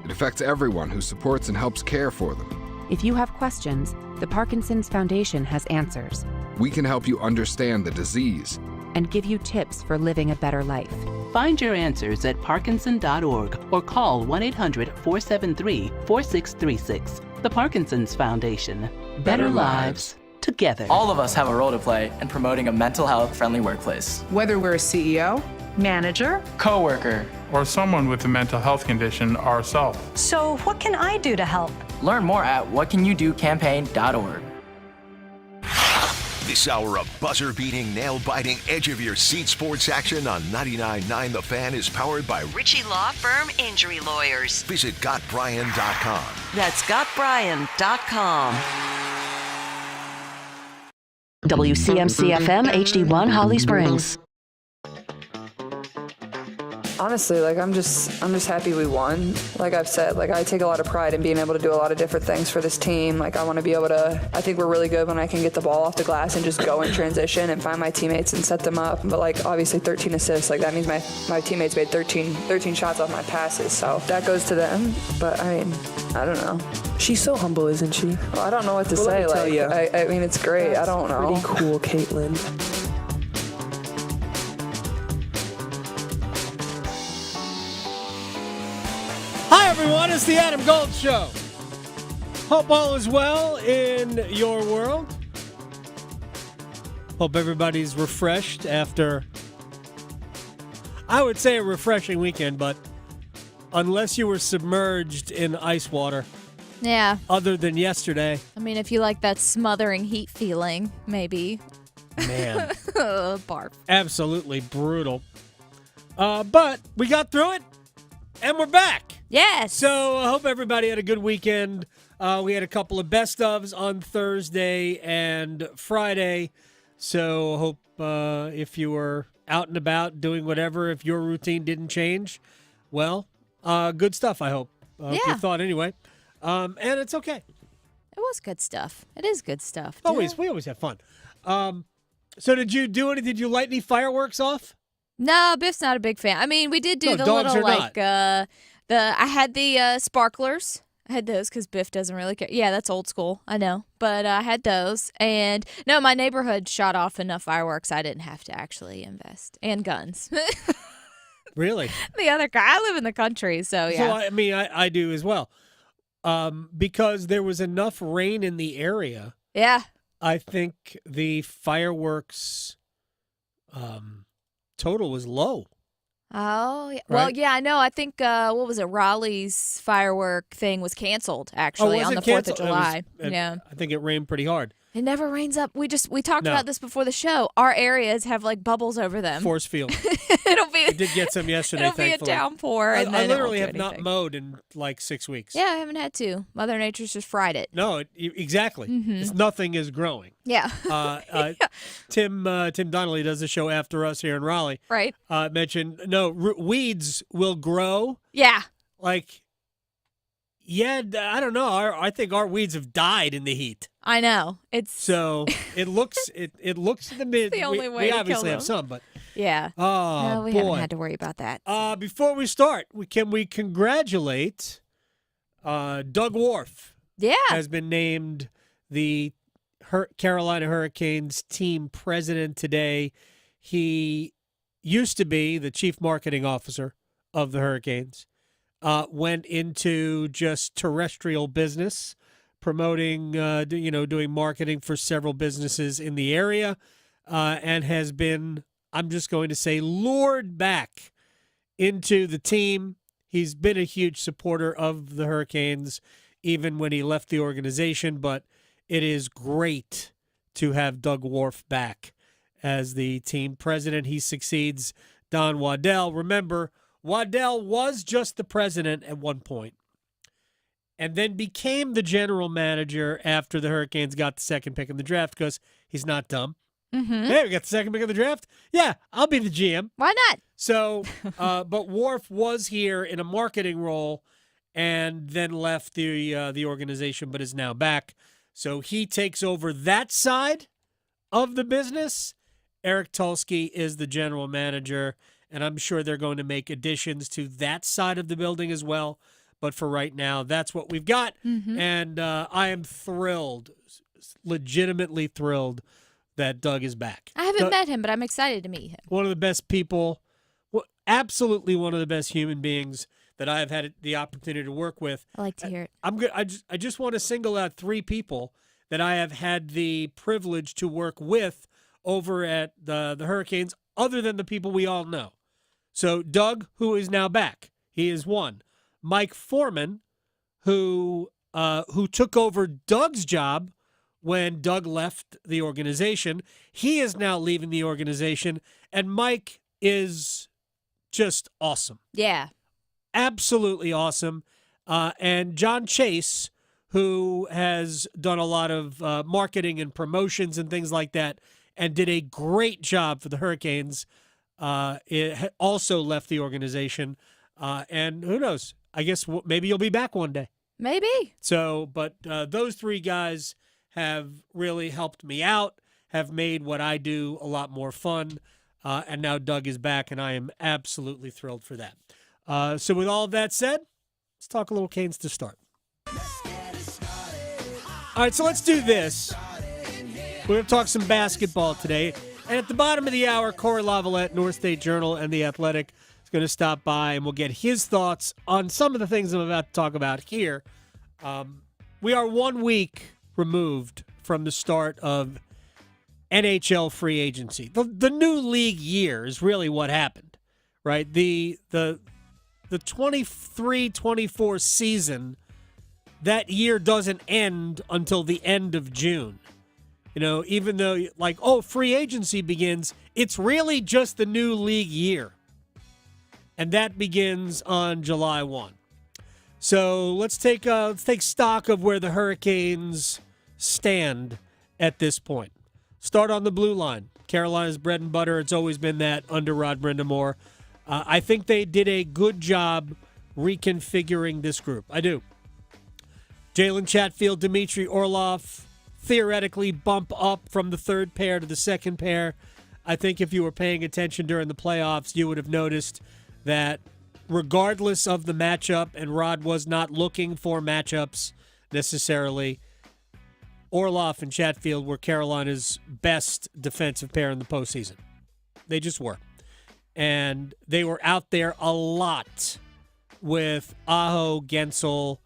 It affects everyone who supports and helps care for them. If you have questions, the Parkinson's Foundation has answers. We can help you understand the disease and give you tips for living a better life. Find your answers at parkinson.org or call 1-800-473-4636. The Parkinson's Foundation. Better lives together. All of us have a role to play in promoting a mental health-friendly workplace. Whether we're a CEO, manager, coworker, or someone with a mental health condition ourselves. So what can I do to help? Learn more at whatcanyoudocampaign.org. This hour of buzzer-beating, nail-biting, edge-of-your-seat sports action on 99.9 The Fan is powered by Ritchie Law Firm Injury Lawyers. Visit GotBryan.com. That's GotBryan.com. WCMC-FM HD1 Holly Springs. Honestly, I'm just happy we won. Like I've said, I take a lot of pride in being able to do a lot of different things for this team. I want to be able to, I think we're really good when I can get the ball off the glass and just go in transition and find my teammates and set them up. But obviously 13 assists, that means my teammates made 13 shots off my passes. So that goes to them. But I don't know. She's so humble, isn't she? Well, I don't know what to say. Let me tell you. I mean, it's great. That's I don't know. Pretty cool, Caitlin. Hi, everyone. It's the Adam Gold Show. Hope all is well in your world. Hope everybody's refreshed after, I would say, a refreshing weekend, but unless you were submerged in ice water. Yeah. Other than yesterday. I mean, if you like that smothering heat feeling, maybe. Man. Barf. Absolutely brutal. But we got through it, and we're back. Yes. So I hope everybody had a good weekend. We had a couple of best ofs on Thursday and Friday. So I hope if you were out and about doing whatever, if your routine didn't change, well, good stuff, I hope. Yeah. You thought anyway. And it's okay. It was good stuff. It is good stuff. We always have fun. So did you do any? Did you light any fireworks off? No, Biff's not a big fan. I mean, we did do the dogs little are I had the sparklers. I had those because Biff doesn't really care. Yeah, that's old school. I know. But I had those. And no, my neighborhood shot off enough fireworks I didn't have to actually invest. And guns. Really? The other guy. I live in the country, so yeah. So, I do as well. Because there was enough rain in the area. Yeah. I think the fireworks total was low. Oh, yeah. Right? Well, yeah, I know. I think, what was it? Raleigh's firework thing was canceled, actually, on the 4th of July. Yeah. I think it rained pretty hard. It never rains up. We talked about this before the show. Our areas have bubbles over them. Force field. I did get some yesterday, it'll thankfully. be a downpour. And I then literally have anything. not mowed in 6 weeks. Yeah, I haven't had to. Mother Nature's just fried it. No, exactly. Mm-hmm. Nothing is growing. Yeah. Tim Donnelly does the show after us here in Raleigh. Right. Mentioned, weeds will grow. Yeah. Yeah, I don't know. I think our weeds have died in the heat. I know. So it looks to me. The only way we to obviously kill have them. some, but yeah. Oh, no, we boy. haven't had to worry about that. Before we start, can we congratulate Doug Wharf? Yeah, has been named the Carolina Hurricanes team president today. He used to be the chief marketing officer of the Hurricanes. Went into just terrestrial business, promoting, doing marketing for several businesses in the area, and has been, I'm just going to say, lured back into the team. He's been a huge supporter of the Hurricanes, even when he left the organization, but it is great to have Doug Wharf back as the team president. He succeeds Don Waddell. Remember, Waddell was just the president at one point and then became the general manager after the Hurricanes got the second pick in the draft because he's not dumb. Mm-hmm. Hey, we got the second pick of the draft? Yeah, I'll be the GM. Why not? So, but Wharf was here in a marketing role and then left the organization but is now back. So he takes over that side of the business. Eric Tulsky is the general manager. And I'm sure they're going to make additions to that side of the building as well. But for right now, that's what we've got. Mm-hmm. And I am thrilled, legitimately thrilled that Doug is back. I haven't met him, but I'm excited to meet him. One of the best people, absolutely one of the best human beings that I have had the opportunity to work with. I like to hear it. I'm good. I just want to single out 3 people that I have had the privilege to work with over at the Hurricanes, other than the people we all know. So Doug, who is now back, he is one. Mike Foreman, who took over Doug's job when Doug left the organization. He is now leaving the organization, and Mike is just awesome. Yeah. Absolutely awesome. And John Chase, who has done a lot of marketing and promotions and things like that, and did a great job for the Hurricanes, also left the organization. And who knows? I guess maybe you'll be back one day. Maybe. So, but those 3 guys have really helped me out, have made what I do a lot more fun. And now Doug is back, and I am absolutely thrilled for that. So with all of that said, let's talk a little Canes to start. All right, so let's do this. We're going to talk some basketball today. And at the bottom of the hour, Corey Lavalette, North State Journal, and The Athletic is going to stop by, and we'll get his thoughts on some of the things I'm about to talk about here. We are 1 week removed from the start of NHL free agency. The new league year is really what happened, right? The 23-24 season, that year doesn't end until the end of June. You know, even though, like, free agency begins, it's really just the new league year. And that begins on July 1. So let's take stock of where the Hurricanes stand at this point. Start on the blue line. Carolina's bread and butter. It's always been that under Rod Brindamore. I think they did a good job reconfiguring this group. I do. Jalen Chatfield, Dmitry Orlov theoretically bump up from the third pair to the second pair. I think if you were paying attention during the playoffs, you would have noticed that regardless of the matchup, and Rod was not looking for matchups necessarily, Orlov and Chatfield were Carolina's best defensive pair in the postseason. They just were. And they were out there a lot with Aho, Gensel,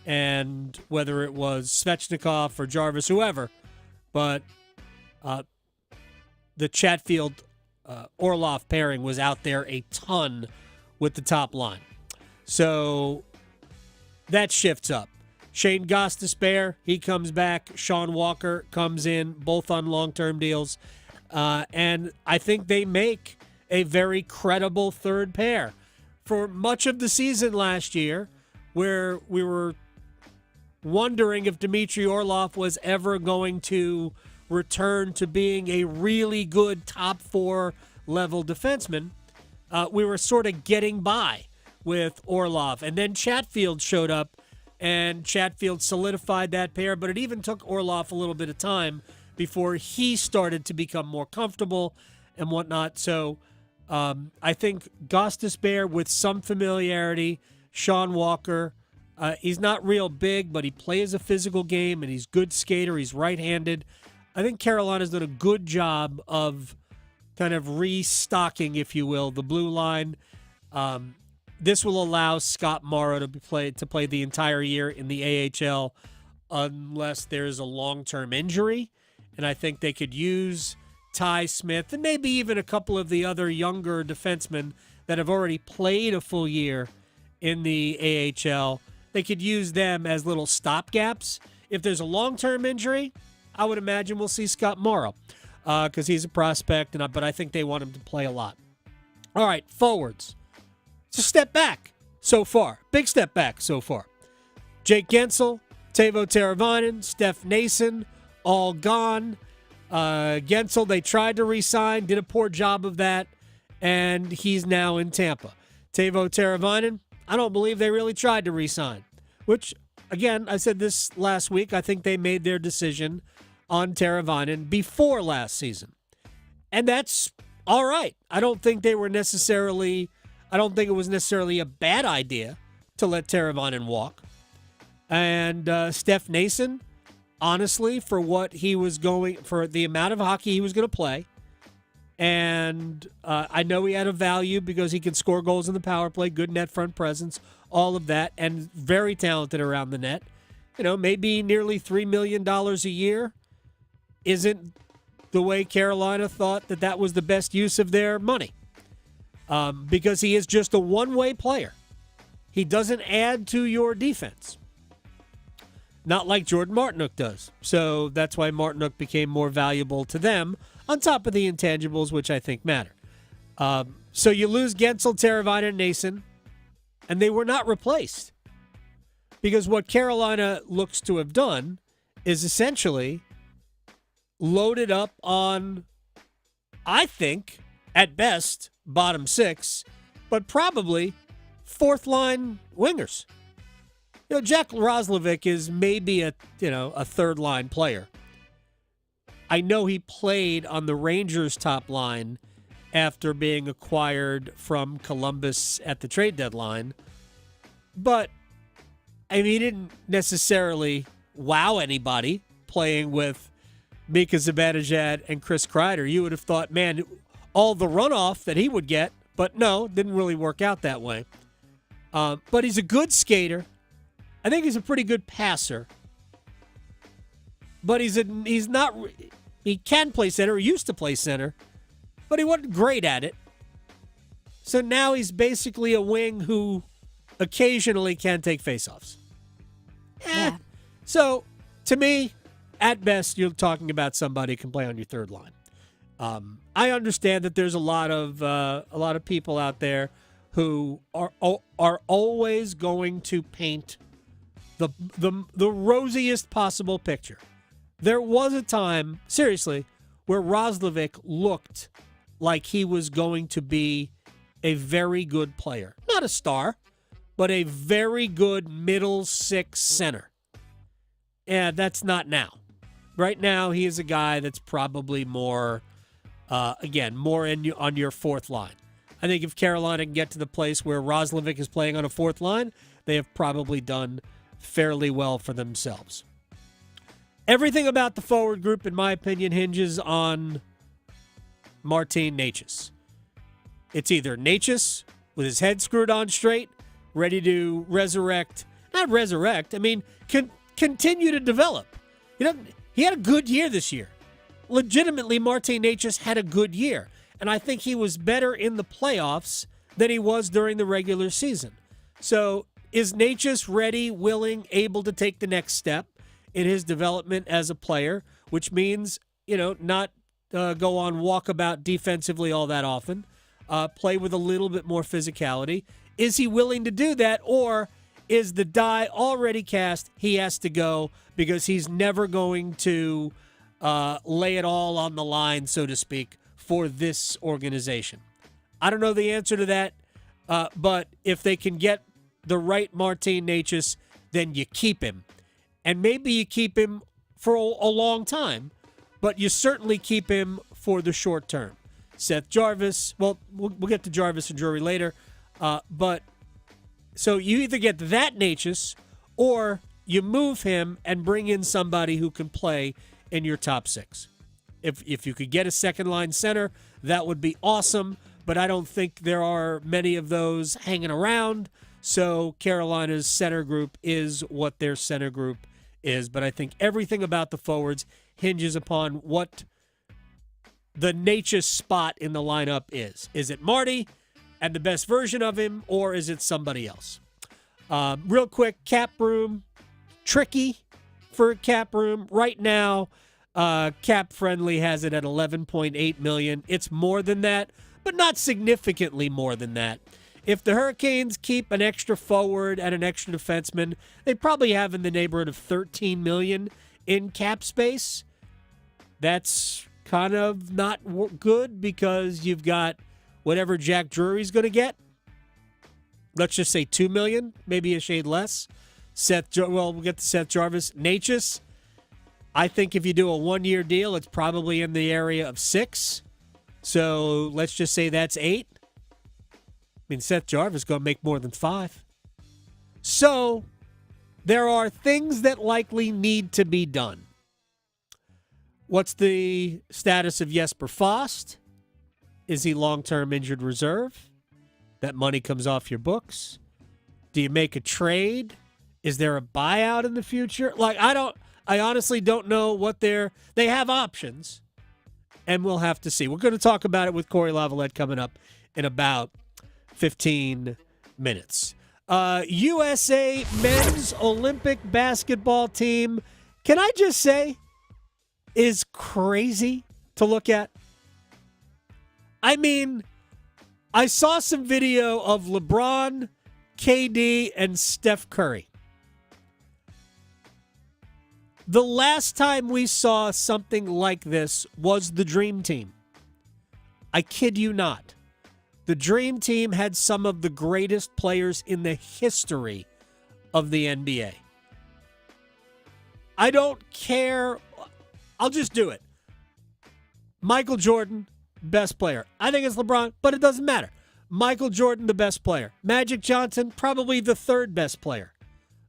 and whether it was Svechnikov or Jarvis, whoever. But the Chatfield Orlov pairing was out there a ton with the top line. So that shifts up. Shane Gostisbehere, he comes back. Sean Walker comes in, both on long-term deals. And I think they make a very credible third pair. For much of the season last year, where we were wondering if Dmitry Orlov was ever going to return to being a really good top 4 level defenseman, we were sort of getting by with Orlov. And then Chatfield showed up, and Chatfield solidified that pair, but it even took Orlov a little bit of time before he started to become more comfortable and whatnot. So I think Gostisbehere with some familiarity, Sean Walker, he's not real big, but he plays a physical game, and he's a good skater. He's right-handed. I think Carolina's done a good job of kind of restocking, if you will, the blue line. This will allow Scott Morrow to play the entire year in the AHL unless there's a long-term injury. And I think they could use Ty Smith and maybe even a couple of the other younger defensemen that have already played a full year in the AHL. They could use them as little stopgaps. If there's a long-term injury, I would imagine we'll see Scott Morrow because he's a prospect, but I think they want him to play a lot. All right, forwards. It's a step back so far. Big step back so far. Jake Gensel, Teuvo Teravainen, Steph Nason, all gone. Gensel, they tried to re-sign, did a poor job of that, and he's now in Tampa. Teuvo Teravainen, I don't believe they really tried to re-sign, which, again, I said this last week, I think they made their decision on Teravainen before last season. And that's all right. I don't think it was necessarily a bad idea to let Teravainen walk. And Steph Nason, honestly, for what he was for the amount of hockey he was going to play, and I know he had a value because he could score goals in the power play, good net front presence, all of that, and very talented around the net. Maybe nearly $3 million a year isn't the way Carolina thought that was the best use of their money, because he is just a one-way player. He doesn't add to your defense. Not like Jordan Martinook does. So that's why Martinook became more valuable to them, on top of the intangibles, which I think matter. So you lose Gensel, Teravainen, and Nason, and they were not replaced. Because what Carolina looks to have done is essentially loaded up on, I think, at best, bottom six, but probably fourth-line wingers. Jack Roslovic is maybe a third-line player. I know he played on the Rangers' top line after being acquired from Columbus at the trade deadline, but he didn't necessarily wow anybody playing with Mika Zibanejad and Chris Kreider. You would have thought, man, all the runoff that he would get, but no, didn't really work out that way. But he's a good skater. I think he's a pretty good passer. But he can play center, or used to play center, but he wasn't great at it. So now he's basically a wing who occasionally can take faceoffs. Yeah. So, to me, at best, you're talking about somebody who can play on your third line. I understand that there's a lot of people out there who are always going to paint the rosiest possible picture. There was a time, seriously, where Roslovic looked like he was going to be a very good player. Not a star, but a very good middle six center. And that's not now. Right now, he is a guy that's probably more on your fourth line. I think if Carolina can get to the place where Roslovic is playing on a fourth line, they have probably done fairly well for themselves. Everything about the forward group, in my opinion, hinges on Martin Necas. It's either Necas with his head screwed on straight, ready to continue to develop. He had a good year this year. Legitimately, Martin Necas had a good year. And I think he was better in the playoffs than he was during the regular season. So is Necas ready, willing, able to take the next step in his development as a player, which means, not go on walkabout defensively all that often, play with a little bit more physicality. Is he willing to do that, or is the die already cast? He has to go because he's never going to lay it all on the line, so to speak, for this organization. I don't know the answer to that, but if they can get the right Martin Necas, then you keep him. And maybe you keep him for a long time, but you certainly keep him for the short term. Seth Jarvis, we'll get to Jarvis and Drury later, but so you either get that Necas or you move him and bring in somebody who can play in your top six. If you could get a second-line center, that would be awesome, but I don't think there are many of those hanging around, so Carolina's center group is what their center group is. But I think everything about the forwards hinges upon what the Necas spot in the lineup is. Is it Marty and the best version of him, or is it somebody else? Real quick, cap room, tricky for cap room. Right now, Cap Friendly has it at $11.8 million. It's more than that, but not significantly more than that. If the Hurricanes keep an extra forward and an extra defenseman, they probably have in the neighborhood of $13 million in cap space. That's kind of not good because you've got whatever Jack Drury's going to get. Let's just say $2 million, maybe a shade less. We'll get to Seth Jarvis. Necas, I think if you do a one-year deal, it's probably in the area of $6. So let's just say that's $8. I mean, Seth Jarvis is going to make more than $5. So there are things that likely need to be done. What's the status of Jesper Fast? Is he long-term injured reserve? That money comes off your books. Do you make a trade? Is there a buyout in the future? I honestly don't know what they have options, and we'll have to see. We're going to talk about it with Corey Lavalette coming up in about 15 minutes. USA men's Olympic basketball team, can I just say, is crazy to look at. I mean, I saw some video of LeBron, KD, and Steph Curry. The last time we saw something like this was the Dream Team. I kid you not. The Dream Team had some of the greatest players in the history of the NBA. I don't care. I'll just do it. Michael Jordan, best player. I think it's LeBron, but it doesn't matter. Michael Jordan, the best player. Magic Johnson, probably the third best player.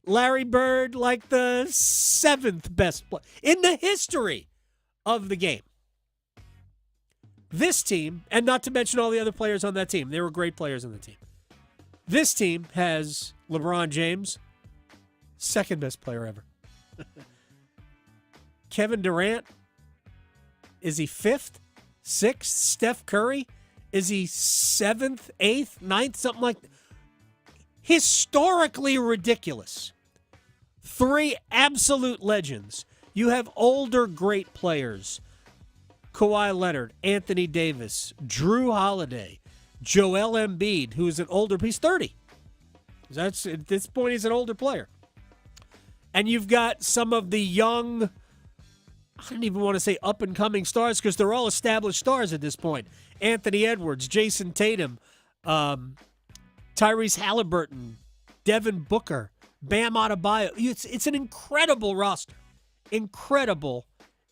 Larry Bird, like the seventh best player in the history of the game. This team, and not to mention all the other players on that team, they were great players on the team. This team has LeBron James, second best player ever. Kevin Durant, is he fifth, sixth? Steph Curry, is he seventh, eighth, ninth, something like that? Historically ridiculous. Three absolute legends. You have older great players. Kawhi Leonard, Anthony Davis, Drew Holiday, Joel Embiid, who is an older, he's 30. At this point, he's an older player. And you've got some of the young, I don't even want to say up-and-coming stars because they're all established stars at this point. Anthony Edwards, Jason Tatum, Tyrese Halliburton, Devin Booker, Bam Adebayo. It's an incredible roster. Incredible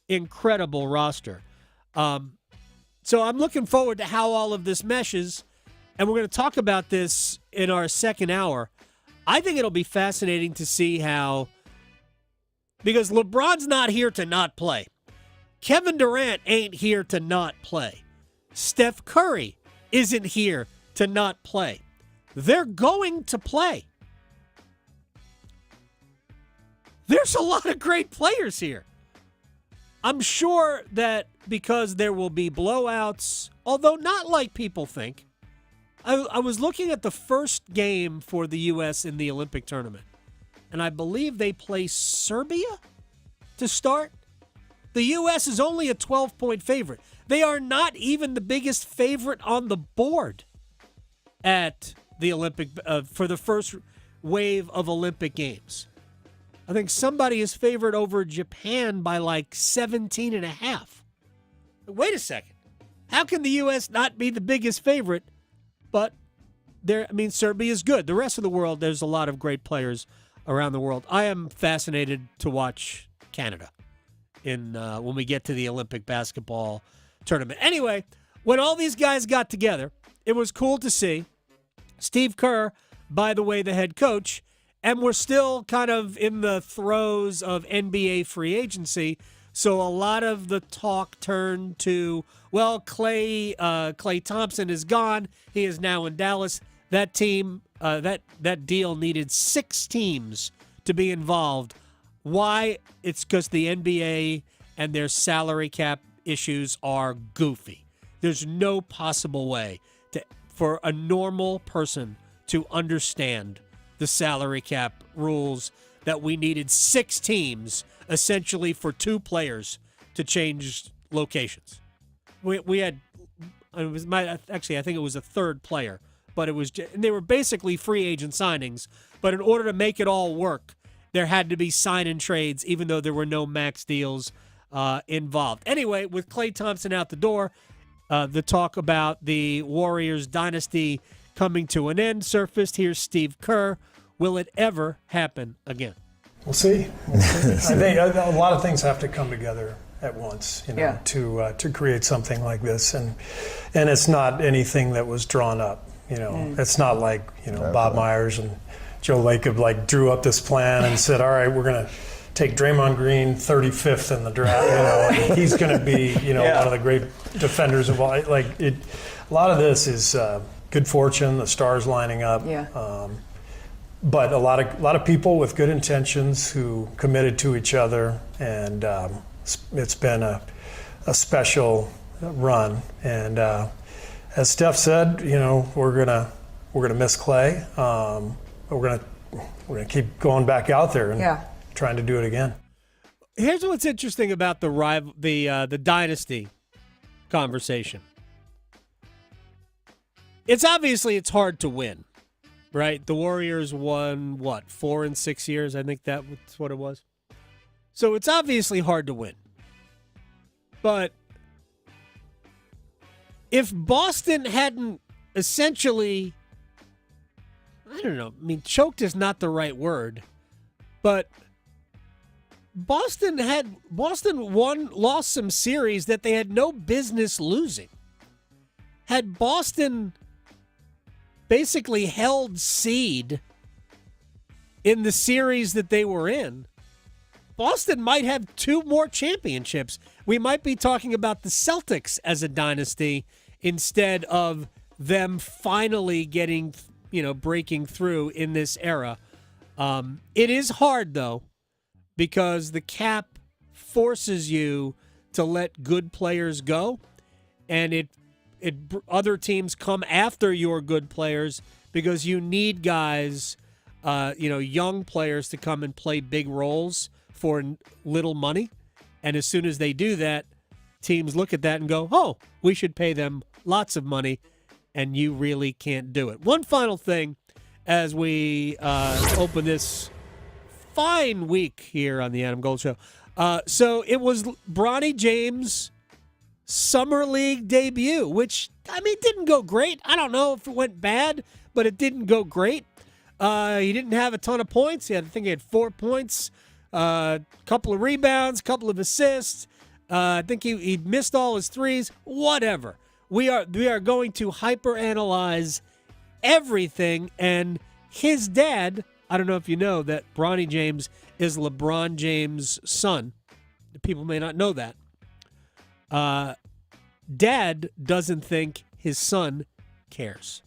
roster. So I'm looking forward to how all of this meshes, and we're going to talk about this in our second hour. I think it'll be fascinating to see how, because LeBron's not here to not play. Kevin Durant ain't here to not play. Steph Curry isn't here to not play. They're going to play. There's a lot of great players here. I'm sure that because there will be blowouts, although not like people think. I was looking at the first game for the U.S. in the Olympic tournament, and I believe they play Serbia to start. The U.S. is only a 12-point favorite. They are not even the biggest favorite on the board at the Olympic for the first wave of Olympic Games. I think somebody is favored over Japan by like 17 and a half. Wait a second. How can the U.S. not be the biggest favorite? But Serbia is good. The rest of the world, there's a lot of great players around the world. I am fascinated to watch Canada when we get to the Olympic basketball tournament. Anyway, when all these guys got together, it was cool to see. Steve Kerr, by the way, the head coach, and we're still kind of in the throes of NBA free agency, so a lot of the talk turned to, well, Klay Thompson is gone. He is now in Dallas. That team, that deal needed 6 teams to be involved. Why? It's because the NBA and their salary cap issues are goofy. There's no possible way for a normal person to understand the salary cap rules that we needed 6 teams essentially for 2 players to change locations. We had, I think it was a third player, but they were basically free agent signings. But in order to make it all work, there had to be sign-in trades, even though there were no max deals involved. Anyway, with Klay Thompson out the door, the talk about the Warriors dynasty coming to an end surfaced. Here's Steve Kerr. Will it ever happen again? We'll see. I think a lot of things have to come together at once, to create something like this, and it's not anything that was drawn up. It's not like Bob Myers and Joe Lacob drew up this plan and said, all right, we're going to take Draymond Green 35th in the draft. And he's going to be, one of the great defenders of all. A lot of this is good fortune, the stars lining up. Yeah. But a lot of people with good intentions who committed to each other, and it's been a special run. And as Steph said, we're gonna miss Clay. We're gonna keep going back out there and trying to do it again. Here's what's interesting about the dynasty conversation. It's obviously hard to win, right? The Warriors won 4 in 6 years. I think that's what it was. So it's obviously hard to win. But if Boston hadn't essentially, I don't know, choked is not the right word, but Boston lost some series that they had no business losing. Had Boston basically held seed in the series that they were in, Boston might have 2 more championships. We might be talking about the Celtics as a dynasty instead of them finally getting, breaking through in this era. It is hard, though, because the cap forces you to let good players go, and other teams come after your good players because you need guys, young players to come and play big roles for little money. And as soon as they do that, teams look at that and go, oh, we should pay them lots of money, and you really can't do it. One final thing as we open this fine week here on the Adam Gold Show. So it was Bronny James' Summer League debut, which, didn't go great. I don't know if it went bad, but it didn't go great. He didn't have a ton of points. I think he had 4 points, a couple of rebounds, a couple of assists. I think he missed all his threes. Whatever. We are going to hyperanalyze everything. And his dad, I don't know if you know that Bronny James is LeBron James' son. People may not know that. Dad doesn't think his son cares.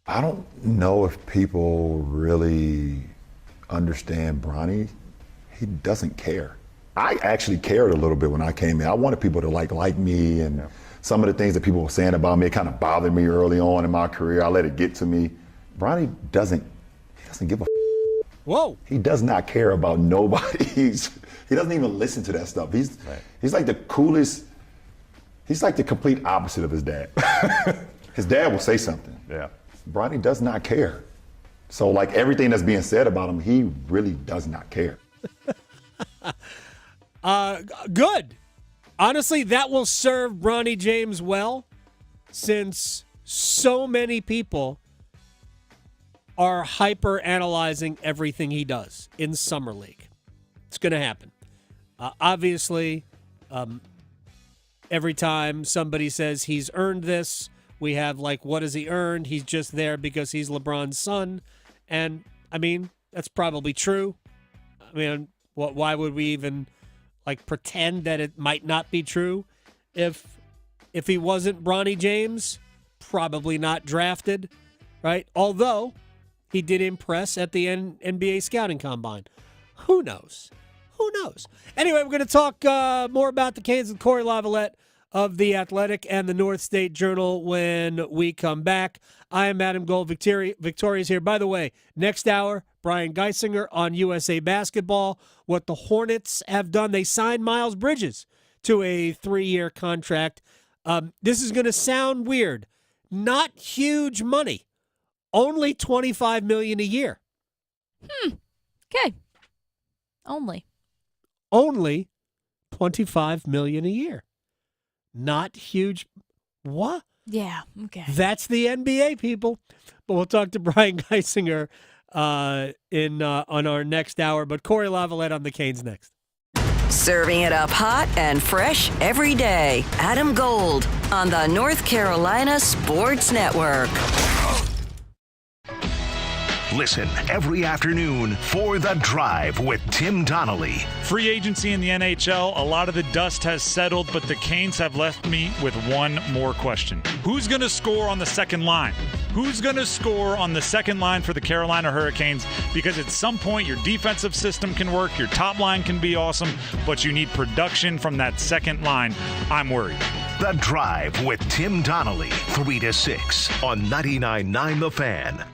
I don't know if people really understand Bronny. He doesn't care. I actually cared a little bit when I came in. I wanted people to like me, and some of the things that people were saying about me, it kind of bothered me early on in my career. I let it get to me. Bronny doesn't give a Whoa. He does not care about nobody. He doesn't even listen to that stuff. He's like the coolest. He's like the complete opposite of his dad. His dad will say something. Yeah. Bronny does not care. So everything that's being said about him, he really does not care. Good. Honestly, that will serve Bronny James well, since so many people are hyper analyzing everything he does in Summer League. It's going to happen. Obviously, every time somebody says he's earned this, we have what has he earned? He's just there because he's LeBron's son. And that's probably true. Why would we even pretend that it might not be true? If he wasn't Bronny James, probably not drafted, right? Although he did impress at the NBA scouting combine. Who knows? Who knows? Anyway, we're going to talk more about the Canes with Corey Lavalette of The Athletic and the North State Journal when we come back. I am Adam Gold. Victoria's here. By the way, next hour, Brian Geisinger on USA Basketball. What the Hornets have done. They signed Miles Bridges to a 3-year contract. This is going to sound weird. Not huge money. Only $25 million a year. Okay. Only $25 million a year. Not huge. What? Yeah, okay. That's the NBA, people. But we'll talk to Brian Geisinger on our next hour. But Corey Lavalette on the Canes next. Serving it up hot and fresh every day. Adam Gold on the North Carolina Sports Network. Listen every afternoon for The Drive with Tim Donnelly. Free agency in the NHL, a lot of the dust has settled, but the Canes have left me with one more question. Who's going to score on the second line? Who's going to score on the second line for the Carolina Hurricanes? Because at some point, your defensive system can work, your top line can be awesome, but you need production from that second line. I'm worried. The Drive with Tim Donnelly, 3 to 6 on 99.9 The Fan.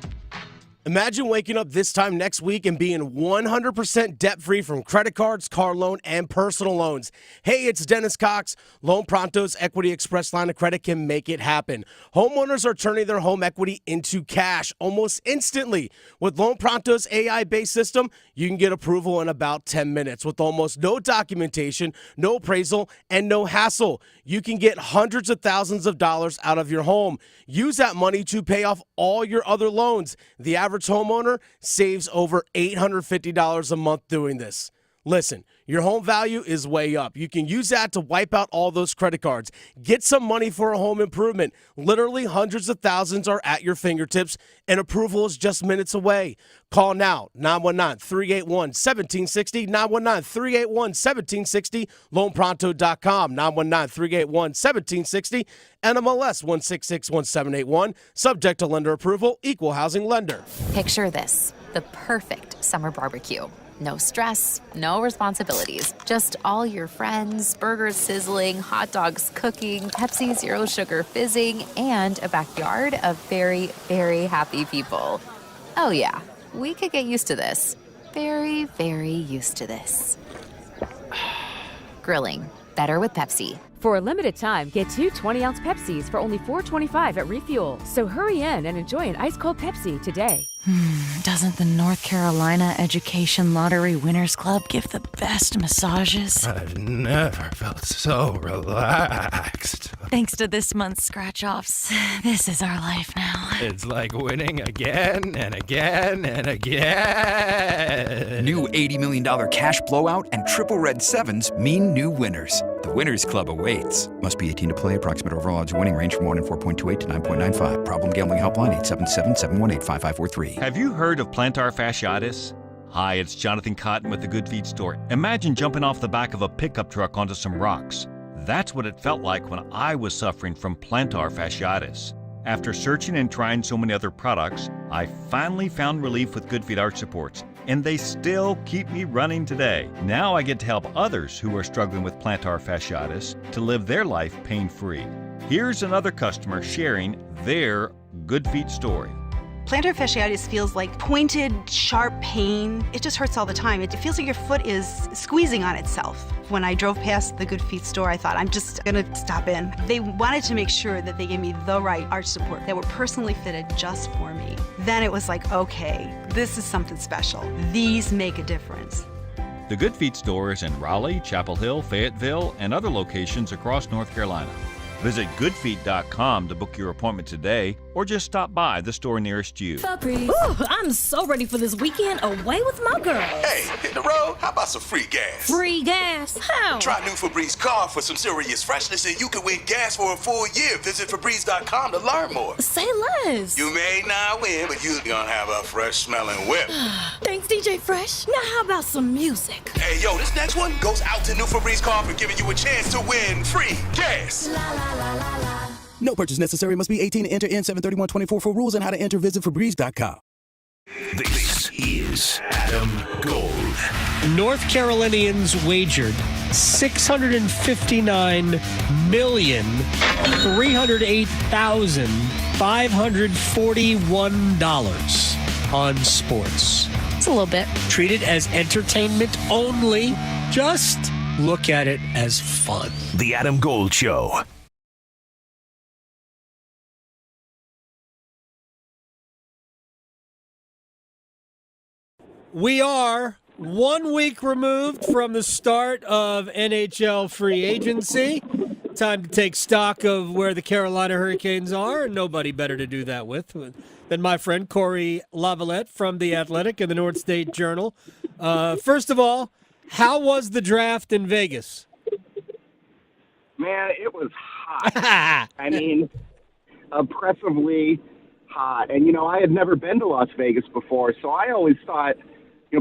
Imagine waking up this time next week and being 100% debt-free from credit cards, car loan, and personal loans. Hey, it's Dennis Cox. Loan Pronto's Equity Express line of credit can make it happen. Homeowners are turning their home equity into cash almost instantly. With Loan Pronto's AI-based system, you can get approval in about 10 minutes with almost no documentation, no appraisal, and no hassle. You can get hundreds of thousands of dollars out of your home. Use that money to pay off all your other loans. The average homeowner saves over $850 a month doing this. Listen, your home value is way up. You can use that to wipe out all those credit cards. Get some money for a home improvement. Literally hundreds of thousands are at your fingertips, and approval is just minutes away. Call now, 919-381-1760, 919-381-1760, loanpronto.com, 919-381-1760, NMLS 1661781, subject to lender approval, equal housing lender. Picture this, the perfect summer barbecue. No stress, no responsibilities, just all your friends, burgers sizzling, hot dogs cooking, Pepsi Zero Sugar fizzing, and a backyard of very, very happy people. Oh yeah, we could get used to this. Very, very used to this. Grilling, better with Pepsi. For a limited time, get 2 20-ounce Pepsis for only $4.25 at Refuel. So hurry in and enjoy an ice-cold Pepsi today. Doesn't the North Carolina Education Lottery Winners Club give the best massages? I've never felt so relaxed. Thanks to this month's scratch-offs, this is our life now. It's like winning again and again and again. New $80 million cash blowout and triple red sevens mean new winners. The Winners Club awaits. Must be 18 to play. Approximate overall odds winning range from 1 in 4.28 to 9.95. Problem gambling helpline 877-718-5543. Have you heard of plantar fasciitis? Hi, it's Jonathan Cotton with the Good Feet store. Imagine jumping off the back of a pickup truck onto some rocks. That's what it felt like when I was suffering from plantar fasciitis. After searching and trying so many other products, I finally found relief with Good Feet arch supports, and they still keep me running today. Now I get to help others who are struggling with plantar fasciitis to live their life pain-free. Here's another customer sharing their Good Feet story. Plantar fasciitis feels like pointed, sharp pain. It just hurts all the time. It feels like your foot is squeezing on itself. When I drove past the Good Feet store, I thought, I'm just gonna stop in. They wanted to make sure that they gave me the right arch support that were personally fitted just for me. Then it was like, okay, this is something special. These make a difference. The Good Feet store is in Raleigh, Chapel Hill, Fayetteville, and other locations across North Carolina. Visit goodfeet.com to book your appointment today, or just stop by the store nearest you. Ooh, I'm so ready for this weekend away with my girls. Hey, hit the road? How about some free gas? Free gas? How? Try new Febreze car for some serious freshness, and you can win gas for a full year. Visit Febreze.com to learn more. Say less. You may not win, but you're gonna have a fresh-smelling whip. Thanks, DJ Fresh. Now how about some music? Hey, yo, this next one goes out to new Febreze car for giving you a chance to win free gas. No purchase necessary. Must be 18 to enter N73124 for rules and how to enter. Visit Febreze.com. This is Adam Gold. North Carolinians wagered $659,308,541 on sports. It's a little bit. Treat it as entertainment only. Just look at it as fun. The Adam Gold Show. We are 1 week removed from the start of NHL free agency. Time to take stock of where the Carolina Hurricanes are, and nobody better to do that with than my friend Corey Lavalette from The Athletic and the North State Journal. First of all, how was the draft in Vegas? Man, it was hot. I mean, oppressively hot. And, I had never been to Las Vegas before, so I always thought,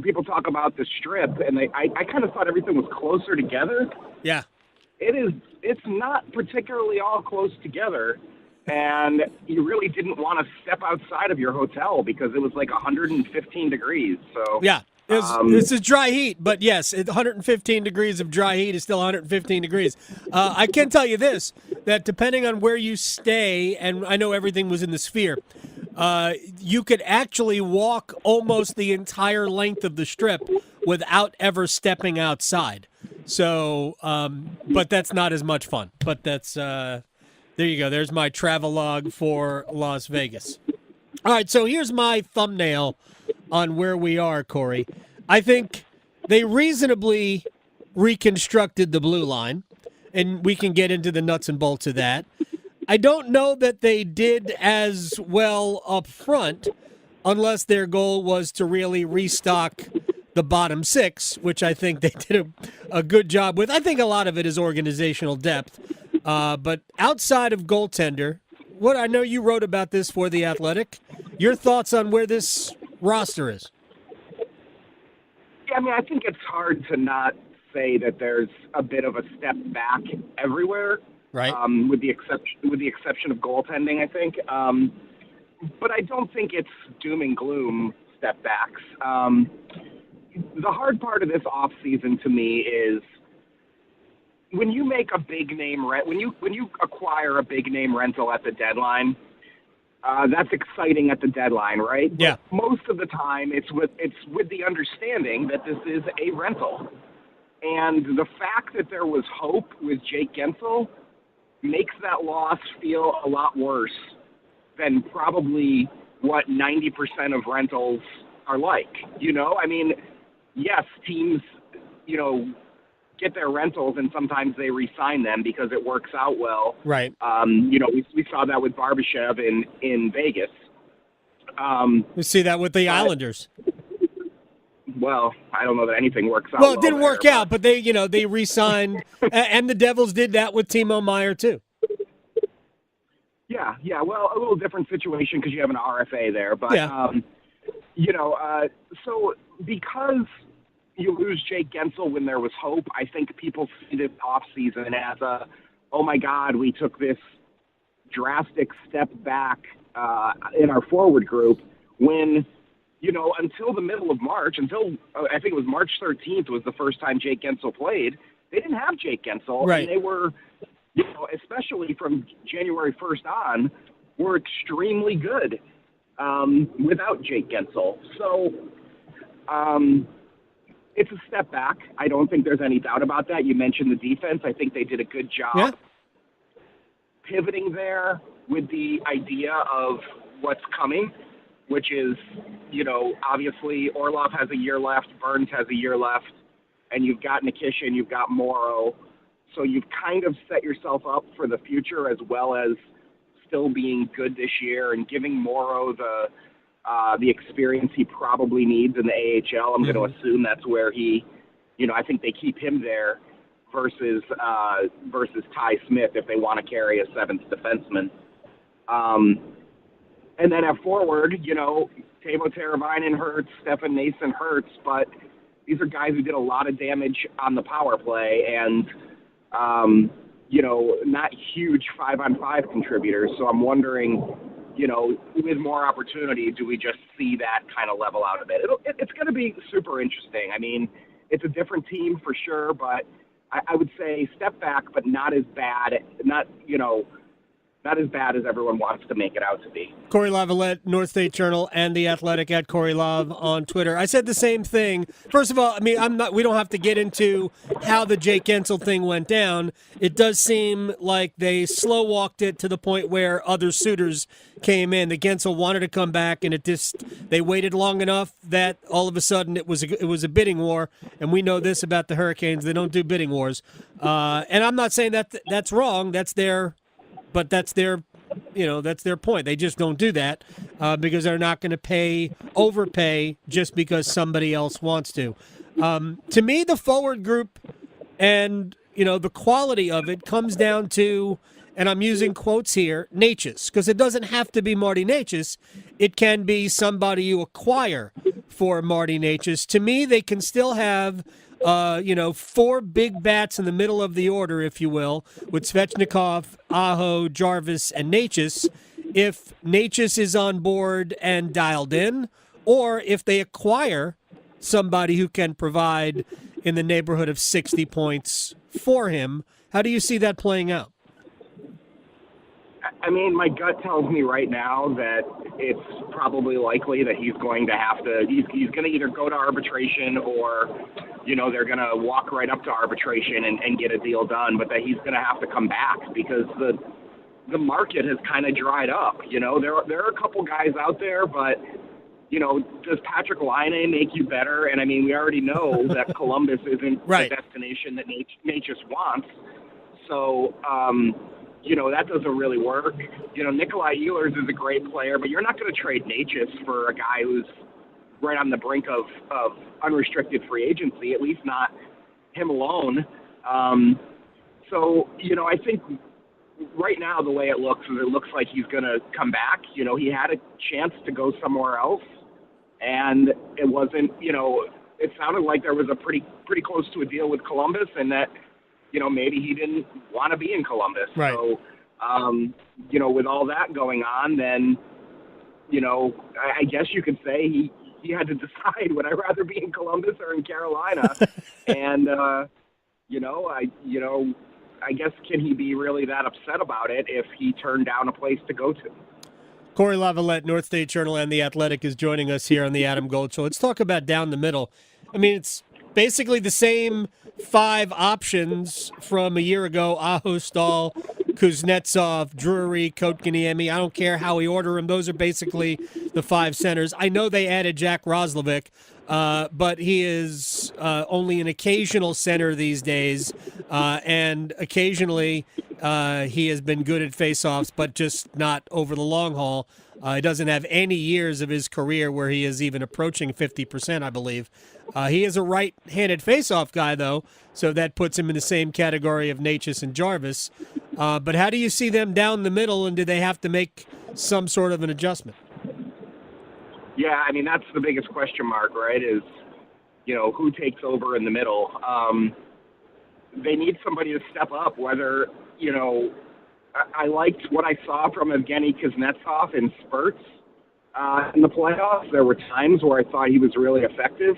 people talk about the Strip, and I kind of thought everything was closer together. Yeah. It's not particularly all close together, and you really didn't want to step outside of your hotel because it was like 115 degrees. So yeah, it's a dry heat, but yes, 115 degrees of dry heat is still 115 degrees. I can tell you this, that depending on where you stay, and I know everything was in the Sphere, you could actually walk almost the entire length of the Strip without ever stepping outside. So, but that's not as much fun. But that's, there you go. There's my travelogue for Las Vegas. All right, so here's my thumbnail on where we are, Corey. I think they reasonably reconstructed the blue line, and we can get into the nuts and bolts of that. I don't know that they did as well up front, unless their goal was to really restock the bottom six, which I think they did a good job with. I think a lot of it is organizational depth. But outside of goaltender, what I know you wrote about this for The Athletic, your thoughts on where this roster is? Yeah, I mean, I think it's hard to not say that there's a bit of a step back everywhere. Right. With the exception of goaltending, I think. But I don't think it's doom and gloom step backs. The hard part of this offseason to me is when you make a big name when you acquire a big name rental at the deadline, that's exciting at the deadline, right? Yeah. But most of the time, it's with the understanding that this is a rental, and the fact that there was hope with Jake Gensel makes that loss feel a lot worse than probably what 90% of rentals are like. I mean, yes, teams, get their rentals and sometimes they re-sign them because it works out well. Right. We saw that with Barbashev in Vegas. We see that with the Islanders. Well, I don't know that anything works out. Well, it didn't work out, but they re-signed, and the Devils did that with Timo Meier too. Yeah. Well, a little different situation because you have an RFA there, but yeah. So because you lose Jake Gensel when there was hope, I think people see this offseason as oh my God, we took this drastic step back in our forward group when, until the middle of March, until I think it was March 13th was the first time Jake Gensel played, they didn't have Jake Gensel. Right. And they were, especially from January 1st on, were extremely good without Jake Gensel. So it's a step back. I don't think there's any doubt about that. You mentioned the defense. I think they did a good job pivoting there with the idea of what's coming, which is, obviously Orlov has a year left, Burns has a year left, and you've got Nikishin, you've got Morrow. So you've kind of set yourself up for the future as well as still being good this year and giving Morrow the experience he probably needs in the AHL. I'm going to assume that's where he, I think they keep him there versus Ty Smith if they want to carry a seventh defenseman. And then at forward, Teuvo Teravainen hurts, Stefan Nason hurts, but these are guys who did a lot of damage on the power play and, not huge 5-on-5 contributors. So I'm wondering, with more opportunity, do we just see that kind of level out a bit? It's going to be super interesting. I mean, it's a different team for sure, but I would say step back, but not as bad. Not as bad as everyone wants to make it out to be. Corey Lavalette, North State Journal, and The Athletic at Corey Lav on Twitter. I said the same thing. First of all, I mean, we don't have to get into how the Jake Gensel thing went down. It does seem like they slow walked it to the point where other suitors came in. The Gensel wanted to come back, and they waited long enough that all of a sudden it was a bidding war. And we know this about the Hurricanes; they don't do bidding wars. And I'm not saying that that's wrong. That's their point. They just don't do that because they're not going to overpay just because somebody else wants to. To me, the forward group and the quality of it comes down to, and I'm using quotes here, Natchez, because it doesn't have to be Marty Natchez. It can be somebody you acquire for Marty Natchez. To me, they can still have, 4 big bats in the middle of the order, if you will, with Svechnikov, Aho, Jarvis, and Natchez. If Natchez is on board and dialed in, or if they acquire somebody who can provide in the neighborhood of 60 points for him. How do you see that playing out? I mean, my gut tells me right now that it's probably likely that he's going to have to, he's going to either go to arbitration or, they're going to walk right up to arbitration and get a deal done, but that he's going to have to come back because the market has kind of dried up. There are a couple guys out there, but does Patrick Laine make you better? And I mean, we already know that Columbus isn't the destination that Natchez wants. So, that doesn't really work. Nikolai Ehlers is a great player, but you're not going to trade Natchez for a guy who's right on the brink of unrestricted free agency, at least not him alone. I think right now the way it looks like he's going to come back. He had a chance to go somewhere else, and it wasn't, it sounded like there was a pretty close to a deal with Columbus, and that, maybe he didn't want to be in Columbus. Right. So, with all that going on, then, I guess you could say he had to decide, would I rather be in Columbus or in Carolina? And, I guess, can he be really that upset about it if he turned down a place to go to? Corey Lavalette, North State Journal and The Athletic, is joining us here on the Adam Gold Show. Let's talk about down the middle. I mean, it's basically the same 5 options from a year ago: Aho, Stahl, Kuznetsov, Drury, Kotkaniemi. I don't care how we order them. Those are basically the 5 centers. I know they added Jack Roslovic, but he is only an occasional center these days, and occasionally he has been good at faceoffs, but just not over the long haul. He doesn't have any years of his career where he is even approaching 50%, I believe. He is a right-handed faceoff guy, though, so that puts him in the same category of Natchez and Jarvis. But how do you see them down the middle, and do they have to make some sort of an adjustment? Yeah, I mean, that's the biggest question mark, right, is, who takes over in the middle. They need somebody to step up, whether, I liked what I saw from Evgeny Kuznetsov in spurts in the playoffs. There were times where I thought he was really effective.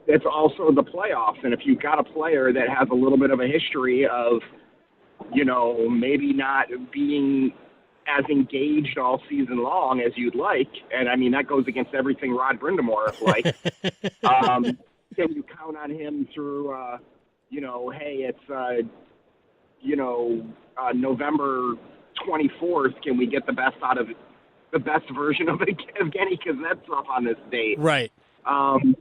It's also the playoffs, and if you've got a player that has a little bit of a history of, maybe not being as engaged all season long as you'd like, and I mean, that goes against everything Rod Brindamore is like, can you count on him through, hey, it's, November 24th, can we get the best out of the best version of Evgeny Kuznetsov on this date? Right. The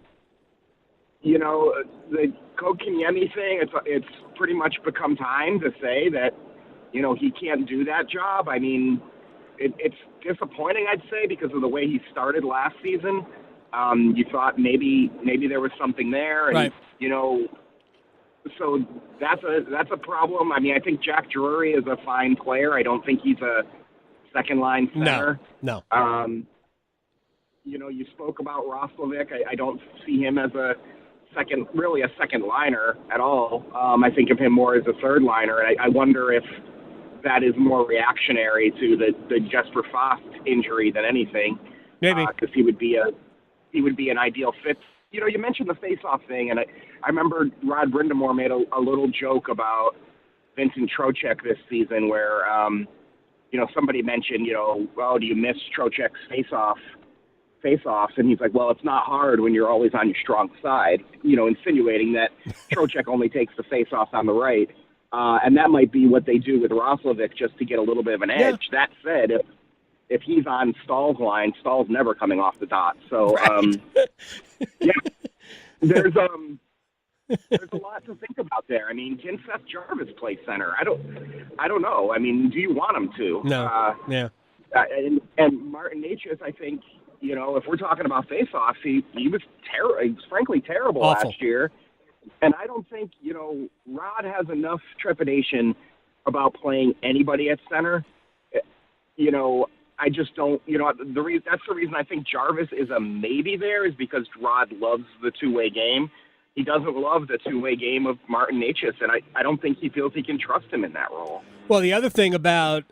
Kotkaniemi thing, it's pretty much become time to say that, he can't do that job. I mean, it's disappointing, I'd say, because of the way he started last season. You thought maybe there was something there, and, right. So that's a problem. I mean, I think Jack Drury is a fine player. I don't think he's a second-line center. No. You spoke about Roslovic. I don't see him as a second liner at all. I think of him more as a third liner. And I wonder if that is more reactionary to the Jesper Fast injury than anything. Maybe. Because he would be an ideal fit. You mentioned the face-off thing, and I remember Rod Brindamore made a little joke about Vincent Trocheck this season where, somebody mentioned, well, do you miss Trocheck's face-offs? And he's like, well, it's not hard when you're always on your strong side, insinuating that Trocheck only takes the face-offs on the right. And that might be what they do with Roslovic just to get a little bit of an edge. Yeah. That said, if he's on Stahl's line, Stahl's never coming off the dot. So, right. Yeah, there's a lot to think about there. I mean, can Seth Jarvis play center? I don't know. I mean, do you want him to? No. Yeah. And Martin Natchez, I think, if we're talking about face-offs, he was frankly terrible Awful. Last year. And I don't think, Rod has enough trepidation about playing anybody at center. I just don't, that's the reason I think Jarvis is a maybe there, is because Rod loves the two-way game. He doesn't love the two-way game of Martin Necas, and I don't think he feels he can trust him in that role. Well, the other thing about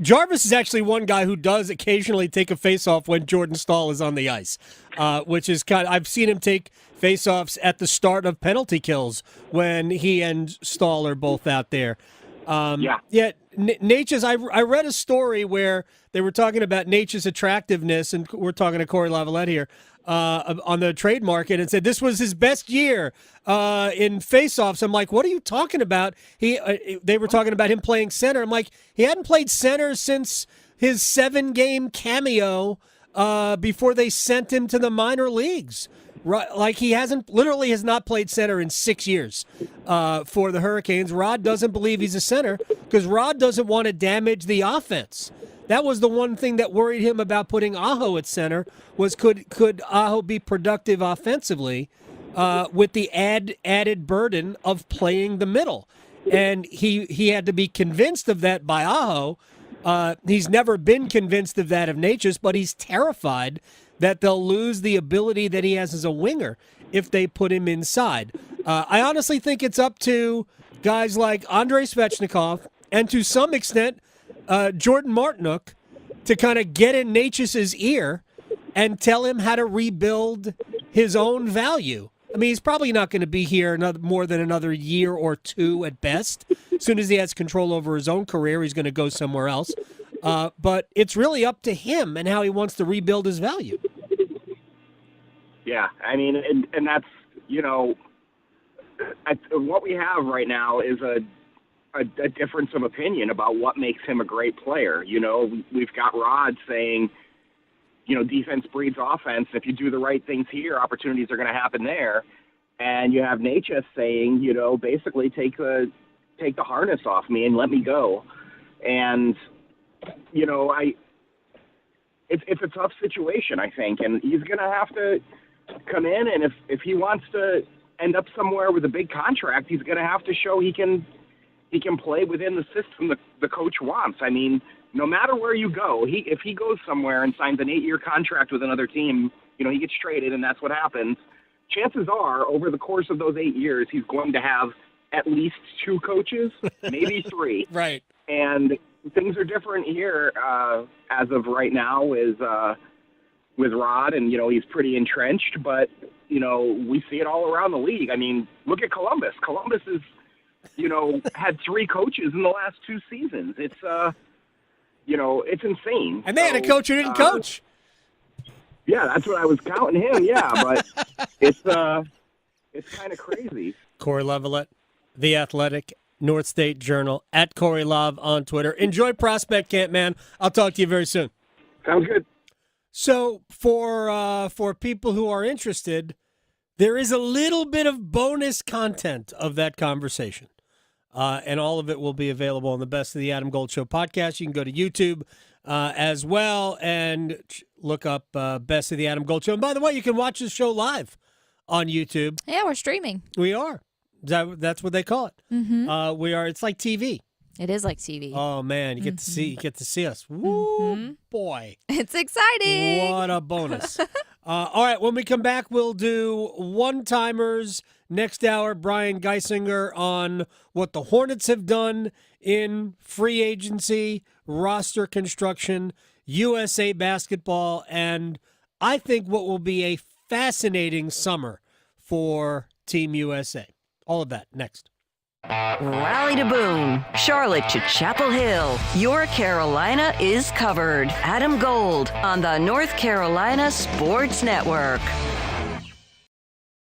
Jarvis is actually one guy who does occasionally take a face-off when Jordan Stahl is on the ice, which is I've seen him take face-offs at the start of penalty kills when he and Stahl are both out there. Necas, I read a story where they were talking about Necas' attractiveness, and we're talking to Corey Lavalette here, on the trade market, and said this was his best year in faceoffs. I'm like, what are you talking about? They were talking about him playing center. I'm like, he hadn't played center since his 7-game cameo before they sent him to the minor leagues. Right, like he has not played center in 6 years for the Hurricanes. Rod doesn't believe he's a center because Rod doesn't want to damage the offense. That was the one thing that worried him about putting Aho at center, was could Aho be productive offensively with the added burden of playing the middle. And he had to be convinced of that by Aho. He's never been convinced of that of Necas, but he's terrified that they'll lose the ability that he has as a winger if they put him inside. I honestly think it's up to guys like Andrei Svechnikov and to some extent Jordan Martinook to kind of get in Necas' ear and tell him how to rebuild his own value. I mean, he's probably not going to be here more than another year or two at best. As soon as he has control over his own career, he's going to go somewhere else. But it's really up to him and how he wants to rebuild his value. Yeah, I mean, and that's, what we have right now is a difference of opinion about what makes him a great player. We've got Rod saying, defense breeds offense. If you do the right things here, opportunities are going to happen there. And you have Necas saying, basically take the harness off me and let me go. And it's a tough situation, I think, and he's going to have to come in, and if he wants to end up somewhere with a big contract, he's going to have to show he can play within the system the coach wants. I mean, no matter where you go, if he goes somewhere and signs an 8-year contract with another team, he gets traded, and that's what happens. Chances are, over the course of those 8 years, he's going to have at least 2 coaches, maybe 3. Right. And things are different here as of right now with Rod, and, he's pretty entrenched, but, we see it all around the league. I mean, look at Columbus. Columbus is, had 3 coaches in the last 2 seasons. It's, it's insane. And they had a coach who didn't coach. Yeah, that's what I was counting him, yeah, but it's kind of crazy. Corey Lavalette, The Athletic, North State Journal, at Corey Lav on Twitter. Enjoy Prospect Camp, man. I'll talk to you very soon. Sounds good. So for people who are interested, there is a little bit of bonus content of that conversation. And all of it will be available on the Best of the Adam Gold Show podcast. You can go to YouTube as well and look up Best of the Adam Gold Show. And by the way, you can watch the show live on YouTube. Yeah, we're streaming. We are. That's what they call it. Mm-hmm. We are. It's like TV. It is like TV. Oh man, you get to see us. Woo, boy, it's exciting! What a bonus! All right, when we come back, we'll do one-timers. Next hour, Brian Geisinger on what the Hornets have done in free agency, roster construction, USA basketball, and I think what will be a fascinating summer for Team USA. All of that next. Raleigh to Boone, Charlotte to Chapel Hill. Your Carolina is covered. Adam Gold on the North Carolina Sports Network.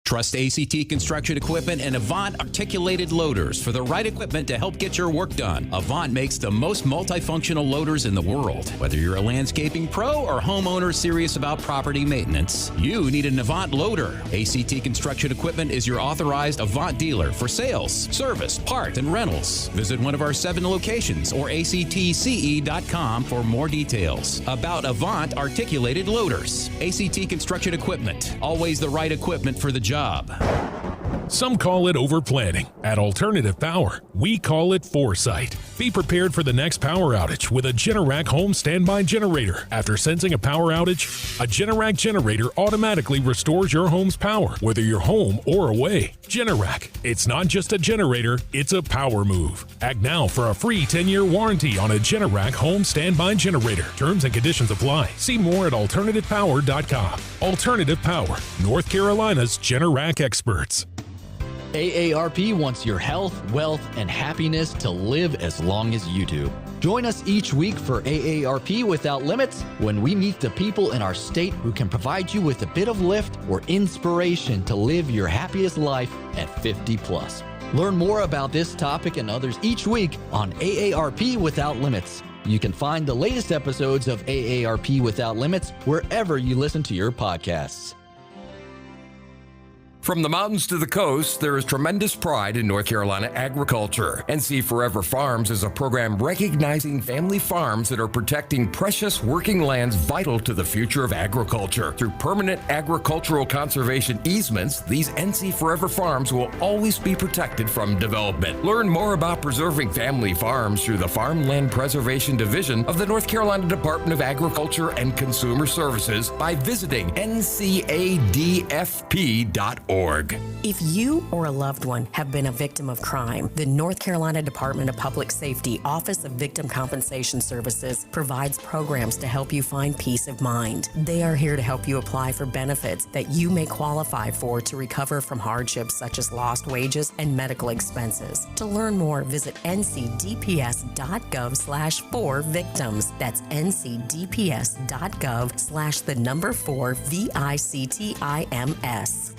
Trust ACT Construction Equipment and Avant Articulated Loaders for the right equipment to help get your work done. Avant makes the most multifunctional loaders in the world. Whether you're a landscaping pro or homeowner serious about property maintenance, you need an Avant loader. ACT Construction Equipment is your authorized Avant dealer for sales, service, part, and rentals. Visit one of our 7 locations or actce.com for more details about Avant Articulated Loaders. ACT Construction Equipment, always the right equipment for the job. Some call it overplanning. At Alternative Power, we call it foresight. Be prepared for the next power outage with a Generac home standby generator. After sensing a power outage, a Generac generator automatically restores your home's power, whether you're home or away. Generac, it's not just a generator, it's a power move. Act now for a free 10-year warranty on a Generac home standby generator. Terms and conditions apply. See more at alternativepower.com. Alternative Power, North Carolina's Generac experts. AARP wants your health, wealth, and happiness to live as long as you do. Join us each week for AARP Without Limits when we meet the people in our state who can provide you with a bit of lift or inspiration to live your happiest life at 50 plus. Learn more about this topic and others each week on AARP Without Limits. You can find the latest episodes of AARP Without Limits wherever you listen to your podcasts. From the mountains to the coast, there is tremendous pride in North Carolina agriculture. NC Forever Farms is a program recognizing family farms that are protecting precious working lands vital to the future of agriculture. Through permanent agricultural conservation easements, these NC Forever Farms will always be protected from development. Learn more about preserving family farms through the Farmland Preservation Division of the North Carolina Department of Agriculture and Consumer Services by visiting ncadfp.org. If you or a loved one have been a victim of crime, the North Carolina Department of Public Safety Office of Victim Compensation Services provides programs to help you find peace of mind. They are here to help you apply for benefits that you may qualify for to recover from hardships such as lost wages and medical expenses. To learn more, visit ncdps.gov/4victims. That's ncdps.gov/4victims.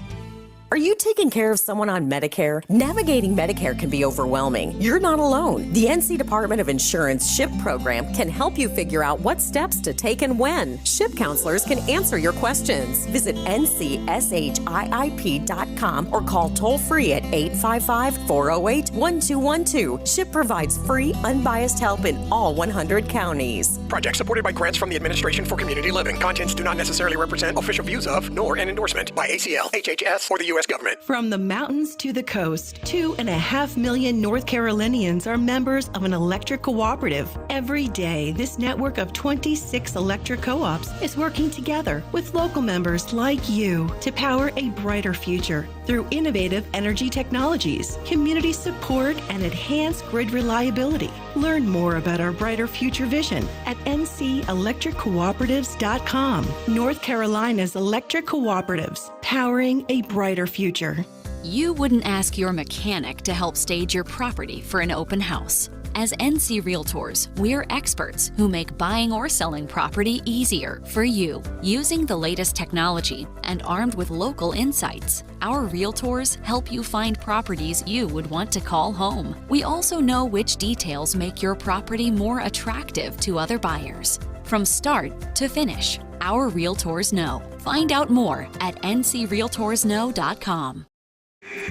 Are you taking care of someone on Medicare? Navigating Medicare can be overwhelming. You're not alone. The NC Department of Insurance SHIP program can help you figure out what steps to take and when. SHIP counselors can answer your questions. Visit ncshiip.com or call toll-free at 855-408-1212. SHIP provides free, unbiased help in all 100 counties. Project supported by grants from the Administration for Community Living. Contents do not necessarily represent official views of, nor an endorsement by ACL, HHS, or the U.S. government. From the mountains to the coast, 2.5 million North Carolinians are members of an electric cooperative. Every day, this network of 26 electric co-ops is working together with local members like you to power a brighter future through innovative energy technologies, community support, and enhanced grid reliability. Learn more about our brighter future vision at ncelectriccooperatives.com. North Carolina's electric cooperatives, powering a brighter future. You wouldn't ask your mechanic to help stage your property for an open house. As NC Realtors, we're experts who make buying or selling property easier for you. Using the latest technology and armed with local insights, our Realtors help you find properties you would want to call home. We also know which details make your property more attractive to other buyers. From start to finish, our Realtors know. Find out more at ncrealtorsknow.com.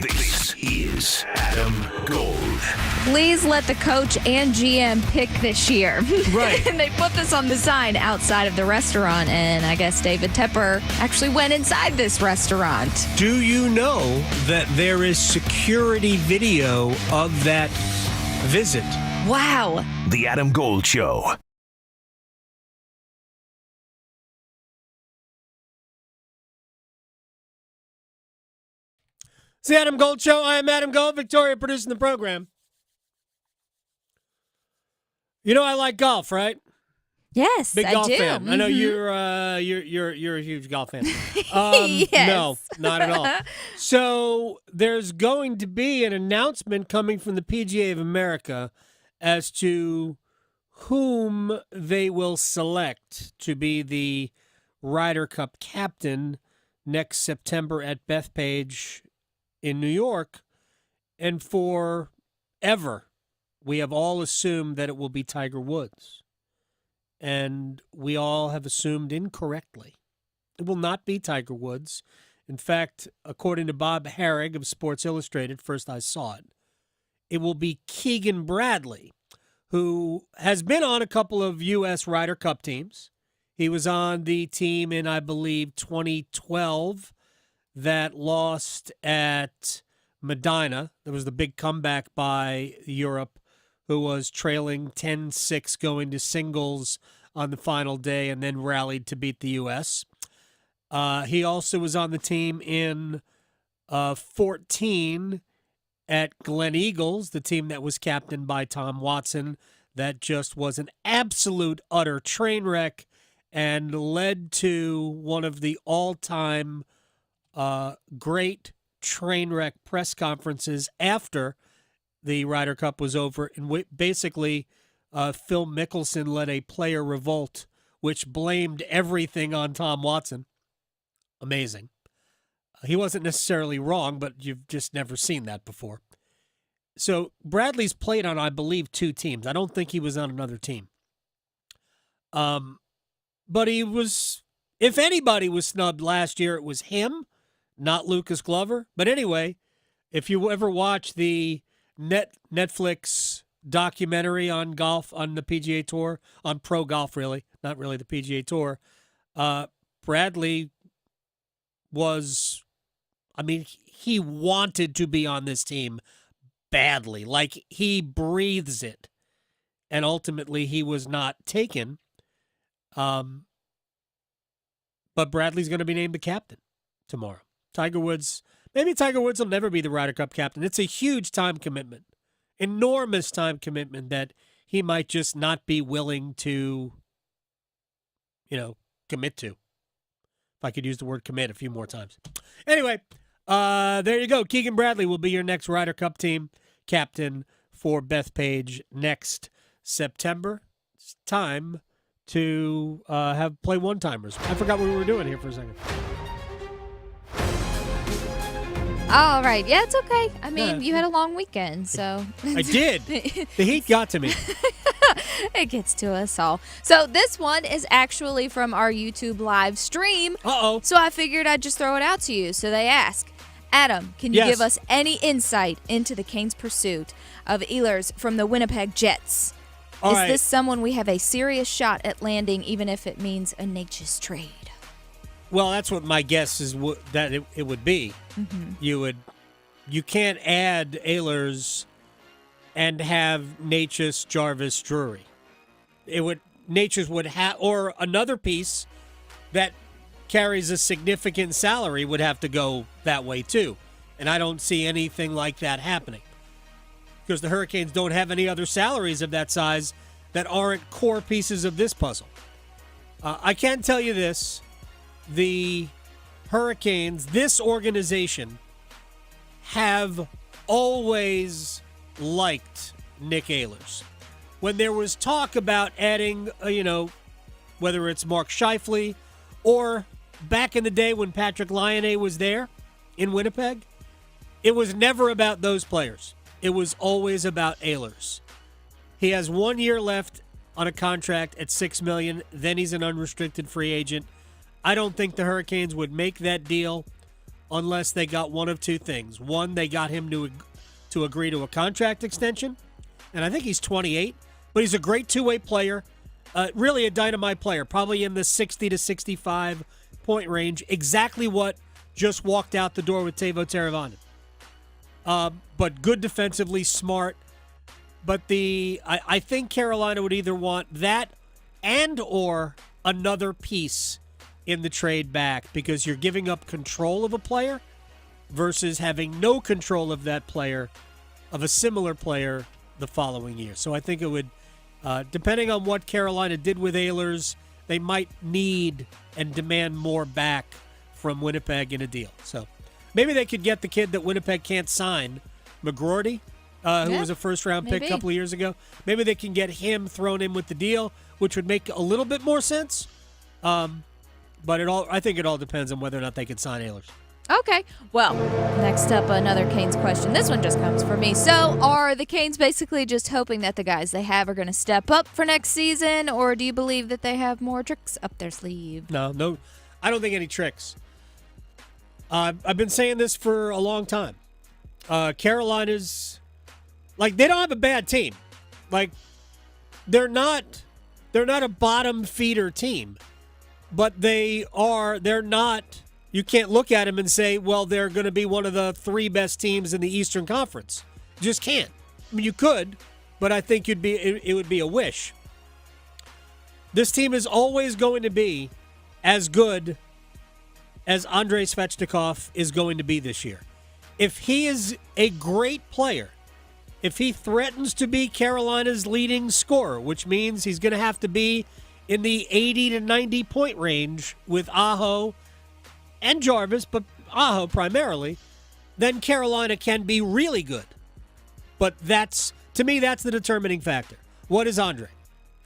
This is Adam Gold. Please let the coach and GM pick this year. Right. And they put this on the sign outside of the restaurant, and I guess David Tepper actually went inside this restaurant. Do you know that there is security video of that visit? Wow. The Adam Gold Show. It's the Adam Gold Show. I am Adam Gold, Victoria producing the program. You know I like golf, right? Yes, Big golf I do. fan. I know Mhm. you're a huge golf fan. Yes. No, not at all. So there's going to be an announcement coming from the PGA of America as to whom they will select to be the Ryder Cup captain next September at Bethpage in New York. And forever, we have all assumed that it will be Tiger Woods. And we all have assumed incorrectly. It will not be Tiger Woods. In fact, according to Bob Harrig of Sports Illustrated, first I saw it, it will be Keegan Bradley, who has been on a couple of U.S. Ryder Cup teams. He was on the team in, I believe, 2012 that lost at Medina. There was the big comeback by Europe, who was trailing 10-6 going to singles on the final day and then rallied to beat the U.S. He also was on the team in 14 at Glen Eagles, the team that was captained by Tom Watson. That just was an absolute, utter train wreck and led to one of the all-time great train wreck press conferences after the Ryder Cup was over. And basically, Phil Mickelson led a player revolt, which blamed everything on Tom Watson. Amazing. He wasn't necessarily wrong, but you've just never seen that before. So Bradley's played on, I believe, 2 teams. I don't think he was on another team. But he was, if anybody was snubbed last year, it was him, not Lucas Glover. But anyway, if you ever watch the Netflix documentary on golf, on the PGA Tour, on pro golf, really, not really the PGA Tour, Bradley was, I mean, he wanted to be on this team badly. Like, he breathes it. And ultimately, he was not taken. But Bradley's going to be named the captain tomorrow. Maybe Tiger Woods will never be the Ryder Cup captain. It's a huge time commitment, enormous time commitment that he might just not be willing to, commit to. If I could use the word commit a few more times. Anyway, there you go. Keegan Bradley will be your next Ryder Cup team captain for Bethpage next September. It's time to play one-timers. I forgot what we were doing here for a second. All right. Yeah, it's okay. I mean, you had a long weekend, so. I did. The heat got to me. It gets to us all. So this one is actually from our YouTube live stream. Uh-oh. So I figured I'd just throw it out to you. So they ask, Adam, can you give us any insight into the Canes' pursuit of Ehlers from the Winnipeg Jets? Is this someone we have a serious shot at landing, even if it means a Natchez trade? Well, that's what my guess is that it would be. Mm-hmm. You can't add Ehlers and have Natchez, Jarvis, Drury. Natchez would have, or another piece that carries a significant salary would have to go that way too. And I don't see anything like that happening because the Hurricanes don't have any other salaries of that size that aren't core pieces of this puzzle. I can tell you this. The Hurricanes, this organization, have always liked Nick Ehlers. When there was talk about adding, whether it's Mark Scheifele or back in the day when Patrick Laine was there in Winnipeg, it was never about those players. It was always about Ehlers. He has 1 year left on a contract at $6 million. Then he's an unrestricted free agent. I don't think the Hurricanes would make that deal unless they got one of two things. One, they got him to agree to a contract extension, and I think he's 28, but he's a great two-way player, really a dynamite player, probably in the 60 to 65 point range, exactly what just walked out the door with Teuvo Teravainen. But good defensively, smart. But I think Carolina would either want that and or another piece in the trade back because you're giving up control of a player versus having no control of that player, of a similar player the following year. So I think it would, depending on what Carolina did with Ehlers, they might need and demand more back from Winnipeg in a deal. So maybe they could get the kid that Winnipeg can't sign, McGroarty, who was a first-round pick a couple of years ago. Maybe they can get him thrown in with the deal, which would make a little bit more sense. But I think it all depends on whether or not they can sign Ehlers. Okay. Well, next up, another Canes question. This one just comes for me. So are the Canes basically just hoping that the guys they have are going to step up for next season, or do you believe that they have more tricks up their sleeve? No. I don't think any tricks. I've been saying this for a long time. Carolina's, they don't have a bad team. They're not a bottom feeder team. But they're not You can't look at them and say, well, they're going to be one of the 3 best teams in the Eastern Conference. You just can't. I mean, you could, but I think it would be a wish. This team is always going to be as good as Andrei Svechnikov is going to be this year. If he is a great player, if he threatens to be Carolina's leading scorer, which means he's going to have to be in the 80 to 90 point range with Aho and Jarvis, but Aho primarily, then Carolina can be really good. But to me, that's the determining factor. What is Andrei?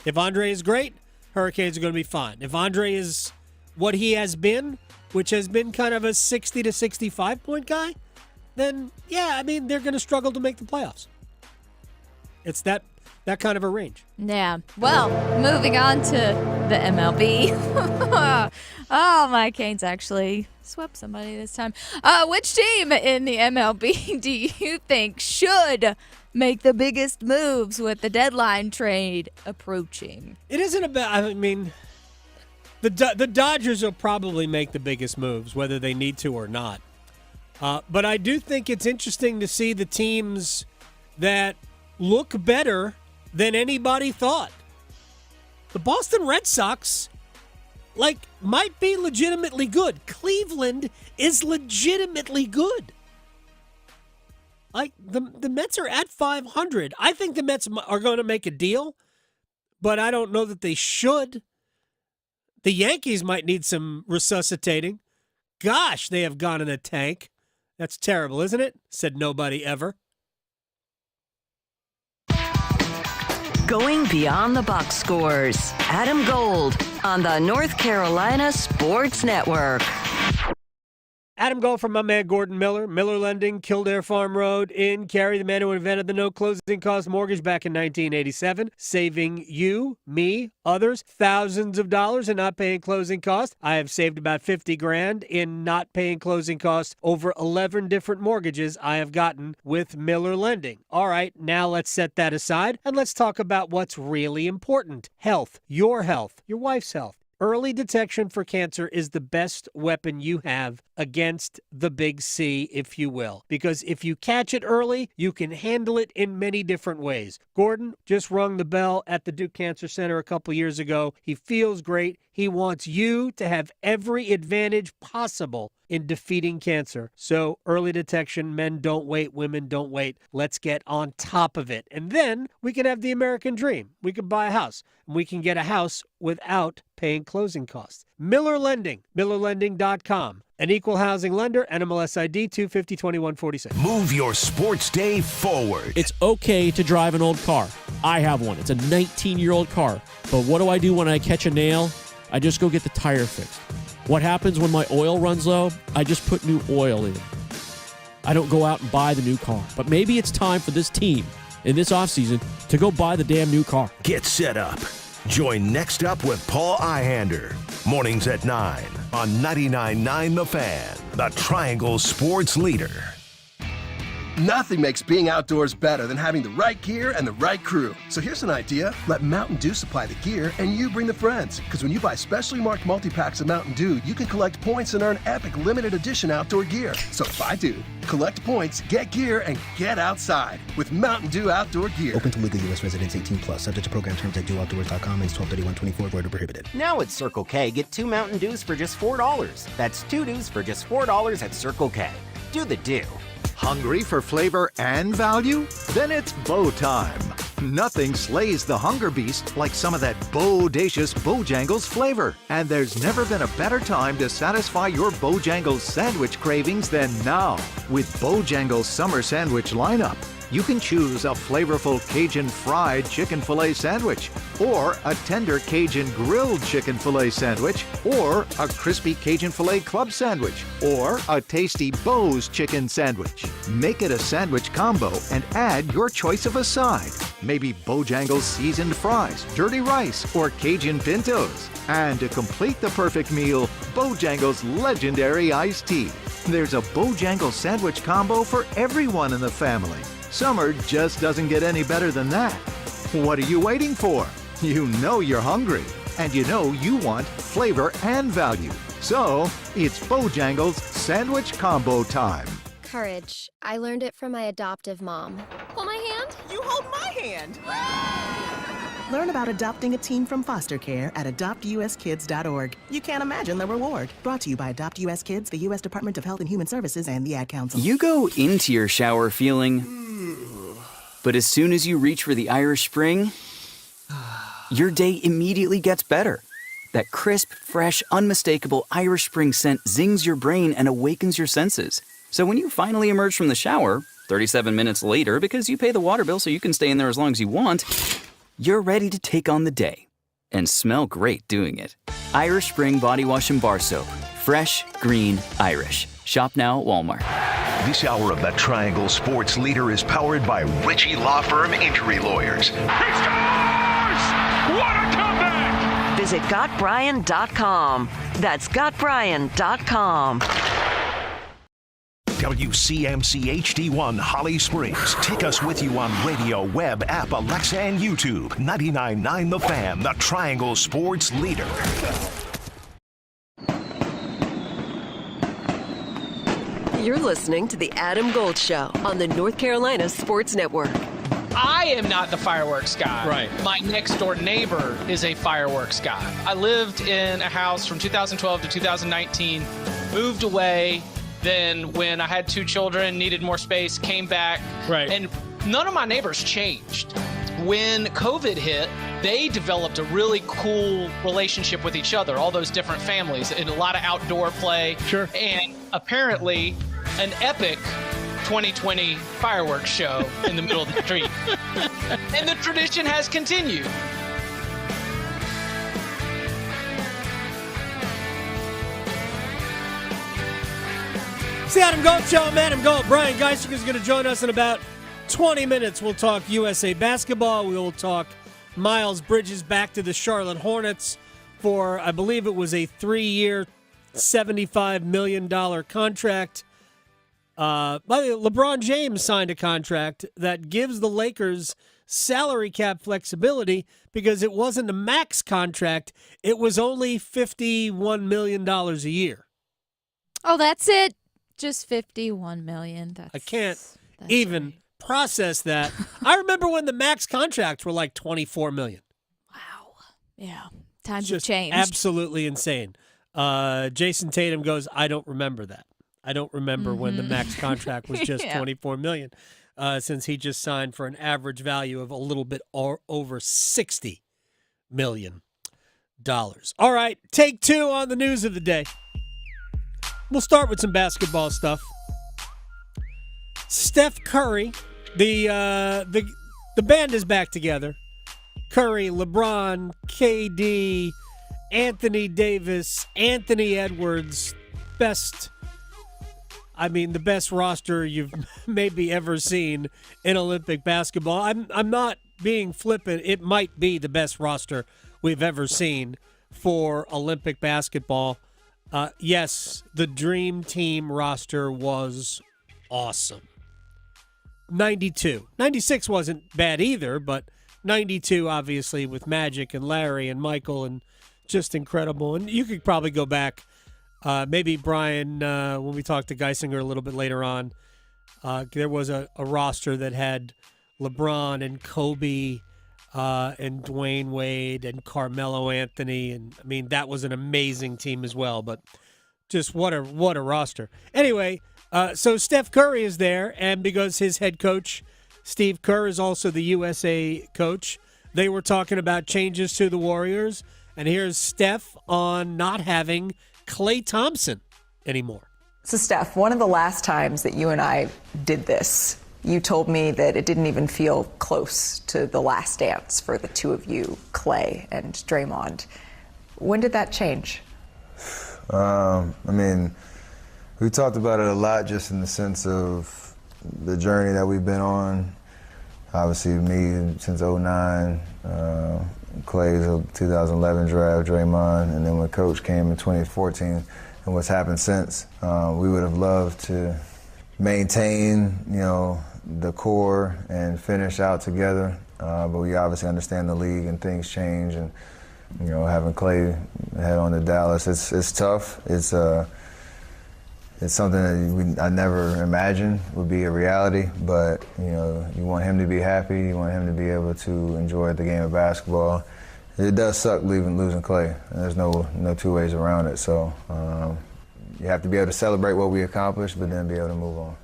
If Andrei is great, Hurricanes are going to be fine. If Andrei is what he has been, which has been kind of a 60 to 65 point guy, then they're going to struggle to make the playoffs. It's that kind of a range. Yeah. Well, moving on to the MLB. Oh, my Canes actually swept somebody this time. Which team in the MLB do you think should make the biggest moves with the deadline trade approaching? It isn't about, the Dodgers will probably make the biggest moves, whether they need to or not. But I do think it's interesting to see the teams that look better than anybody thought. The Boston Red Sox, might be legitimately good. Cleveland is legitimately good. The Mets are at 500. I think the Mets are going to make a deal, but I don't know that they should. The Yankees might need some resuscitating. Gosh, they have gone in a tank. That's terrible, isn't it? Said nobody ever. Going beyond the box scores. Adam Gold on the North Carolina Sports Network. Adam Gold from my man Gordon Miller. Miller Lending, Kildare Farm Road in Cary, the man who invented the no closing cost mortgage back in 1987, saving you, me, others, thousands of dollars in not paying closing costs. I have saved about $50,000 in not paying closing costs over 11 different mortgages I have gotten with Miller Lending. All right, now let's set that aside and let's talk about what's really important. Health, your wife's health. Early detection for cancer is the best weapon you have against the big C, if you will. Because if you catch it early, you can handle it in many different ways. Gordon just rung the bell at the Duke Cancer Center a couple years ago. He feels great. He wants you to have every advantage possible in defeating cancer. So early detection, men don't wait, women don't wait. Let's get on top of it. And then we can have the American dream. We can buy a house. And we can get a house without paying closing costs. Miller Lending, MillerLending.com. An equal housing lender, NMLS ID 2502146. Move your sports day forward. It's okay to drive an old car. I have one. It's a 19-year-old car. But what do I do when I catch a nail? I just go get the tire fixed. What happens when my oil runs low? I just put new oil in. I don't go out and buy the new car. But maybe it's time for this team in this offseason to go buy the damn new car. Get set up. Join Next Up with Paul Ihander. Mornings at 9 on 99.9 The Fan, the Triangle Sports Leader. Nothing makes being outdoors better than having the right gear and the right crew. So here's an idea. Let Mountain Dew supply the gear and you bring the friends. Because when you buy specially marked multi-packs of Mountain Dew, you can collect points and earn epic limited edition outdoor gear. So buy Dew, collect points, get gear, and get outside with Mountain Dew outdoor gear. Open to legal U.S. residents 18+. Subject to program terms at dewoutdoors.com. Ends 12/31/24. Void or prohibited. Now at Circle K, get 2 Mountain Dews for just $4. That's 2 Dews for just $4 at Circle K. Do the Dew. Hungry for flavor and value? Then it's Bo time. Nothing slays the hunger beast like some of that bodacious Bojangles flavor. And there's never been a better time to satisfy your Bojangles sandwich cravings than now. With Bojangles Summer Sandwich lineup, you can choose a flavorful Cajun fried chicken filet sandwich, or a tender Cajun grilled chicken filet sandwich, or a crispy Cajun filet club sandwich, or a tasty Bo's chicken sandwich. Make it a sandwich combo and add your choice of a side. Maybe Bojangles seasoned fries, dirty rice, or Cajun pintos. And to complete the perfect meal, Bojangles legendary iced tea. There's a Bojangles sandwich combo for everyone in the family. Summer just doesn't get any better than that. What are you waiting for? You know you're hungry, and you know you want flavor and value. So, it's Bojangles Sandwich Combo time. Courage. I learned it from my adoptive mom. Hold my hand. You hold my hand. Learn about adopting a teen from foster care at adoptuskids.org. You can't imagine the reward. Brought to you by Adopt US Kids, the U.S. Department of Health and Human Services, and the Ad Council. You go into your shower feeling, but as soon as you reach for the Irish Spring, your day immediately gets better. That crisp, fresh, unmistakable Irish Spring scent zings your brain and awakens your senses. So when you finally emerge from the shower, 37 minutes later, because you pay the water bill so you can stay in there as long as you want, you're ready to take on the day and smell great doing it. Irish Spring Body Wash and Bar Soap. Fresh, green, Irish. Shop now at Walmart. This hour of the Triangle Sports Leader is powered by Ritchie Law Firm Injury Lawyers. He scores! What a comeback! Visit GotBryan.com. That's GotBryan.com. WCMC HD1 Holly Springs. Take us with you on radio, web, app, Alexa, and YouTube. 99.9 The Fan, the Triangle Sports Leader. You're listening to The Adam Gold Show on the North Carolina Sports Network. I am not the fireworks guy. Right. My next door neighbor is a fireworks guy. I lived in a house from 2012 to 2019, moved away. Then when I had 2 children, needed more space, came back. Right. And none of my neighbors changed. When COVID hit, they developed a really cool relationship with each other, all those different families, and a lot of outdoor play. Sure. And apparently an epic 2020 fireworks show in the middle of the street. And the tradition has continued. It's the Adam Gold Show. I'm Adam Gold. Brian Geisinger is going to join us in about 20 minutes. We'll talk USA basketball. We will talk Miles Bridges back to the Charlotte Hornets for, I believe it was a 3-year, $75 million contract. By the way, LeBron James signed a contract that gives the Lakers salary cap flexibility because it wasn't a max contract. It was only $51 million a year. Oh, that's it? Just $51 million. I can't even process that. I remember when the max contracts were like $24 million. Yeah. Times have Just changed. absolutely insane. Jason Tatum goes, I don't remember that. I don't remember when the max contract was just Yeah. $24 million, since he just signed for an average value of a little bit over $60 million. All right, take 2 on the news of the day. We'll start with some basketball stuff. Steph Curry, the band is back together. Curry, LeBron, KD, Anthony Davis, Anthony Edwards, the best roster you've maybe ever seen in Olympic basketball. I'm not being flippant. It might be the best roster we've ever seen for Olympic basketball. Yes, the Dream Team roster was awesome. 92. 96 wasn't bad either, but 92 obviously with Magic and Larry and Michael and just incredible. And you could probably go back, maybe Brian, when we talk to Geisinger a little bit later on, there was a roster that had LeBron and Kobe and Dwayne Wade and Carmelo Anthony, and I mean that was an amazing team as well. But just what a roster. Anyway, so Steph Curry is there, and because his head coach Steve Kerr is also the USA coach, they were talking about changes to the Warriors, and here's Steph on not having Klay Thompson anymore. So Steph, one of the last times that you and I did this, you told me that it didn't even feel close to the last dance for the two of you, Klay and Draymond. When did that change? We talked about it a lot just in the sense of the journey that we've been on. Obviously, me since 2009, Klay's a 2011 draft, Draymond, and then when Coach came in 2014, and what's happened since, we would have loved to maintain, the core and finish out together. But we obviously understand the league and things change, and having Clay head on to Dallas, it's tough. It's something that I never imagined would be a reality, but you want him to be happy, you want him to be able to enjoy the game of basketball. It does suck losing Clay. There's no two ways around it. So you have to be able to celebrate what we accomplished, but then be able to move on.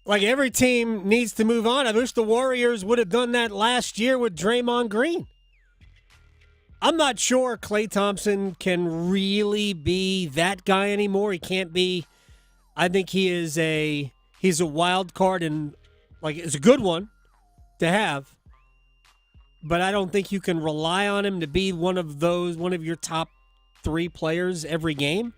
Like every team needs to move on. I wish the Warriors would have done that last year with Draymond Green. I'm not sure Klay Thompson can really be that guy anymore. He can't be. I think he's a wild card, and it's a good one to have. But I don't think you can rely on him to be one of your top 3 players every game.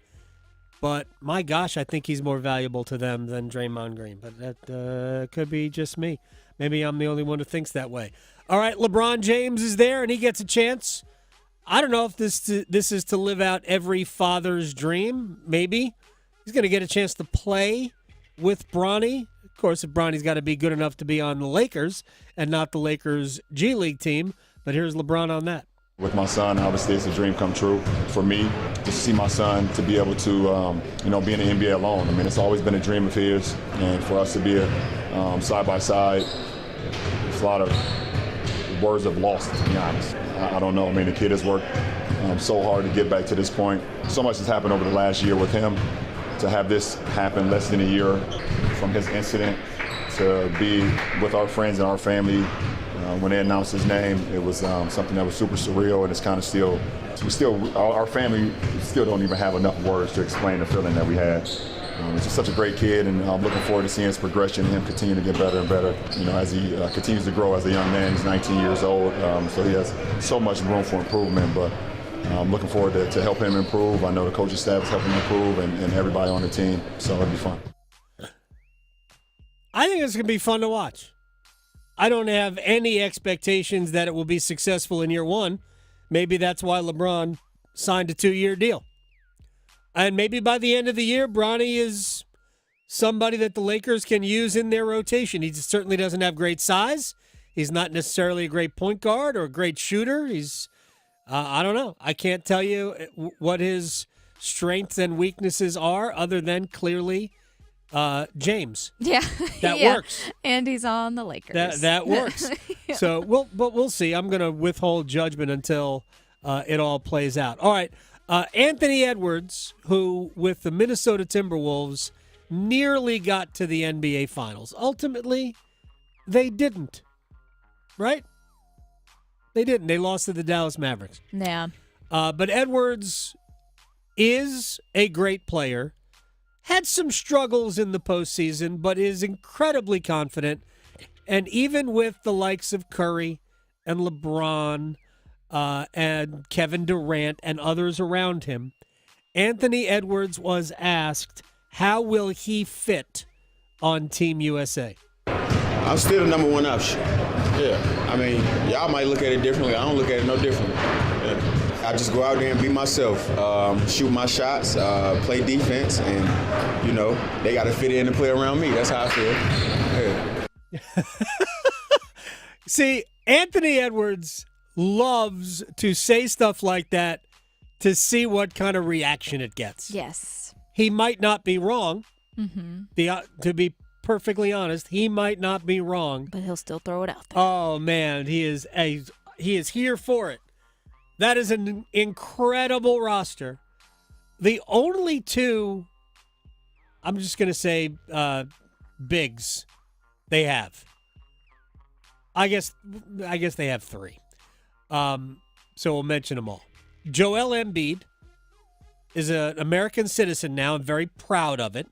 But my gosh, I think he's more valuable to them than Draymond Green. But that could be just me. Maybe I'm the only one who thinks that way. All right, LeBron James is there, and he gets a chance. I don't know if this is to live out every father's dream. Maybe. He's going to get a chance to play with Bronny. Of course, if Bronny's got to be good enough to be on the Lakers and not the Lakers G League team. But here's LeBron on that. With my son, obviously, it's a dream come true for me to see my son to be able to, be in the NBA alone. I mean, it's always been a dream of his, and for us to be side by side, it's a lot of words of loss, to be honest. I don't know. I mean, the kid has worked so hard to get back to this point. So much has happened over the last year with him. To have this happen less than a year from his incident, to be with our friends and our family. When they announced his name, it was something that was super surreal, and it's kind of our family still don't even have enough words to explain the feeling that we had. He's just such a great kid, and I'm looking forward to seeing his progression and him continue to get better and better, as he continues to grow as a young man. He's 19 years old, so he has so much room for improvement, but I'm looking forward to help him improve. I know the coaching staff is helping him improve, and everybody on the team, so it'll be fun. I think it's going to be fun to watch. I don't have any expectations that it will be successful in year one. Maybe that's why LeBron signed a 2-year deal. And maybe by the end of the year, Bronny is somebody that the Lakers can use in their rotation. He certainly doesn't have great size. He's not necessarily a great point guard or a great shooter. He's, I don't know. I can't tell you what his strengths and weaknesses are other than clearly James. Yeah. That yeah. works. And he's on the Lakers. That works. Yeah. So we'll see. I'm going to withhold judgment until it all plays out. All right. Anthony Edwards, who with the Minnesota Timberwolves nearly got to the NBA Finals. Ultimately, they didn't. Right? They didn't. They lost to the Dallas Mavericks. Yeah. But Edwards is a great player. Had some struggles in the postseason, but is incredibly confident. And even with the likes of Curry and LeBron and Kevin Durant and others around him, Anthony Edwards was asked, how will he fit on Team USA? I'm still the number one option. Yeah. I mean, y'all might look at it differently. I don't look at it no differently. Yeah. I just go out there and be myself, shoot my shots, play defense, and, they got to fit in and play around me. That's how I feel. Yeah. See, Anthony Edwards loves to say stuff like that to see what kind of reaction it gets. Yes. He might not be wrong. Mm-hmm. To be perfectly honest, he might not be wrong. But he'll still throw it out there. Oh, man, he is here for it. That is an incredible roster. The only two, I'm just going to say, bigs they have. I guess they have 3. So we'll mention them all. Joel Embiid is an American citizen now and very proud of it.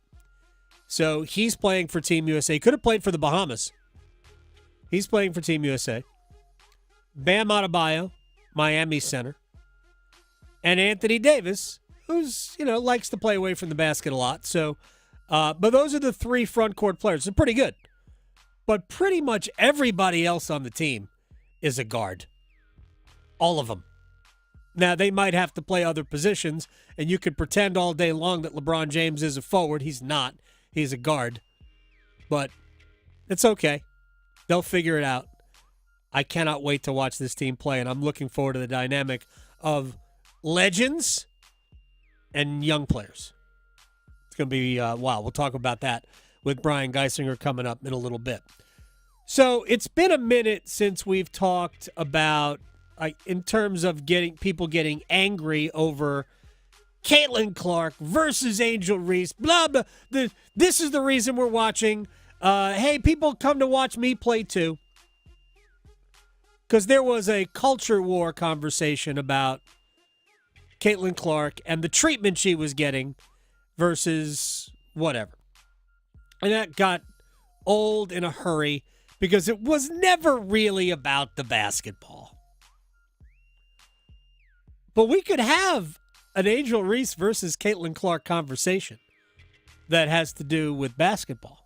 So he's playing for Team USA. He could have played for the Bahamas. He's playing for Team USA. Bam Adebayo, Miami center. And Anthony Davis, who's, likes to play away from the basket a lot. So, but those are the 3 front court players. They're pretty good. But pretty much everybody else on the team is a guard. All of them. Now, they might have to play other positions, and you could pretend all day long that LeBron James is a forward. He's not. He's a guard. But it's okay. They'll figure it out. I cannot wait to watch this team play, and I'm looking forward to the dynamic of legends and young players. It's going to be wow. We'll talk about that with Brian Geisinger coming up in a little bit. So it's been a minute since we've talked about, in terms of people getting angry over Caitlin Clark versus Angel Reese, blah, blah. This is the reason we're watching. Hey, people come to watch me play too. Because there was a culture war conversation about Caitlin Clark and the treatment she was getting versus whatever. And that got old in a hurry because it was never really about the basketball. But we could have an Angel Reese versus Caitlin Clark conversation that has to do with basketball.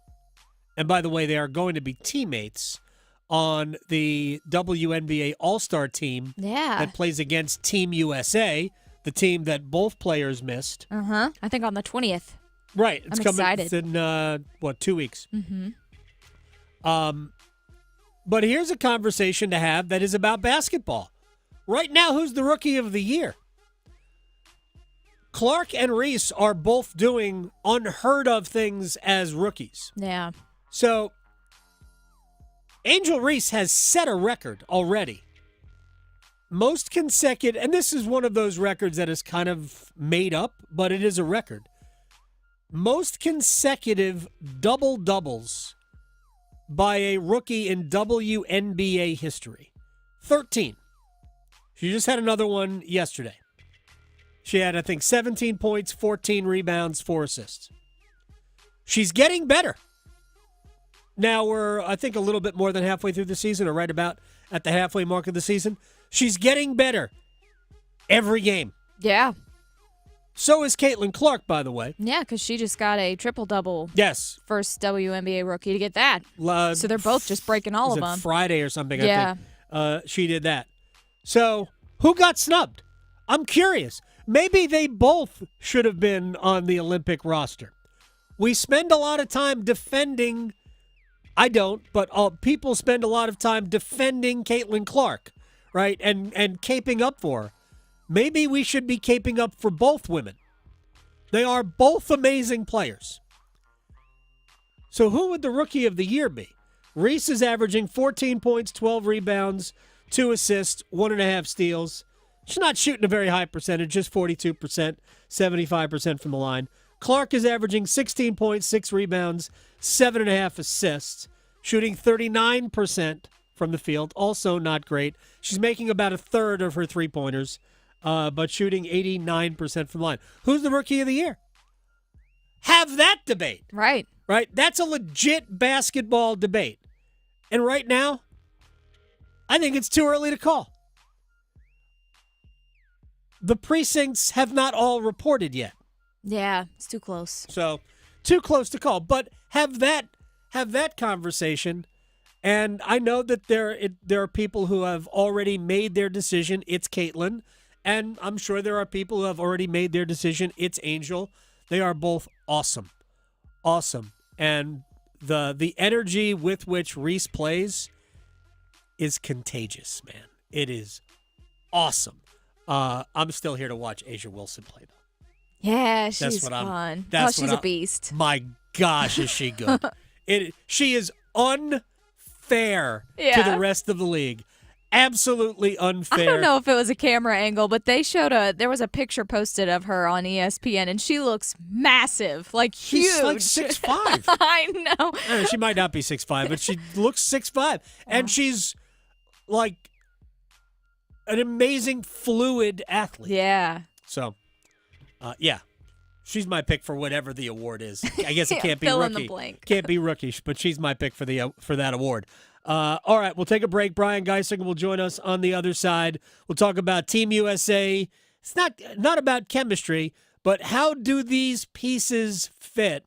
And by the way, they are going to be teammates on the WNBA All-Star team that plays against Team USA, the team that both players missed. I think on the 20th. Right. It's I'm coming excited. in, 2 weeks. Mm-hmm. But here's a conversation to have that is about basketball. Right now, who's the Rookie of the Year? Clark and Reese are both doing unheard of things as rookies. Yeah. So Angel Reese has set a record already. Most consecutive, and this is one of those records that is kind of made up, but it is a record. Most consecutive double-doubles by a rookie in WNBA history. 13. She just had another one yesterday. She had, I think, 17 points, 14 rebounds, 4 assists. She's getting better. Now we're, I think, a little bit more than halfway through the season, or right about at the halfway mark of the season. She's getting better every game. Yeah. So is Caitlin Clark, by the way. Yeah, because she just got a triple-double. Yes. First WNBA rookie to get that. So they're both just breaking all of them. Friday or something, Yeah. I think. She did that. So who got snubbed? I'm curious. Maybe they both should have been on the Olympic roster. We spend a lot of time defending, I don't, but people spend a lot of time defending Caitlin Clark, right, and caping up for her. Maybe we should be caping up for both women. They are both amazing players. So who would the Rookie of the Year be? Reese is averaging 14 points, 12 rebounds, 2 assists, 1.5 steals. She's not shooting a very high percentage, just 42%, 75% from the line. Clark is averaging 16 points, 6 rebounds, 7.5 assists, shooting 39% from the field. Also not great. She's making about a third of her three-pointers, but shooting 89% from the line. Who's the Rookie of the Year? Have that debate. Right. Right? That's a legit basketball debate. And right now, I think it's too early to call. The precincts have not all reported yet. Yeah, it's too close. So, too close to call. But have that conversation. And I know that there are people who have already made their decision. It's Caitlin. And I'm sure there are people who have already made their decision. It's Angel. They are both awesome. Awesome. And the energy with which Reese plays is contagious, man. It is awesome. I'm still here to watch Asia Wilson play, though. Yeah, she's fun. She's a beast. My gosh, is she good. She is unfair to the rest of the league. Absolutely unfair. I don't know if it was a camera angle, but they showed there was a picture posted of her on ESPN, and she looks massive, like huge. She's like 6'5". I know. She might not be 6'5", but she looks 6'5", and she's like an amazing fluid athlete. Yeah. So, yeah. She's my pick for whatever the award is. I guess it can't be fill rookie. in the blank. Can't be rookie, but she's my pick for that award. All right, we'll take a break. Brian Geisinger will join us on the other side. We'll talk about Team USA. It's not about chemistry, but how do these pieces fit?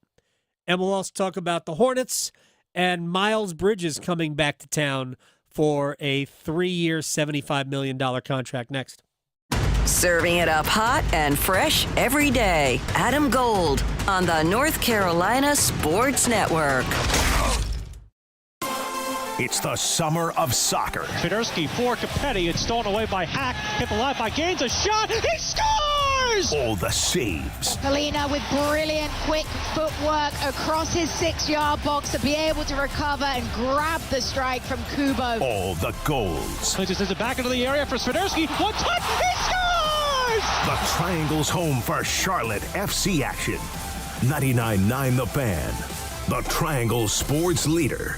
And we'll also talk about the Hornets and Miles Bridges coming back to town for a 3-year, $75 million contract next. Serving it up hot and fresh every day. Adam Gold on the North Carolina Sports Network. It's the summer of soccer. Swiderski for Capetti. It's stolen away by Hack. Hit the line by Gaines. A shot. He scores! All the saves. Polina with brilliant, quick footwork across his 6-yard box to be able to recover and grab the strike from Kubo. All the goals. He just sends it back into the area for Swiderski. One touch. He scores! The Triangle's home for Charlotte FC action. 99.9 The Fan. The Triangle sports leader.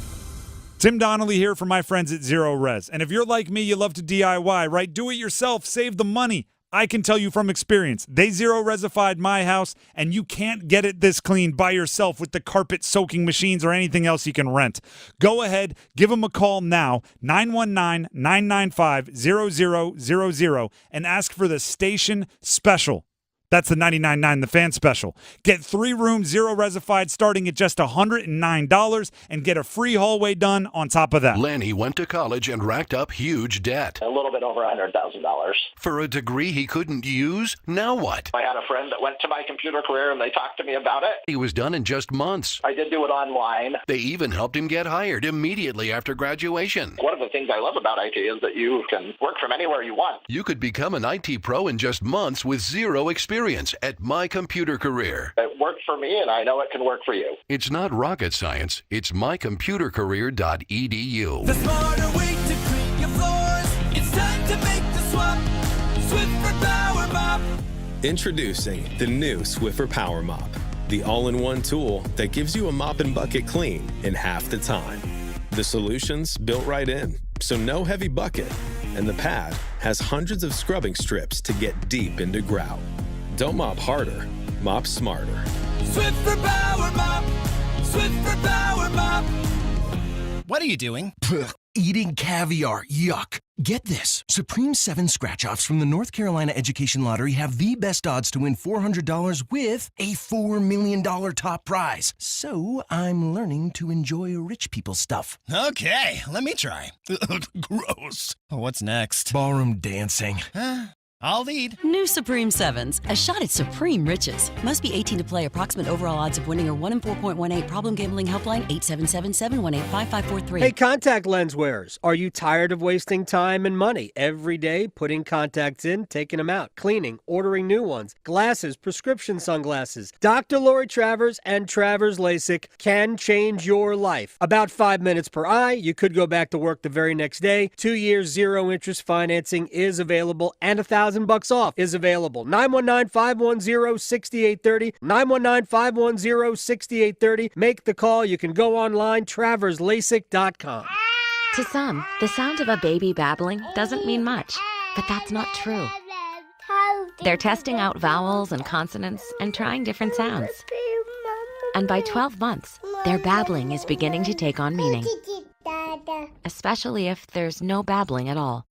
Tim Donnelly here from my friends at Zero Res. And if you're like me, you love to DIY, right? Do it yourself. Save the money. I can tell you from experience. They Zero Resified my house, and you can't get it this clean by yourself with the carpet soaking machines or anything else you can rent. Go ahead, give them a call now, 919-995-0000, and ask for the Station Special. That's the 99.9 The Fan special. Get 3 rooms, Zero Resified, starting at just $109 and get a free hallway done on top of that. Lenny went to college and racked up huge debt. A little bit over $100,000. For a degree he couldn't use? Now what? I had a friend that went to my computer career and they talked to me about it. He was done in just months. I did do it online. They even helped him get hired immediately after graduation. One of the things I love about IT is that you can work from anywhere you want. You could become an IT pro in just months with zero experience at My Computer Career. It worked for me, and I know it can work for you. It's not rocket science. It's mycomputercareer.edu. The smarter way to clean your floors. It's time to make the swap. Swiffer Power Mop. Introducing the new Swiffer Power Mop, the all-in-one tool that gives you a mop and bucket clean in half the time. The solution's built right in, so no heavy bucket, and the pad has hundreds of scrubbing strips to get deep into grout. Don't mop harder, mop smarter. Swiffer Power Mop. Swiffer Power Mop. What are you doing? Eating caviar. Yuck. Get this. Supreme 7 scratch-offs from the North Carolina Education Lottery have the best odds to win $400 with a $4 million top prize. So I'm learning to enjoy rich people stuff. Okay, let me try. Gross. What's next? Ballroom dancing. I'll lead. New Supreme 7s, a shot at supreme riches. Must be 18 to play. Approximate overall odds of winning are 1 in 4.18. Problem gambling helpline 877-718-5543. Hey, contact lens wearers, are you tired of wasting time and money every day putting contacts in, taking them out, cleaning, ordering new ones, glasses, prescription sunglasses? Dr. Lori Travers and Travers LASIK can change your life. About 5 minutes per eye. You could go back to work the very next day. 2 years, 0 interest financing is available, and $1,000 off is available. 919-510-6830. 919-510-6830. Make the call. You can go online, traverslasik.com. To some, the sound of a baby babbling doesn't mean much, but that's not true. They're testing out vowels and consonants and trying different sounds. And by 12 months, their babbling is beginning to take on meaning, especially if there's no babbling at all.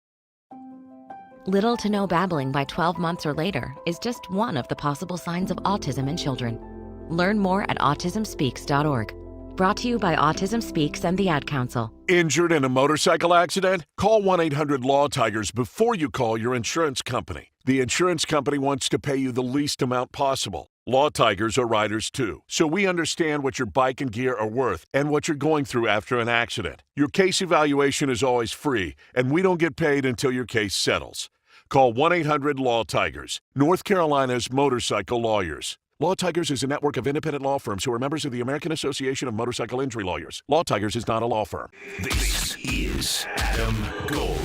Little to no babbling by 12 months or later is just one of the possible signs of autism in children. Learn more at autismspeaks.org. Brought to you by Autism Speaks and the Ad Council. Injured in a motorcycle accident? Call 1-800-LAW-TIGERS before you call your insurance company. The insurance company wants to pay you the least amount possible. Law Tigers are riders too, so we understand what your bike and gear are worth and what you're going through after an accident. Your case evaluation is always free, and we don't get paid until your case settles. Call 1-800-LAW-TIGERS, North Carolina's motorcycle lawyers. Law Tigers is a network of independent law firms who are members of the American Association of Motorcycle Injury Lawyers. Law Tigers is not a law firm. This is Adam Gold.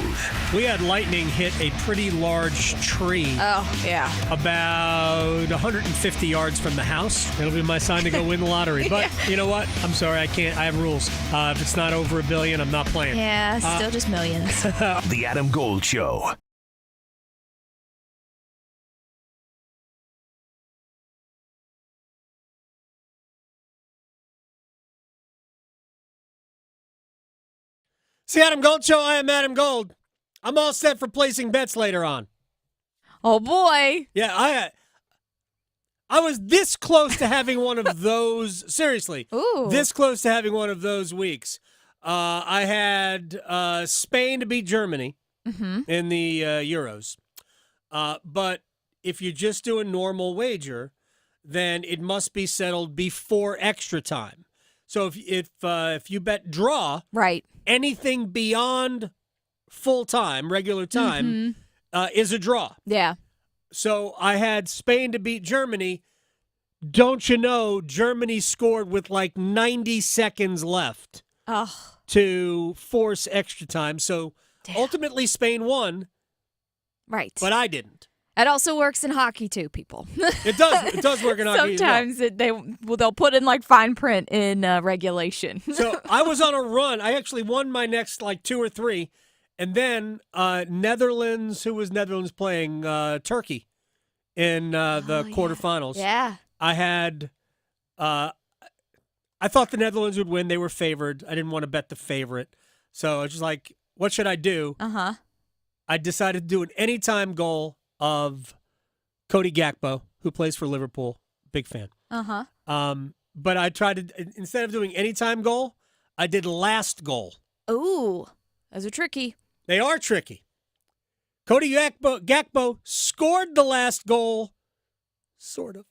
We had lightning hit a pretty large tree. Oh, yeah. About 150 yards from the house. It'll be my sign to go win the lottery. But you know what? I'm sorry, I can't. I have rules. If it's not over $1 billion, I'm not playing. Yeah, still just millions. The Adam Gold Show. It's the Adam Gold Show. I am Adam Gold. I'm all set for placing bets later on. Oh, boy. Yeah, I was this close to having one of those. Seriously. Ooh. This close to having one of those weeks. I had Spain to beat Germany in the Euros. But if you just do a normal wager, then it must be settled before extra time. So if you bet draw, right, anything beyond full time, regular time, is a draw. Yeah. So I had Spain to beat Germany. Don't you know, Germany scored with like 90 seconds left to force extra time. So ultimately Spain won. Right. But I didn't. It also works in hockey too, people. It does. It does work in hockey. Sometimes they'll put in like fine print in regulation. So I was on a run. I actually won my next like 2 or 3. And then Netherlands, who was Netherlands playing? Turkey in the quarterfinals. Yeah. I had, I thought the Netherlands would win. They were favored. I didn't want to bet the favorite. So I was just like, what should I do? I decided to do an anytime goal of Cody Gakpo, who plays for Liverpool. Big fan. But I tried to, instead of doing anytime goal, I did last goal. Ooh, those are tricky. They are tricky. Cody Gakpo scored the last goal, sort of.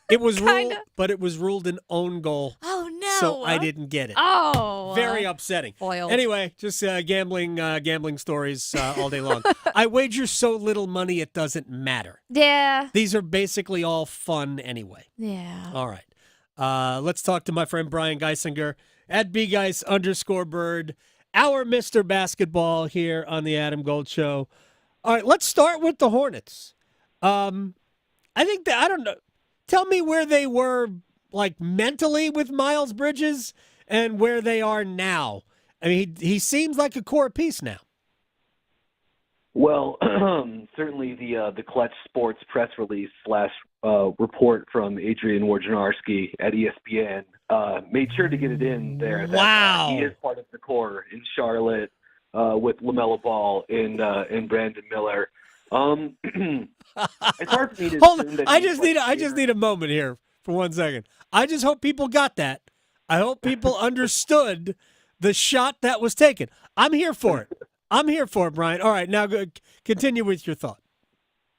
It was ruled, but it was ruled an own goal. Oh, no. So I didn't get it. Oh. Very upsetting. Foiled. Anyway, just gambling stories all day long. I wager so little money it doesn't matter. Yeah. These are basically all fun anyway. Yeah. All right. Let's talk to my friend Brian Geisinger at bgeis_bird. Our Mr. Basketball here on the Adam Gold Show. All right, let's start with the Hornets. I think that, I don't know, tell me where they were, like, mentally with Miles Bridges and where they are now. I mean, he seems like a core piece now. Well, certainly the Clutch Sports press release / report from Adrian Wojnarowski at ESPN made sure to get it in there. That, he is part of the core in Charlotte with LaMelo Ball and Brandon Miller. It's hard for me to Hold on. that I just need a moment here for 1 second. I just hope people got that. I hope people understood the shot that was taken. I'm here for it. I'm here for it, Brian. All right, now continue with your thought.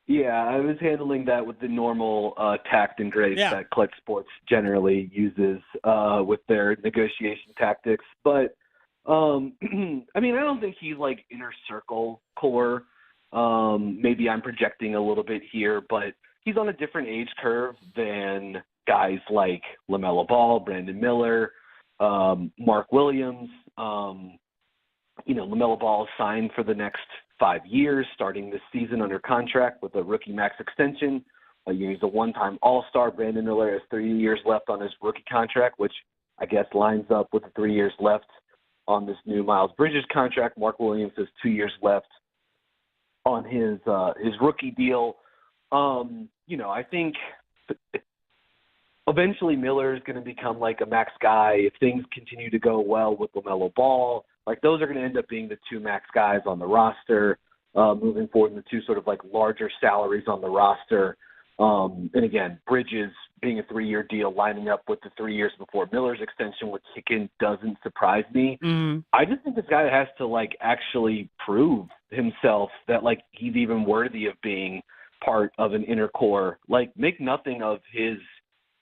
Yeah, I was handling that with the normal tact and grace that Clutch Sports generally uses with their negotiation tactics. But, I mean, I don't think he's like inner circle core. Maybe I'm projecting a little bit here, but he's on a different age curve than guys like LaMelo Ball, Brandon Miller, Mark Williams. LaMelo Ball is signed for the next 5 years, starting this season under contract with a rookie max extension. He's a one-time All-Star. Brandon Miller has 3 years left on his rookie contract, which I guess lines up with the 3 years left on this new Miles Bridges contract. Mark Williams has 2 years left on his rookie deal. I think eventually Miller is going to become like a max guy if things continue to go well with LaMelo Ball. Like, those are going to end up being the 2 max guys on the roster moving forward, and the 2 sort of like larger salaries on the roster. And again, Bridges being a 3-year deal lining up with the 3 years before Miller's extension would kick in doesn't surprise me. I just think this guy has to like actually prove himself that like he's even worthy of being part of an inner core. Like, make nothing of his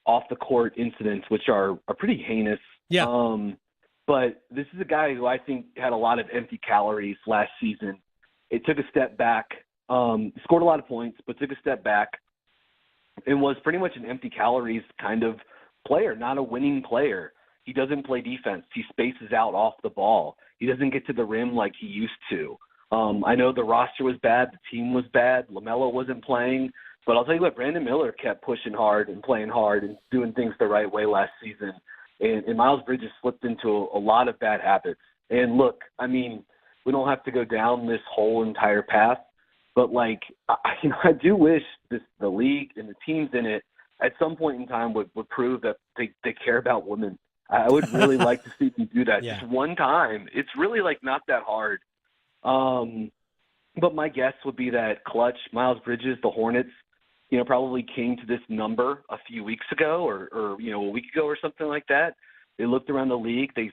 off the court incidents, which are pretty heinous. Yeah. But this is a guy who I think had a lot of empty calories last season. It took a step back, scored a lot of points, but took a step back and was pretty much an empty calories kind of player, not a winning player. He doesn't play defense. He spaces out off the ball. He doesn't get to the rim like he used to. I know the roster was bad. The team was bad. LaMelo wasn't playing. But I'll tell you what, Brandon Miller kept pushing hard and playing hard and doing things the right way last season. And Miles Bridges slipped into a lot of bad habits. And look, I mean, we don't have to go down this whole entire path, but like, I do wish the league and the teams in it at some point in time would prove that they care about women. I would really like to see them do that just one time. It's really like not that hard. But my guess would be that Clutch, Miles Bridges, the Hornets, probably came to this number a few weeks ago or a week ago or something like that. They looked around the league. They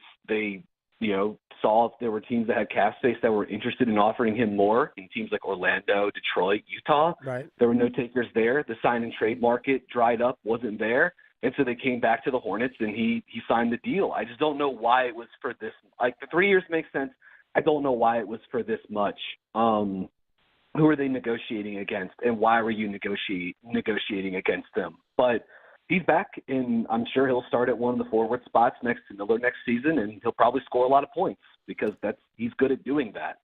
saw if there were teams that had cap space that were interested in offering him more, in teams like Orlando, Detroit, Utah. Right. There were no takers there. The sign and trade market dried up, wasn't there. And so they came back to the Hornets, and he signed the deal. I just don't know why it was for this. Like, the 3 years makes sense. I don't know why it was for this much. Who are they negotiating against, and why were you negotiating against them? But he's back, and I'm sure he'll start at one of the forward spots next to Miller next season, and he'll probably score a lot of points because he's good at doing that.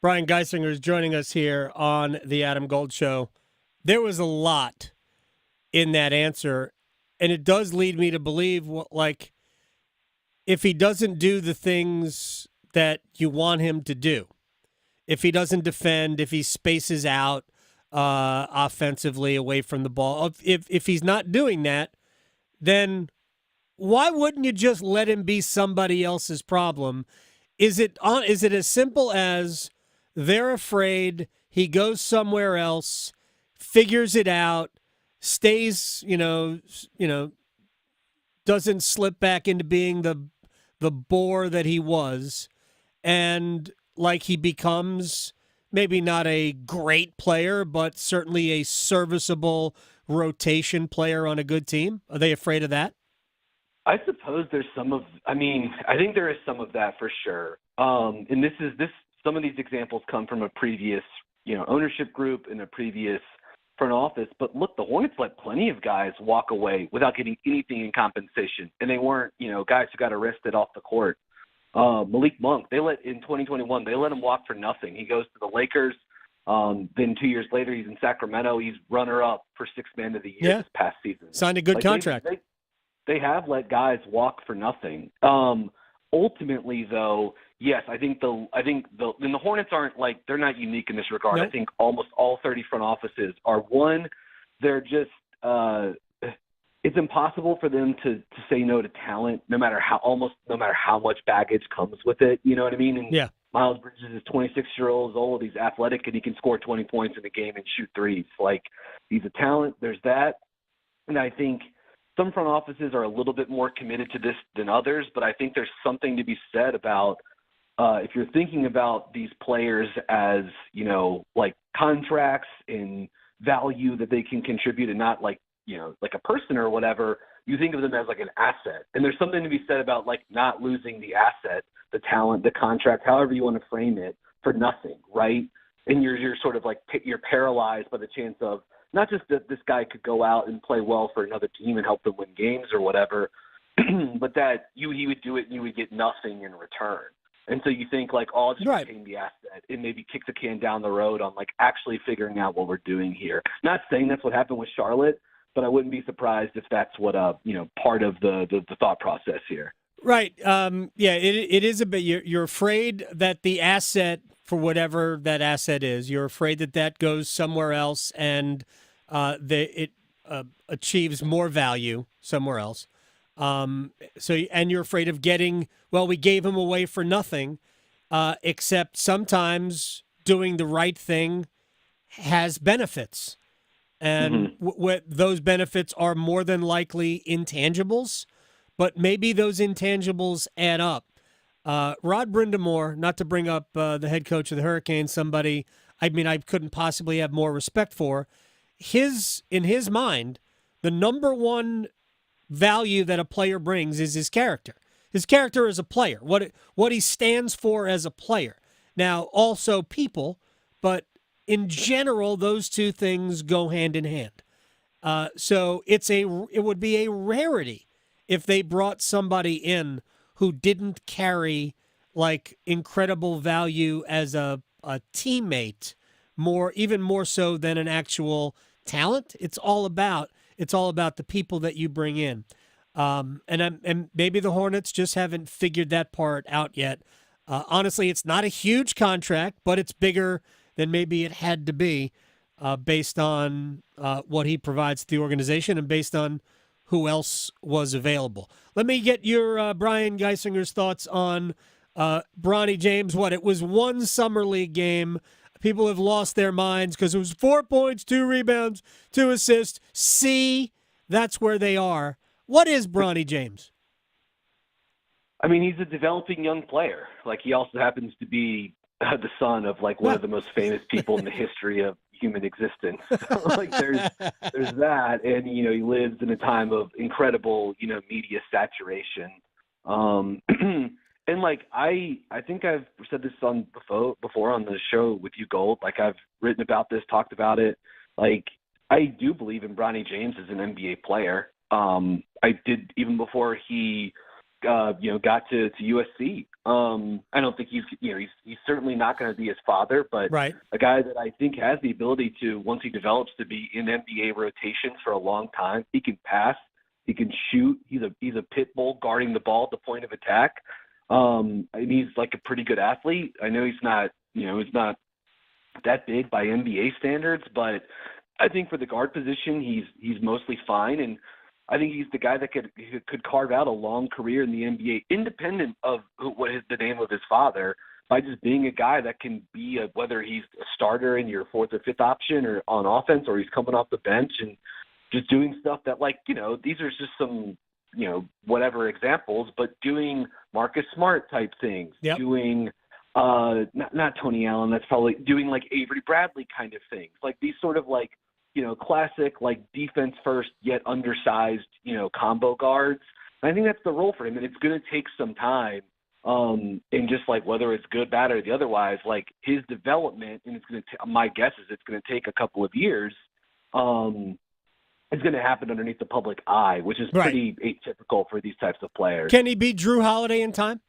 Brian Geisinger is joining us here on the Adam Gold Show. There was a lot in that answer, and it does lead me to believe, like, if he doesn't do the things that you want him to do, if he doesn't defend, if he spaces out offensively away from the ball, if he's not doing that, then why wouldn't you just let him be somebody else's problem? Is it as simple as they're afraid he goes somewhere else, figures it out, stays, doesn't slip back into being the bore that he was, and like he becomes maybe not a great player, but certainly a serviceable rotation player on a good team? Are they afraid of that? I suppose there's I think there is some of that for sure. And some of these examples come from a previous, ownership group and a previous front office. But look, the Hornets let plenty of guys walk away without getting anything in compensation. And they weren't, guys who got arrested off the court. Malik Monk, in 2021, they let him walk for nothing. He goes to the Lakers. Then 2 years later, he's in Sacramento. He's runner-up for Sixth Man of the Year this past season. Signed a good contract. They have let guys walk for nothing. Ultimately, though, yes, I think the Hornets aren't they're not unique in this regard. Nope. I think almost all 30 front offices are one. They're just it's impossible for them to say no to talent, no matter how much baggage comes with it. You know what I mean? And yeah. Miles Bridges is 26 years old. He's athletic, and he can score 20 points in a game and shoot threes. He's a talent. There's that. And I think some front offices are a little bit more committed to this than others, but I think there's something to be said about if you're thinking about these players as, contracts and value that they can contribute and not like a person or whatever, you think of them as an asset. And there's something to be said about not losing the asset, the talent, the contract, however you want to frame it, for nothing, right? And you're sort of you're paralyzed by the chance of not just that this guy could go out and play well for another team and help them win games or whatever, but that he would do it and you would get nothing in return. And so you think I'll just retain the asset and maybe kick the can down the road on actually figuring out what we're doing here. Not saying that's what happened with Charlotte, but I wouldn't be surprised if that's what part of the thought process here. Right. It is a bit. You're afraid that the asset, for whatever that asset is, you're afraid that goes somewhere else and it achieves more value somewhere else. And you're afraid of we gave him away for nothing, except sometimes doing the right thing has benefits. And those benefits are more than likely intangibles, but maybe those intangibles add up. Rod Brindamore, not to bring up the head coach of the Hurricanes, somebody I couldn't possibly have more respect for. In his mind, the number one value that a player brings is his character. His character as a player, what he stands for as a player. Now, also people, but in general, those two things go hand in hand. So it would be a rarity if they brought somebody in who didn't carry incredible value as a teammate, even more so than an actual talent. It's all about the people that you bring in. And maybe the Hornets just haven't figured that part out yet. Honestly, it's not a huge contract, but it's bigger than maybe it had to be based on what he provides to the organization and based on who else was available. Let me get your Brian Geisinger's thoughts on Bronny James. It was one summer league game. People have lost their minds because it was 4 points, 2 rebounds, 2 assists. See, that's where they are. What is Bronny James? He's a developing young player. He also happens to be the son of one of the most famous people in the history of human existence. Like there's that, and he lives in a time of incredible media saturation. And like I think I've said this before on the show with you, Gold. Like I've written about this, talked about it. Like I do believe in Bronny James as an NBA player. I did even before he got to USC. I don't think he's certainly not going to be his father, but right. A guy that I think has the ability to, once he develops, to be in NBA rotations for a long time. He can pass, he can shoot. He's a pit bull guarding the ball at the point of attack. And he's like a pretty good athlete. I know he's not that big by NBA standards, but I think for the guard position, he's mostly fine, and I think he's the guy that could carve out a long career in the NBA, independent of what is the name of his father, by just being a guy that can be whether he's a starter in your fourth or fifth option or on offense, or he's coming off the bench and just doing stuff that these are just some whatever examples, but doing Marcus Smart type things, yep. Doing not Tony Allen, that's probably doing like Avery Bradley kind of things, like these sort of like classic like defense first yet undersized combo guards. And I think that's the role for him, and it's going to take some time. And just like whether it's good, bad, or the otherwise, like his development, and it's going to. My guess is it's going to take a couple of years. It's going to happen underneath the public eye, which is pretty atypical for these types of players. Can he beat Drew Holiday in time?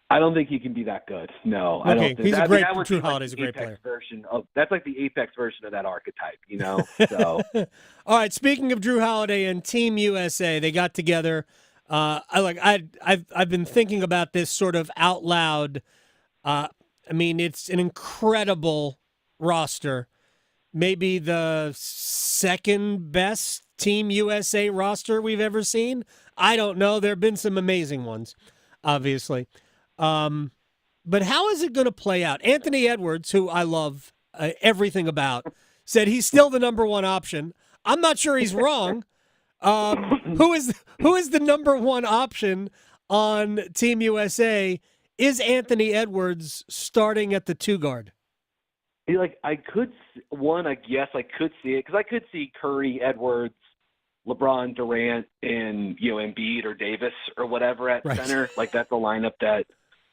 I don't think he can be that good. No, okay. I don't think he's that. a great. Drew Holiday's a great player. That's like the apex version of that archetype, So, all right. Speaking of Drew Holiday and Team USA, they got together. I've been thinking about this sort of out loud. I mean, it's an incredible roster. Maybe the second best Team USA roster we've ever seen. I don't know. There have been some amazing ones, obviously. But how is it going to play out? Anthony Edwards, who I love everything about, said he's still the number one option. I'm not sure he's wrong. Who is the number one option on Team USA? Is Anthony Edwards starting at the 2 guard? I could see it, because I could see Curry, Edwards, LeBron, Durant, and Embiid or Davis or whatever at center. Like that's a lineup that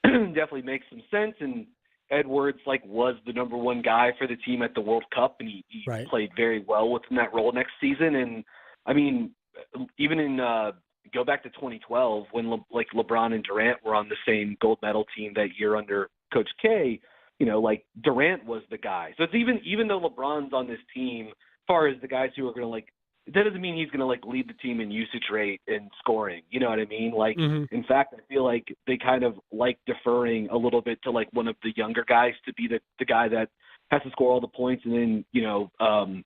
definitely makes some sense. And Edwards was the number one guy for the team at the World Cup, and he played very well within that role next season. And I mean, even in go back to 2012 when LeBron and Durant were on the same gold medal team that year under Coach K. Durant was the guy. So it's even though LeBron's on this team, as far as the guys who are going to that doesn't mean he's going to lead the team in usage rate and scoring. You know what I mean? In fact, I feel like they kind of deferring a little bit to one of the younger guys to be the guy that has to score all the points and then,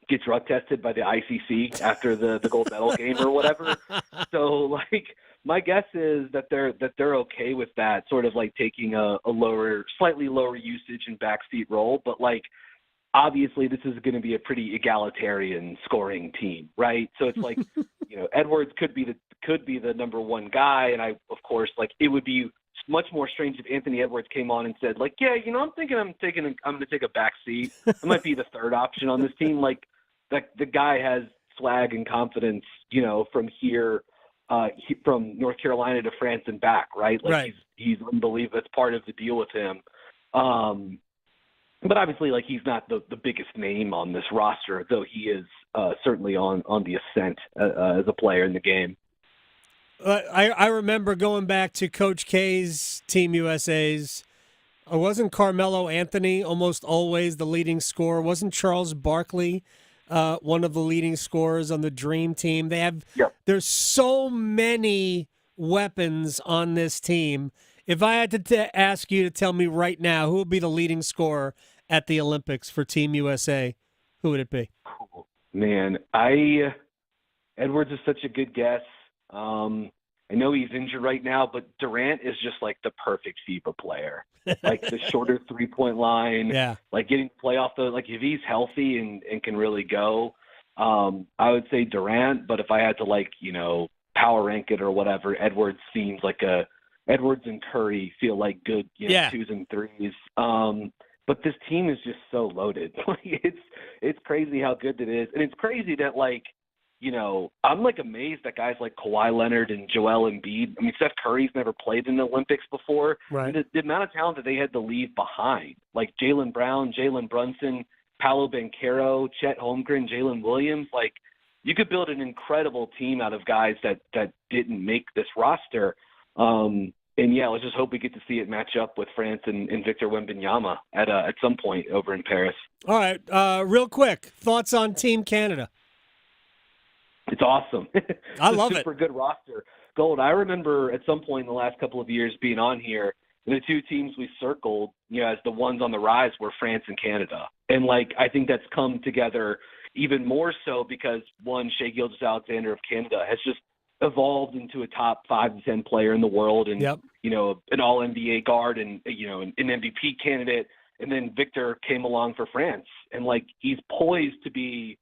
gets drug tested by the ICC after the gold medal game or whatever. So my guess is that they're okay with that sort of taking a slightly lower usage and backseat role, but obviously this is going to be a pretty egalitarian scoring team, right? So it's Edwards could be the number one guy, and I of course it would be much more strange if Anthony Edwards came on and said I'm thinking I'm going to take a back seat. I might be the third option on this team. The guy has swag and confidence, from here, from North Carolina to France and back, right? He's unbelievable. That's part of the deal with him. But obviously, he's not the biggest name on this roster, though he is certainly on the ascent as a player in the game. I remember going back to Coach K's Team USA's. Wasn't Carmelo Anthony almost always the leading scorer? Wasn't Charles Barkley one of the leading scorers on the Dream Team? There's so many weapons on this team. If I had to ask you to tell me right now who would be the leading scorer at the Olympics for Team USA, who would it be? Man, Edwards is such a good guess. I know he's injured right now, but Durant is just the perfect FIBA player. The shorter 3-point line, getting to play off if he's healthy and can really go, I would say Durant. But if I had to power rank it or whatever, Edwards seems Edwards and Curry feel like good 2s and 3s. but this team is just so loaded. It's crazy how good it is. And it's crazy that, I'm amazed that guys like Kawhi Leonard and Joel Embiid. I mean, Steph Curry's never played in the Olympics before. Right. The amount of talent that they had to leave behind, like Jaylen Brown, Jalen Brunson, Paolo Banchero, Chet Holmgren, Jalen Williams, you could build an incredible team out of guys that didn't make this roster. Let's just hope we get to see it match up with France and Victor Wembanyama at some point over in Paris. All right, real quick, thoughts on Team Canada? It's awesome. I love it. Super good roster. Gold, I remember at some point in the last couple of years being on here, and the two teams we circled, as the ones on the rise were France and Canada. And, I think that's come together even more so because, one, Shai Gilgeous-Alexander of Canada has just evolved into a top 5 to 10 player in the world and, an all-NBA guard and, an MVP candidate. And then Victor came along for France. And, he's poised to be,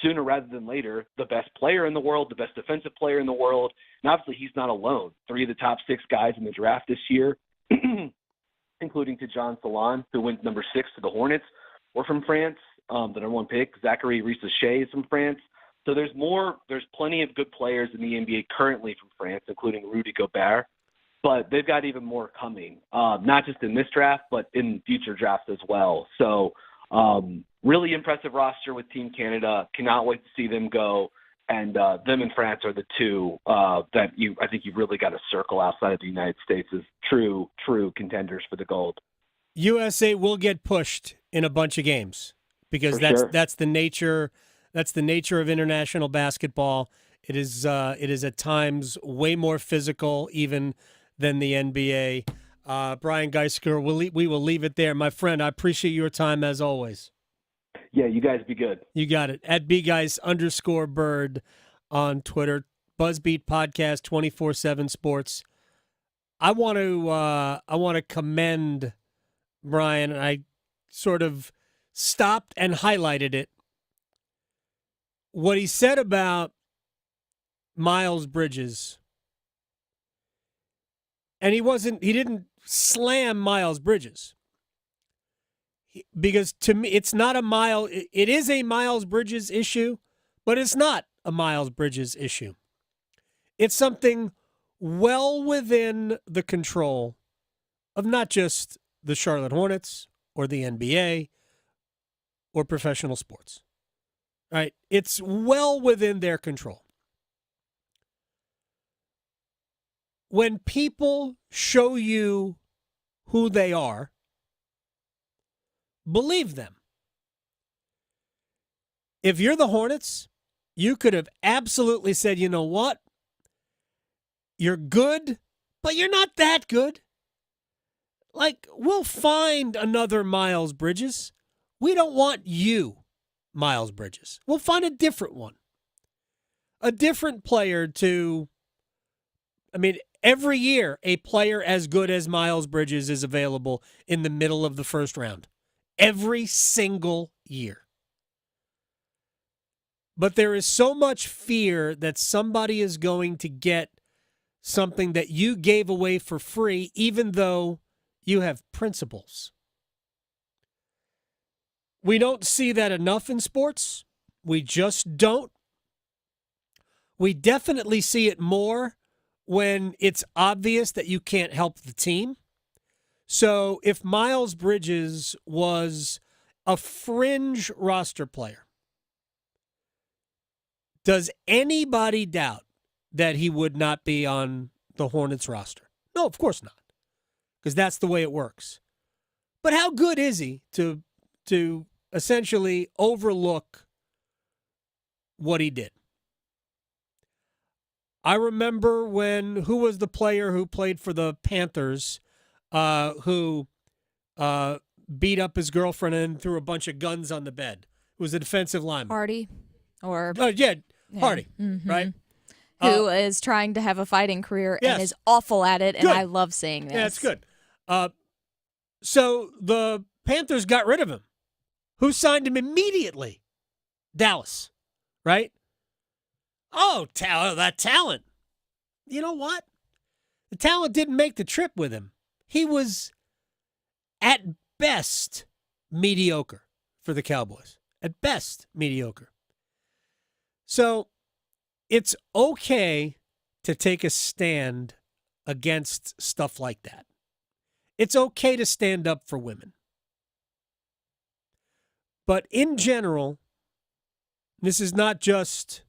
sooner rather than later, the best player in the world, the best defensive player in the world. And obviously he's not alone. 3 of the top 6 guys in the draft this year, including to John Salon, who went number 6 to the Hornets, were from France. The number 1 pick, Zachary Risse-Shea, is from France. So there's plenty of good players in the NBA currently from France, including Rudy Gobert. But they've got even more coming, not just in this draft, but in future drafts as well. So really impressive roster with Team Canada. Cannot wait to see them go. And them and France are the two that I think you've really got to circle outside of the United States as true contenders for the gold. USA will get pushed in a bunch of games because that's the nature of international basketball. It is at times way more physical even than the NBA. Brian Geisker, we will leave it there. My friend, I appreciate your time as always. Yeah, you guys be good. You got it. At @bgeis_bird on Twitter. Buzzbeat Podcast 24/7 Sports. I want to commend Brian. I sort of stopped and highlighted it. What he said about Miles Bridges. And he didn't slam Miles Bridges. Because to me, it is a Miles Bridges issue, but it's not a Miles Bridges issue. It's something well within the control of not just the Charlotte Hornets or the NBA or professional sports. Right? It's well within their control. When people show you who they are, believe them. If you're the Hornets, you could have absolutely said, you know what? You're good, but you're not that good. We'll find another Miles Bridges. We don't want you, Miles Bridges. We'll find a different one. A different player every year, a player as good as Miles Bridges is available in the middle of the first round. Every single year. But there is so much fear that somebody is going to get something that you gave away for free, even though you have principles. We don't see that enough in sports. We just don't. We definitely see it more when it's obvious that you can't help the team. So if Miles Bridges was a fringe roster player, does anybody doubt that he would not be on the Hornets roster? No, of course not, because that's the way it works. But how good is he to essentially overlook what he did? I remember who was the player who played for the Panthers who beat up his girlfriend and threw a bunch of guns on the bed? It was a defensive lineman. Hardy. Hardy, mm-hmm. right? Who is trying to have a fighting career and is awful at it, and I love seeing this. Yeah, it's good. So the Panthers got rid of him. Who signed him immediately? Dallas, right? Oh, that talent. You know what? The talent didn't make the trip with him. He was, at best, mediocre for the Cowboys. At best, mediocre. So it's okay to take a stand against stuff like that. It's okay to stand up for women. But in general, this is not just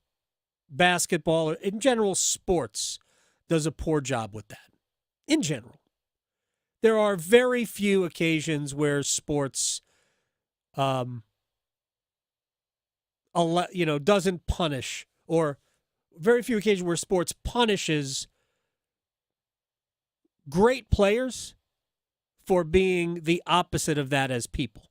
basketball, or in general, sports does a poor job with that. In general. There are very few occasions where sports doesn't punish, or very few occasions where sports punishes great players for being the opposite of that as people.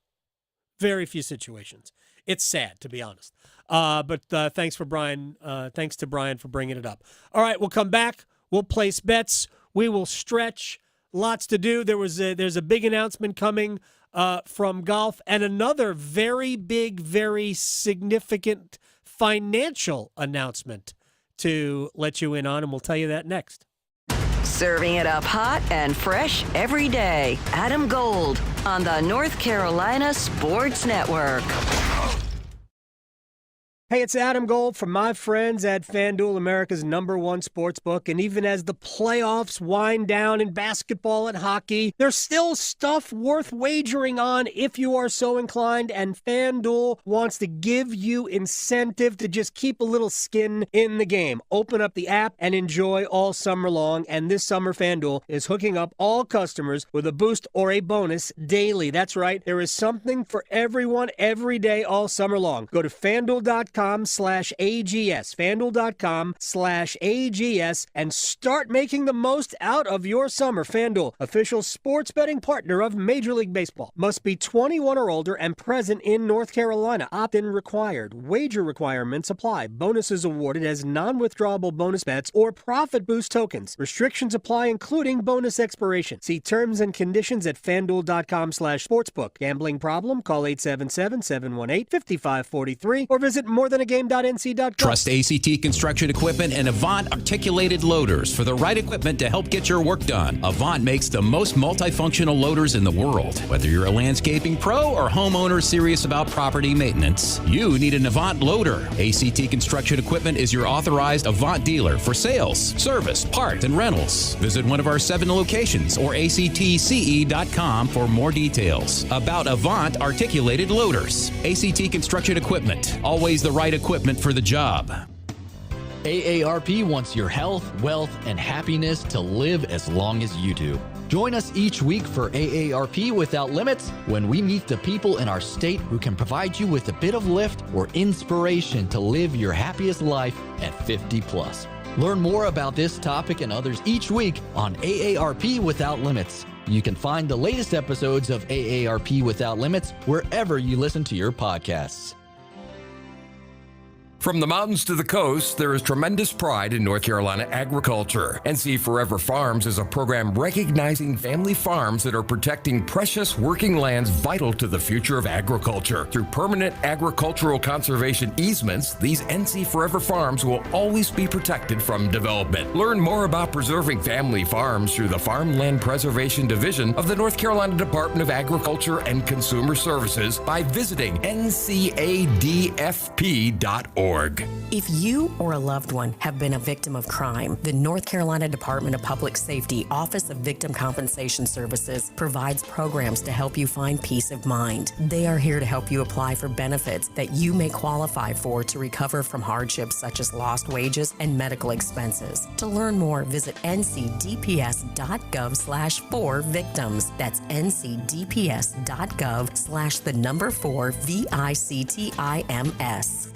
Very few situations. It's sad, to be honest. But thanks to Brian for bringing it up. All right, we'll come back. We'll place bets. We will stretch. Lots to do. There's a big announcement coming from golf, and another very big, very significant financial announcement to let you in on, and we'll tell you that next. Serving it up hot and fresh every day. Adam Gold on the North Carolina Sports Network. Hey, it's Adam Gold from my friends at FanDuel, America's #1 sportsbook. And even as the playoffs wind down in basketball and hockey, there's still stuff worth wagering on if you are so inclined. And FanDuel wants to give you incentive to just keep a little skin in the game. Open up the app and enjoy all summer long. And this summer, FanDuel is hooking up all customers with a boost or a bonus daily. That's right. There is something for everyone every day all summer long. Go to FanDuel.com/AGS, FanDuel.com/AGS, and start making the most out of your summer. FanDuel, official sports betting partner of Major League Baseball. Must be 21 or older and present in North Carolina. Opt-in required. Wager requirements apply. Bonuses awarded as non-withdrawable bonus bets or profit boost tokens. Restrictions apply, including bonus expiration. See terms and conditions at FanDuel.com/sportsbook. Gambling problem? Call 877-718-5543 or visit morethanagame.nc.gov. Trust ACT Construction Equipment and Avant Articulated Loaders for the right equipment to help get your work done. Avant makes the most multifunctional loaders in the world. Whether you're a landscaping pro or homeowner serious about property maintenance, you need an Avant loader. ACT Construction Equipment is your authorized Avant dealer for sales, service, parts, and rentals. Visit one of our 7 locations or actce.com for more details about Avant Articulated Loaders. ACT Construction Equipment, always the right equipment for the job. AARP wants your health, wealth, and happiness to live as long as you do. Join us each week for AARP Without Limits when we meet the people in our state who can provide you with a bit of lift or inspiration to live your happiest life at 50 plus. Learn more about this topic and others each week on AARP Without Limits. You can find the latest episodes of AARP Without Limits wherever you listen to your podcasts. From the mountains to the coast, there is tremendous pride in North Carolina agriculture. NC Forever Farms is a program recognizing family farms that are protecting precious working lands vital to the future of agriculture. Through permanent agricultural conservation easements, these NC Forever Farms will always be protected from development. Learn more about preserving family farms through the Farmland Preservation Division of the North Carolina Department of Agriculture and Consumer Services by visiting ncadfp.org. If you or a loved one have been a victim of crime, the North Carolina Department of Public Safety Office of Victim Compensation Services provides programs to help you find peace of mind. They are here to help you apply for benefits that you may qualify for to recover from hardships such as lost wages and medical expenses. To learn more, visit ncdps.gov/4victims. That's ncdps.gov/4VICTIMS.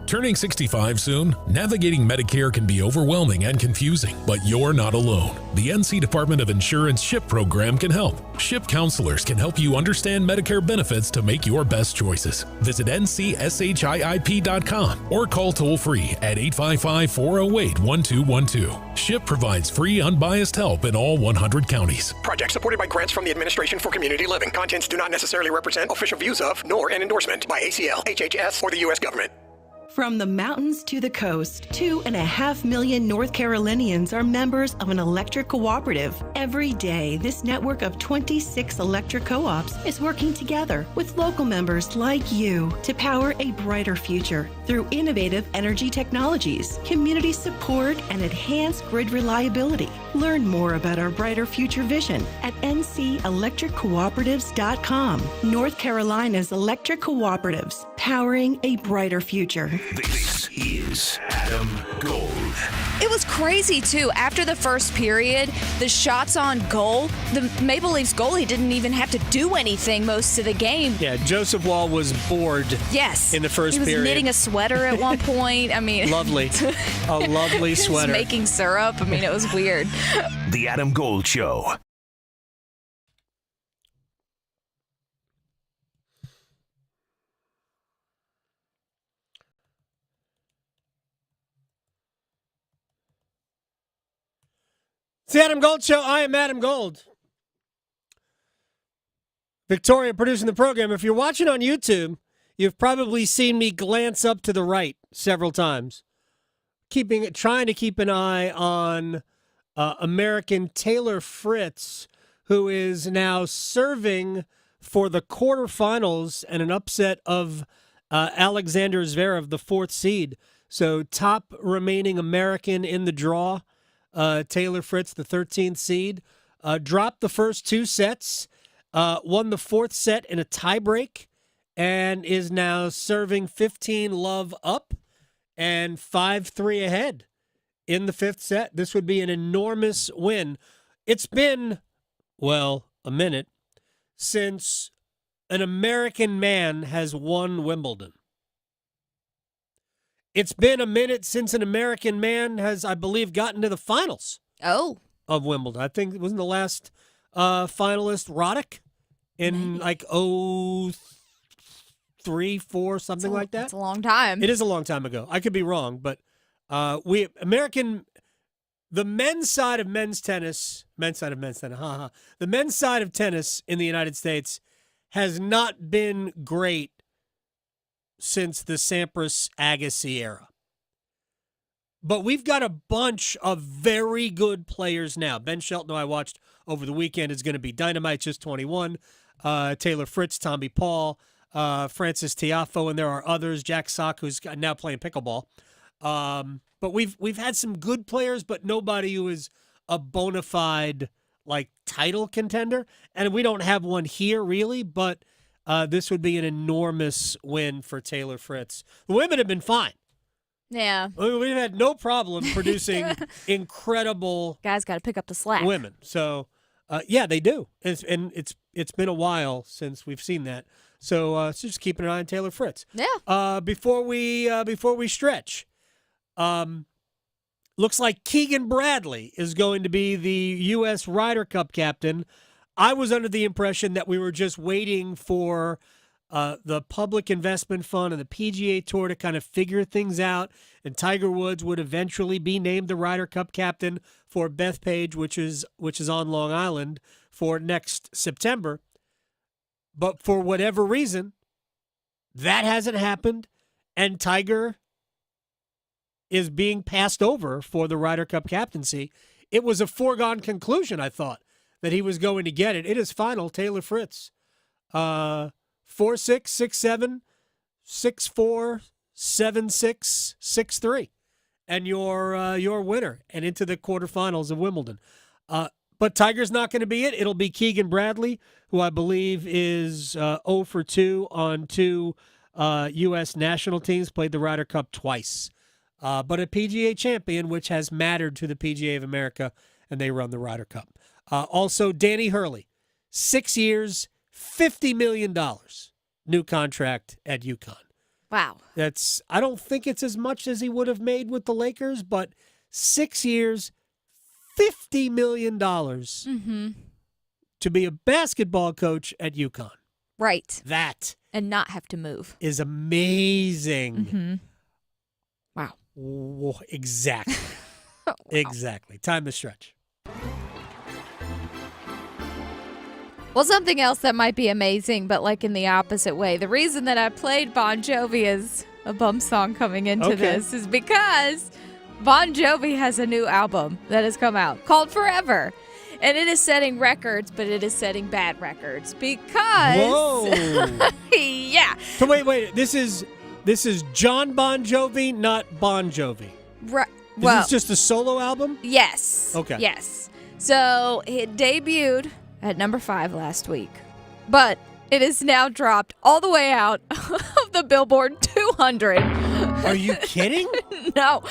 Turning 65 soon, navigating Medicare can be overwhelming and confusing, but you're not alone. The NC Department of Insurance SHIP program can help. SHIP counselors can help you understand Medicare benefits to make your best choices. Visit ncship.com or call toll-free at 855-408-1212. SHIP provides free, unbiased help in all 100 counties. Project supported by grants from the Administration for Community Living. Contents do not necessarily represent official views of, nor an endorsement by ACL, HHS, or the U.S. government. From the mountains to the coast, 2.5 million North Carolinians are members of an electric cooperative. Every day, this network of 26 electric co-ops is working together with local members like you to power a brighter future through innovative energy technologies, community support, and enhanced grid reliability. Learn more about our brighter future vision at ncelectriccooperatives.com. North Carolina's electric cooperatives, powering a brighter future. This is Adam Gold. It was crazy, too. After the first period, the shots on goal, the Maple Leafs goalie didn't even have to do anything most of the game. Yeah, Joseph Wall was bored. Yes. In the first period. He was knitting a sweater at one point. I mean, lovely. A lovely sweater. He was making syrup. I mean, it was weird. The Adam Gold Show. It's the Adam Gold Show. I am Adam Gold. Victoria producing the program. If you're watching on YouTube, you've probably seen me glance up to the right several times, trying to keep an eye on American Taylor Fritz, who is now serving for the quarterfinals and an upset of Alexander Zverev, the 4th seed. So top remaining American in the draw. Taylor Fritz, the 13th seed, dropped the first 2 sets, won the 4th set in a tiebreak, and is now serving 15-love up and 5-3 ahead in the 5th set. This would be an enormous win. It's been, a minute since an American man has won Wimbledon. It's been a minute since an American man has, I believe, gotten to the finals of Wimbledon. I think it wasn't the last finalist Roddick in like 03, 4, something like that. That's a long time. It is a long time ago. I could be wrong, but the men's side of men's tennis, the men's side of tennis in the United States has not been great since the Sampras Agassi era. But we've got a bunch of very good players now. Ben Shelton, who I watched over the weekend, is going to be dynamite, just 21. Taylor Fritz, Tommy Paul, Francis Tiafoe, and there are others. Jack Sock, who's now playing pickleball. But we've had some good players, but nobody who is a bona fide title contender. And we don't have one here, really, but this would be an enormous win for Taylor Fritz. The women have been fine. Yeah. We've had no problem producing incredible guys got to pick up the slack. Women. So, yeah, they do. It's been a while since we've seen that. So just keeping an eye on Taylor Fritz. Yeah. Before we stretch, looks like Keegan Bradley is going to be the U.S. Ryder Cup captain. I was under the impression that we were just waiting for the Public Investment Fund and the PGA Tour to kind of figure things out, and Tiger Woods would eventually be named the Ryder Cup captain for Bethpage, which is on Long Island, for next September. But for whatever reason, that hasn't happened, and Tiger is being passed over for the Ryder Cup captaincy. It was a foregone conclusion, I thought, that he was going to get it. It is final. Taylor Fritz, 4-6, 6-7, 6-4, 7-6, 6-3, and your winner and into the quarterfinals of Wimbledon. But Tiger's not going to be it. It'll be Keegan Bradley, who I believe is 0 for 2 on 2 U.S. national teams, played the Ryder Cup twice. But a PGA champion, which has mattered to the PGA of America, and they run the Ryder Cup. Also, Danny Hurley, 6 years, $50 million, new contract at UConn. Wow. I don't think it's as much as he would have made with the Lakers, but 6 years, $50 million to be a basketball coach at UConn. Right. That. And not have to move. Is amazing. Mm-hmm. Wow. Exactly. Wow. Exactly. Time to stretch. Well, something else that might be amazing, but in the opposite way. The reason that I played Bon Jovi is a bum song coming into Okay. this is because Bon Jovi has a new album that has come out called Forever. And it is setting records, but it is setting bad records because... Whoa. Yeah. So wait. This is John Bon Jovi, not Bon Jovi. Right. Is Well, this just a solo album? yes. Okay. Yes. So it debuted at number 5 last week, but it is now dropped all the way out of the Billboard 200. Are you kidding? No,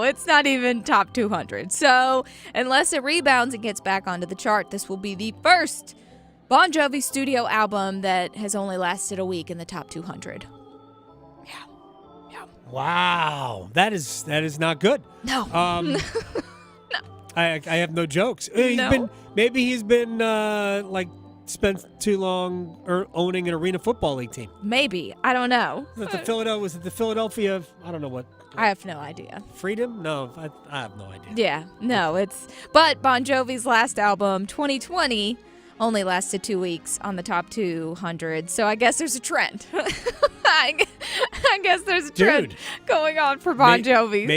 it's not even top 200. So unless it rebounds and gets back onto the chart, this will be the first Bon Jovi studio album that has only lasted a week in the top 200. Wow, that is not good. No. No. I have no jokes. Maybe he's been spent too long owning an Arena Football League team. Maybe. I don't know. Was it the Philadelphia? I don't know what. I have no idea. Freedom? No, I have no idea. Yeah, no, but Bon Jovi's last album, 2020, only lasted 2 weeks on the top 200. So I guess there's a trend. I guess there's a trend going on for Bon Jovi.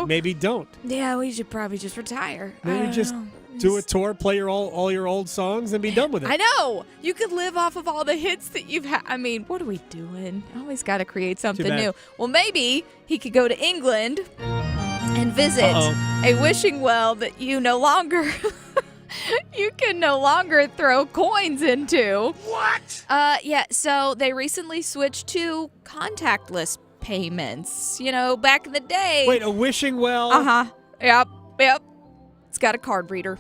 Maybe don't. Yeah, we should probably just retire. Maybe just do a tour, play all your old songs, and be done with it. I know. You could live off of all the hits that you've had. I mean, what are we doing? Always got to create something new. Well, maybe he could go to England and visit a wishing well that you no longer... you can no longer throw coins into. What? Yeah, so they recently switched to contactless payments. You know, back in the day. Wait, a wishing well? Uh-huh. Yep. It's got a card reader.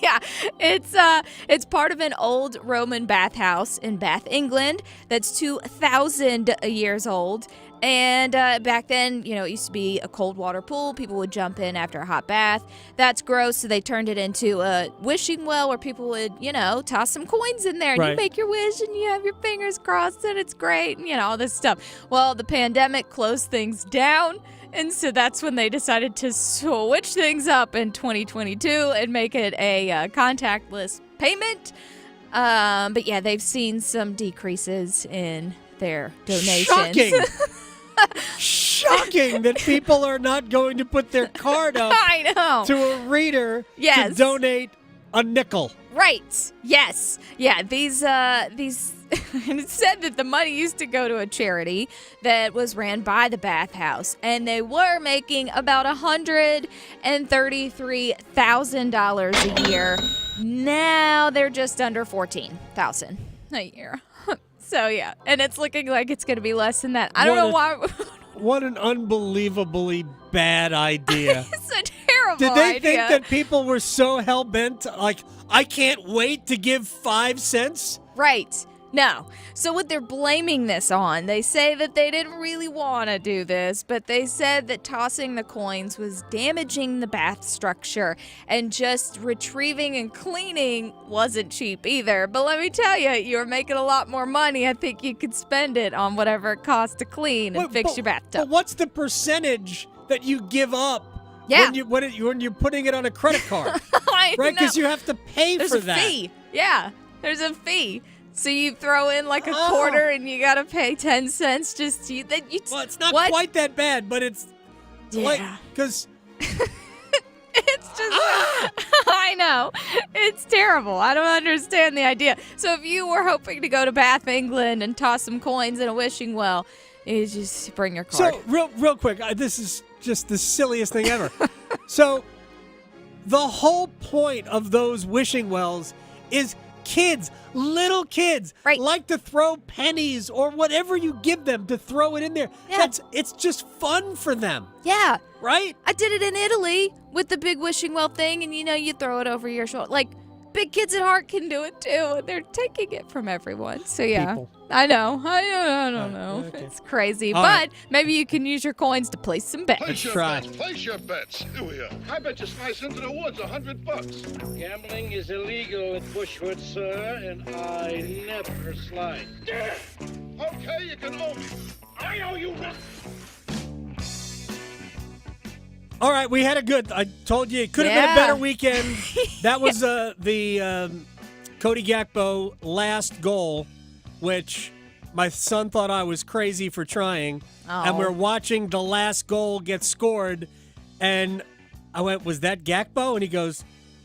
Yeah, it's part of an old Roman bathhouse in Bath, England that's 2,000 years old. And back then, you know, it used to be a cold water pool. People would jump in after a hot bath. That's gross, so they turned it into a wishing well where people would, you know, toss some coins in there. And you make your wish and you have your fingers crossed and it's great and, you know, all this stuff. Well, the pandemic closed things down. And so that's when they decided to switch things up in 2022 and make it a contactless payment. But yeah, they've seen some decreases in their donations. Shocking! Shocking that people are not going to put their card up I know. to a reader to donate a nickel. Right. Yes. Yeah. These it said that the money used to go to a charity that was ran by the bathhouse, and they were making about $133,000 a year. Now they're just under $14,000 a year. So yeah, and it's looking like it's going to be less than that. I don't know why. What an unbelievably bad idea. It's a terrible idea. Did they idea. think that people were so hell-bent, like, I can't wait to give 5 cents? Right. No. So what they're blaming this on, they say that they didn't really want to do this, but they said that tossing the coins was damaging the bath structure, and just retrieving and cleaning wasn't cheap either. But let me tell you, you're making a lot more money. I think you could spend it on whatever it costs to clean and fix your bathtub. But what's the percentage that you give up Yeah. when you're putting it on a credit card? I Right? Because know. you have to pay There's for a that. fee. Yeah, there's a fee. So you throw in like a quarter and you got to pay 10 cents just to... Well, it's not quite that bad, but it's like... Because... It's just... I know. It's terrible. I don't understand the idea. So if you were hoping to go to Bath, England and toss some coins in a wishing well, you just bring your card. So, real quick, this is just the silliest thing ever. So, the whole point of those wishing wells is kids, little kids, like to throw pennies or whatever you give them to throw it in there. Yeah. It's just fun for them. Yeah. Right? I did it in Italy with the big wishing well thing, and you throw it over your shoulder. Like, big kids at heart can do it too, and they're taking it from everyone. So yeah, People. I know. I don't know. Okay. It's crazy, All but right. maybe you can use your coins to place some bets. Place your bets. Do here. I bet you slice into the woods $100. Gambling is illegal at Bushwood, sir, and I never slide. Okay, you can owe me. I owe you nothing. All right, we had a good. I told you it could have been a better weekend. That was the Cody Gakpo last goal, which my son thought I was crazy for trying, and Oh. we're watching the last goal get scored, and I went, was that Gakpo? And he goes,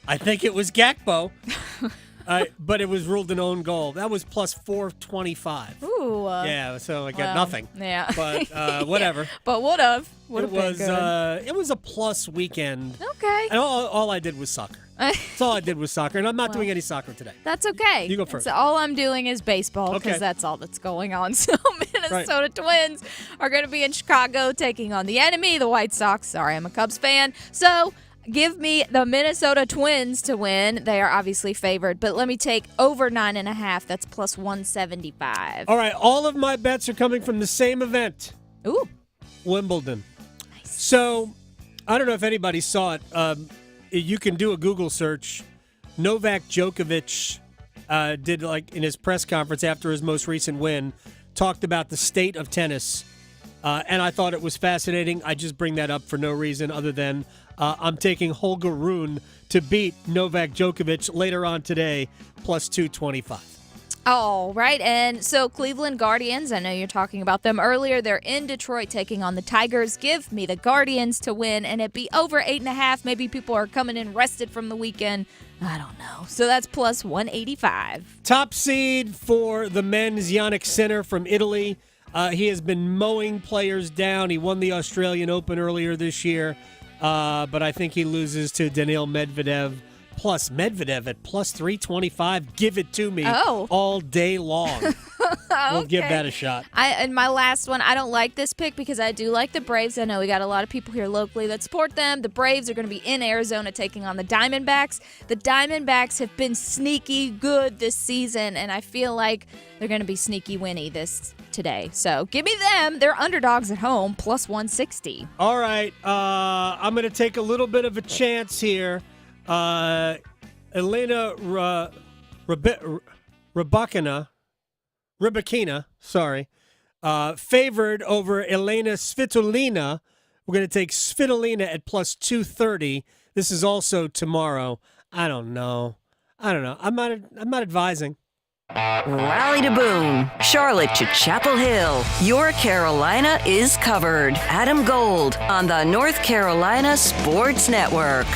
I think it was Gakpo. But it was ruled an own goal. That was plus 425. Ooh. Yeah, so I got well, nothing. Yeah. But whatever. But would have. It was a plus weekend. Okay. And all I did was soccer. That's all I did was soccer, and I'm not doing any soccer today. That's okay. You go first. So all I'm doing is baseball because Okay. that's all that's going on. So Minnesota Twins are going to be in Chicago taking on the enemy, the White Sox. Sorry, I'm a Cubs fan. So give me the Minnesota Twins to win. They are obviously favored, but let me take over 9.5. That's plus 175. All right, all of my bets are coming from the same event. Ooh. Wimbledon. Nice. So, I don't know if anybody saw it. You can do a Google search. Novak Djokovic did, like, in his press conference after his most recent win, talked about the state of tennis. And I thought it was fascinating. I just bring that up for no reason other than I'm taking Holger Rune to beat Novak Djokovic later on today, plus 225. All right, and so Cleveland Guardians, I know you're talking about them earlier. They're in Detroit taking on the Tigers. Give me the Guardians to win, and it be over 8.5. Maybe people are coming in rested from the weekend. I don't know. So that's plus 185. Top seed for the men's, Yannick Sinner from Italy. He has been mowing players down. He won the Australian Open earlier this year, but I think he loses to Daniil Medvedev. Plus Medvedev at plus 325. Give it to me all day long. We'll give that a shot. And my last one, I don't like this pick because I do like the Braves. I know we got a lot of people here locally that support them. The Braves are going to be in Arizona taking on the Diamondbacks. The Diamondbacks have been sneaky good this season, and I feel like they're going to be sneaky winny today. So give me them. They're underdogs at home, plus 160. All right. I'm going to take a little bit of a chance here. Elena Rybakina, favored over Elena Svitolina. We're going to take Svitolina at plus 230. This is also tomorrow. I don't know. I'm not advising. Raleigh to Boone, Charlotte to Chapel Hill. Your Carolina is covered. Adam Gold on the North Carolina Sports Network.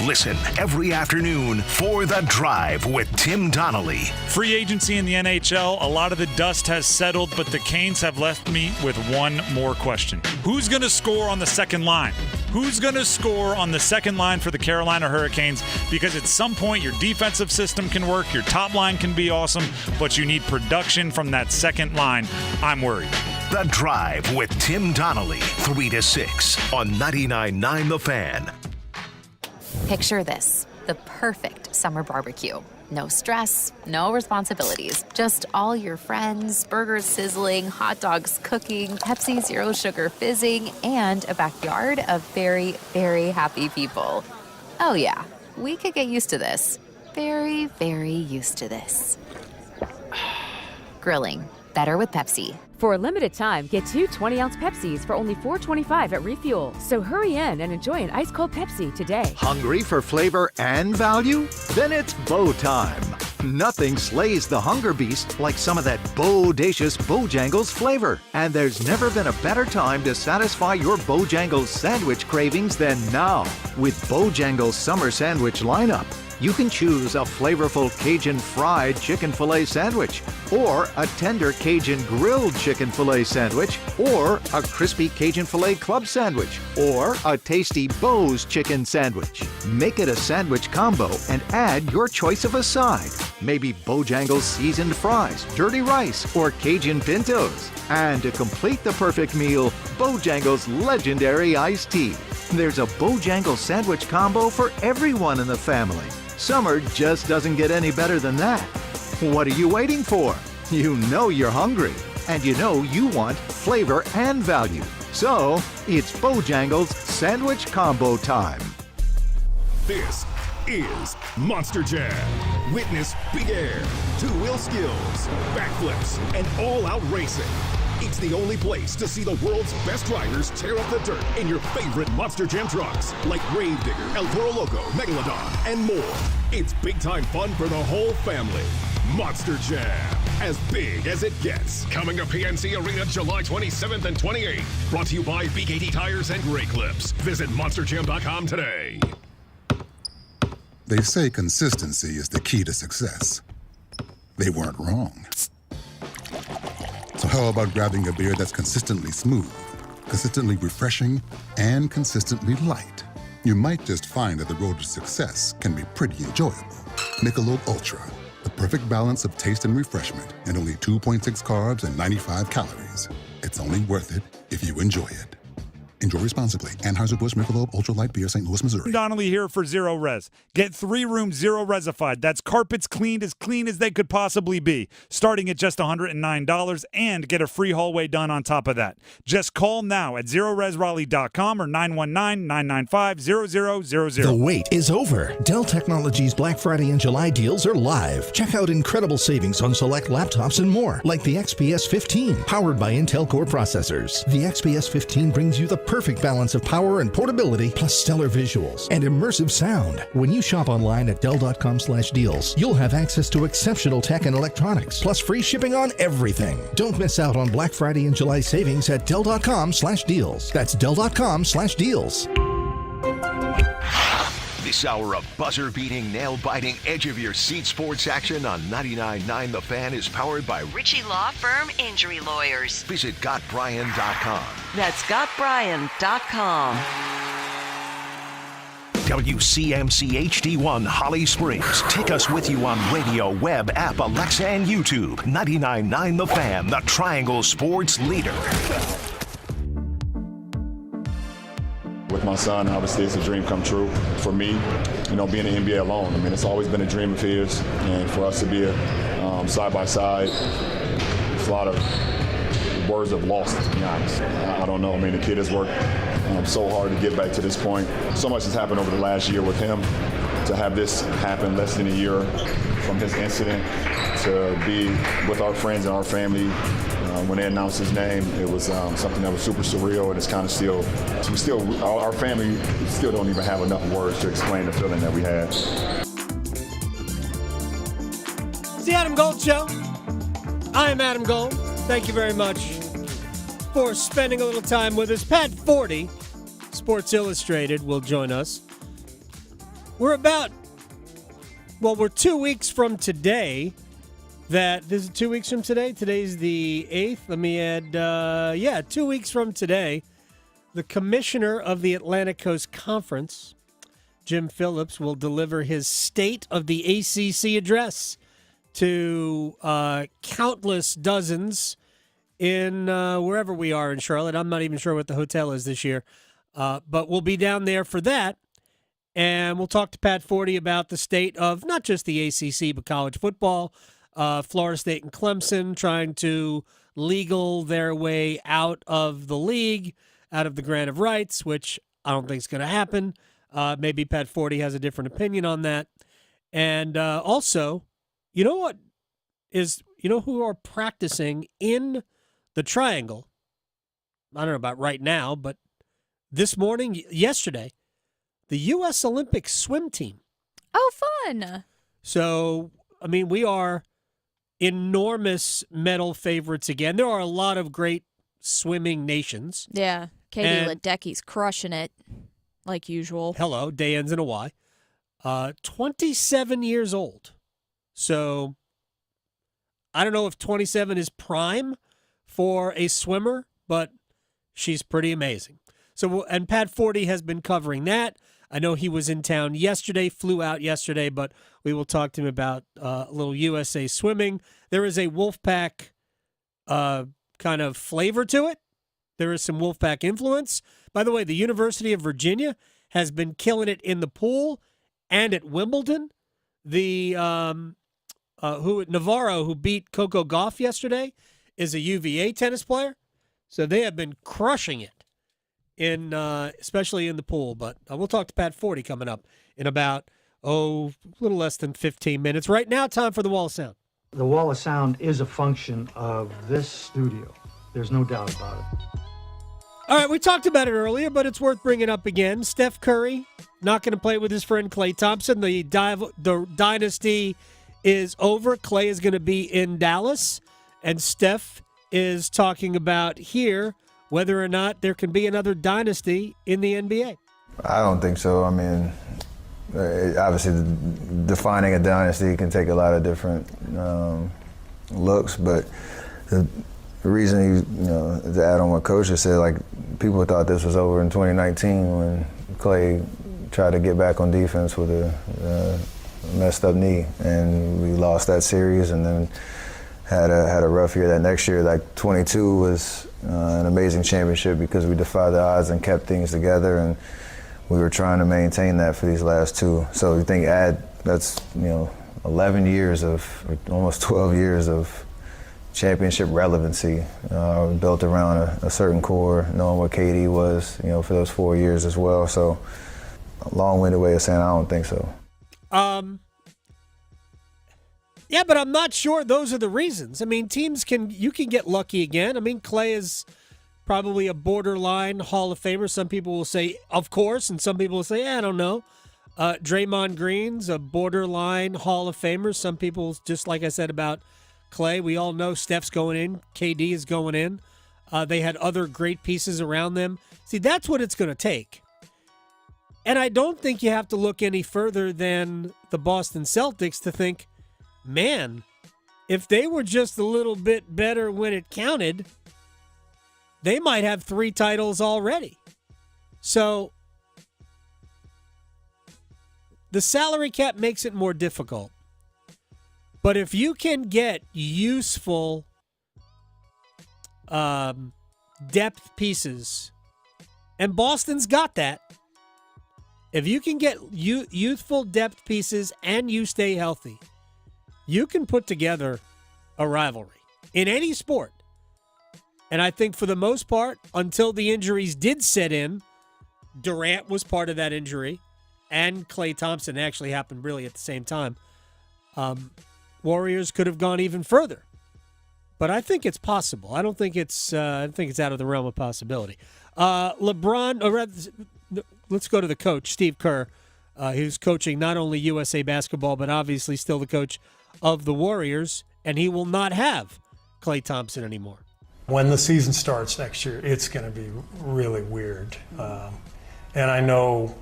Listen every afternoon for The Drive with Tim Donnelly. Free agency in the NHL, a lot of the dust has settled, but the Canes have left me with one more question. Who's going to score on the second line? Who's going to score on the second line for the Carolina Hurricanes? Because at some point, your defensive system can work, your top line can be awesome, but you need production from that second line. I'm worried. The Drive with Tim Donnelly, 3 to 6 on 99.9 The Fan. Picture this, the perfect summer barbecue. No stress, no responsibilities, just all your friends, burgers sizzling, hot dogs cooking, Pepsi Zero Sugar fizzing, and a backyard of very, very happy people. Oh yeah, we could get used to this. Very, very used to this. Grilling, better with Pepsi. For a limited time, get 2 20-ounce Pepsis for only $4.25 at Refuel. So hurry in and enjoy an ice-cold Pepsi today. Hungry for flavor and value? Then it's Bo time. Nothing slays the hunger beast like some of that bodacious Bojangles flavor. And there's never been a better time to satisfy your Bojangles sandwich cravings than now. With Bojangles Summer Sandwich lineup, you can choose a flavorful Cajun fried chicken filet sandwich, or a tender Cajun grilled chicken filet sandwich, or a crispy Cajun filet club sandwich, or a tasty Bo's chicken sandwich. Make it a sandwich combo and add your choice of a side. Maybe Bojangles seasoned fries, dirty rice, or Cajun pintos. And to complete the perfect meal, Bojangles legendary iced tea. There's a Bojangles sandwich combo for everyone in the family. Summer just doesn't get any better than that. What are you waiting for? You know you're hungry, and you know you want flavor and value. So, it's Bojangles Sandwich Combo time. This is Monster Jam. Witness big air, two-wheel skills, backflips, and all-out racing. It's the only place to see the world's best riders tear up the dirt in your favorite Monster Jam trucks, like Gravedigger, El Toro Loco, Megalodon, and more. It's big-time fun for the whole family. Monster Jam, as big as it gets. Coming to PNC Arena July 27th and 28th. Brought to you by BKT Tires and Ray Clips. Visit monsterjam.com today. They say consistency is the key to success. They weren't wrong. So how about grabbing a beer that's consistently smooth, consistently refreshing, and consistently light? You might just find that the road to success can be pretty enjoyable. Michelob Ultra, the perfect balance of taste and refreshment, and only 2.6 carbs and 95 calories. It's only worth it if you enjoy it. Enjoy responsibly. Anheuser-Busch Michelob Ultra Light Beer, St. Louis, Missouri. Donnelly here for Zero Res. Get 3 rooms Zero Resified. That's carpets cleaned as they could possibly be, starting at just $109, and get a free hallway done on top of that. Just call now at ZeroResRaleigh.com or 919-995-0000. The wait is over. Dell Technologies Black Friday and July deals are live. Check out incredible savings on select laptops and more, like the XPS 15, powered by Intel Core processors. The XPS 15 brings you the perfect balance of power and portability, plus stellar visuals and immersive sound. When you shop online at Dell.com/deals, you'll have access to exceptional tech and electronics, plus free shipping on everything. Don't miss out on Black Friday and July savings at Dell.com/deals. That's Dell.com/deals. This hour of buzzer-beating, nail-biting, edge-of-your-seat sports action on 99.9 The Fan is powered by Ritchie Law Firm Injury Lawyers. Visit GotBryan.com. That's GotBryan.com. WCMC HD1 Holly Springs. Take us with you on radio, web, app, Alexa, and YouTube. 99.9 The Fan, the Triangle Sports leader. With my son, obviously, it's a dream come true for me, being in the NBA alone. I mean, it's always been a dream of his, and for us to be side by side, it's a lot of words of loss, to be honest. I don't know. I mean, the kid has worked so hard to get back to this point. So much has happened over the last year with him. To have this happen less than a year from his incident, to be with our friends and our family, when they announced his name, it was something that was super surreal, and it's kind of our family still don't even have enough words to explain the feeling that we had. It's the Adam Gold Show. I am Adam Gold. Thank you very much for spending a little time with us. Pat Forty, Sports Illustrated, will join us. We're 2 weeks from today. This is 2 weeks from today. Today's the 8th. Let me add, 2 weeks from today, the commissioner of the Atlantic Coast Conference, Jim Phillips, will deliver his State of the ACC address to countless dozens in wherever we are in Charlotte. I'm not even sure what the hotel is this year, but we'll be down there for that. And we'll talk to Pat Forty about the state of not just the ACC, but college football. Florida State and Clemson trying to legal their way out of the league, out of the grant of rights, which I don't think is going to happen. Maybe Pat Forty has a different opinion on that. And also, who are practicing in the Triangle? I don't know about right now, but this morning, yesterday, the U.S. Olympic swim team. Oh, fun. So, we are enormous medal favorites again. There are a lot of great swimming nations. Yeah. Katie Ledecky's crushing it, like usual. Hello, day ends in a Y. 27 years old. So, I don't know if 27 is prime for a swimmer, but she's pretty amazing. So, and Pat Forty has been covering that. I know he was in town yesterday, flew out yesterday, but we will talk to him about a little USA swimming. There is a Wolfpack kind of flavor to it. There is some Wolfpack influence. By the way, the University of Virginia has been killing it in the pool and at Wimbledon. The Navarro, who beat Coco Gauff yesterday, is a UVA tennis player. So they have been crushing it, especially in the pool. But we'll talk to Pat Forty coming up in about, a little less than 15 minutes. Right now, time for the Wall of Sound. The Wall of Sound is a function of this studio. There's no doubt about it. All right, we talked about it earlier, but it's worth bringing up again. Steph Curry not going to play with his friend Klay Thompson. The dynasty is over. Clay is going to be in Dallas, and Steph is talking about here whether or not there can be another dynasty in the NBA. I don't think so. I mean, obviously defining a dynasty can take a lot of different looks, but the reason to add on what Coach just said, like, people thought this was over in 2019 when Clay tried to get back on defense with a messed up knee, and we lost that series, and then had a rough year that next year. Like 22 was an amazing championship because we defied the odds and kept things together, and we were trying to maintain that for these last two. So you think that's 11 years of, almost 12 years of championship relevancy built around a certain core, knowing what KD was, for those 4 years as well. So a long-winded way of saying I don't think so. Yeah, but I'm not sure those are the reasons. I mean, you can get lucky again. I mean, Clay is probably a borderline Hall of Famer. Some people will say, of course, and some people will say, I don't know. Draymond Green's a borderline Hall of Famer. Some people, just like I said about Clay, we all know Steph's going in, KD is going in. They had other great pieces around them. See, that's what it's going to take. And I don't think you have to look any further than the Boston Celtics to think, man, if they were just a little bit better when it counted, they might have 3 titles already. So the salary cap makes it more difficult. But if you can get useful depth pieces, and Boston's got that, if you can get youthful depth pieces and you stay healthy, you can put together a rivalry in any sport. And I think for the most part, until the injuries did set in, Durant was part of that injury, and Klay Thompson actually happened really at the same time. Warriors could have gone even further. But I think it's possible. I don't think it's out of the realm of possibility. LeBron, or rather, let's go to the coach, Steve Kerr, who's coaching not only USA basketball, but obviously still the coach of the Warriors, and he will not have Klay Thompson anymore. When the season starts next year, it's going to be really weird. And I know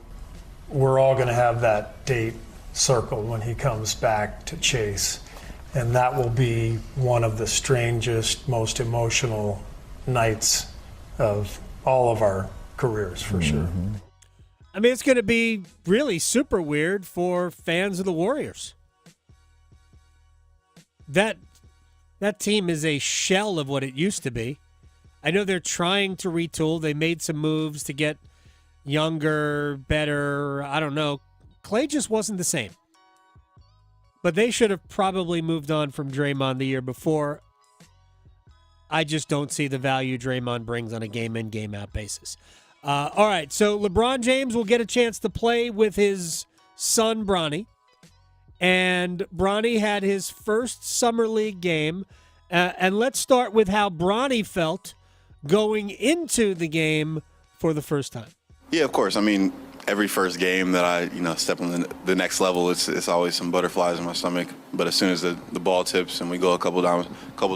we're all going to have that date circled when he comes back to Chase. And that will be one of the strangest, most emotional nights of all of our careers, for sure. I mean, it's going to be really super weird for fans of the Warriors. That team is a shell of what it used to be. I know they're trying to retool. They made some moves to get younger, better. I don't know. Klay just wasn't the same. But they should have probably moved on from Draymond the year before. I just don't see the value Draymond brings on a game-in, game-out basis. All right, so LeBron James will get a chance to play with his son, Bronny. And Bronny had his first Summer League game. And let's start with how Bronny felt going into the game for the first time. Yeah, of course. I mean, every first game that I, step on the next level, it's always some butterflies in my stomach. But as soon as the ball tips and we go a couple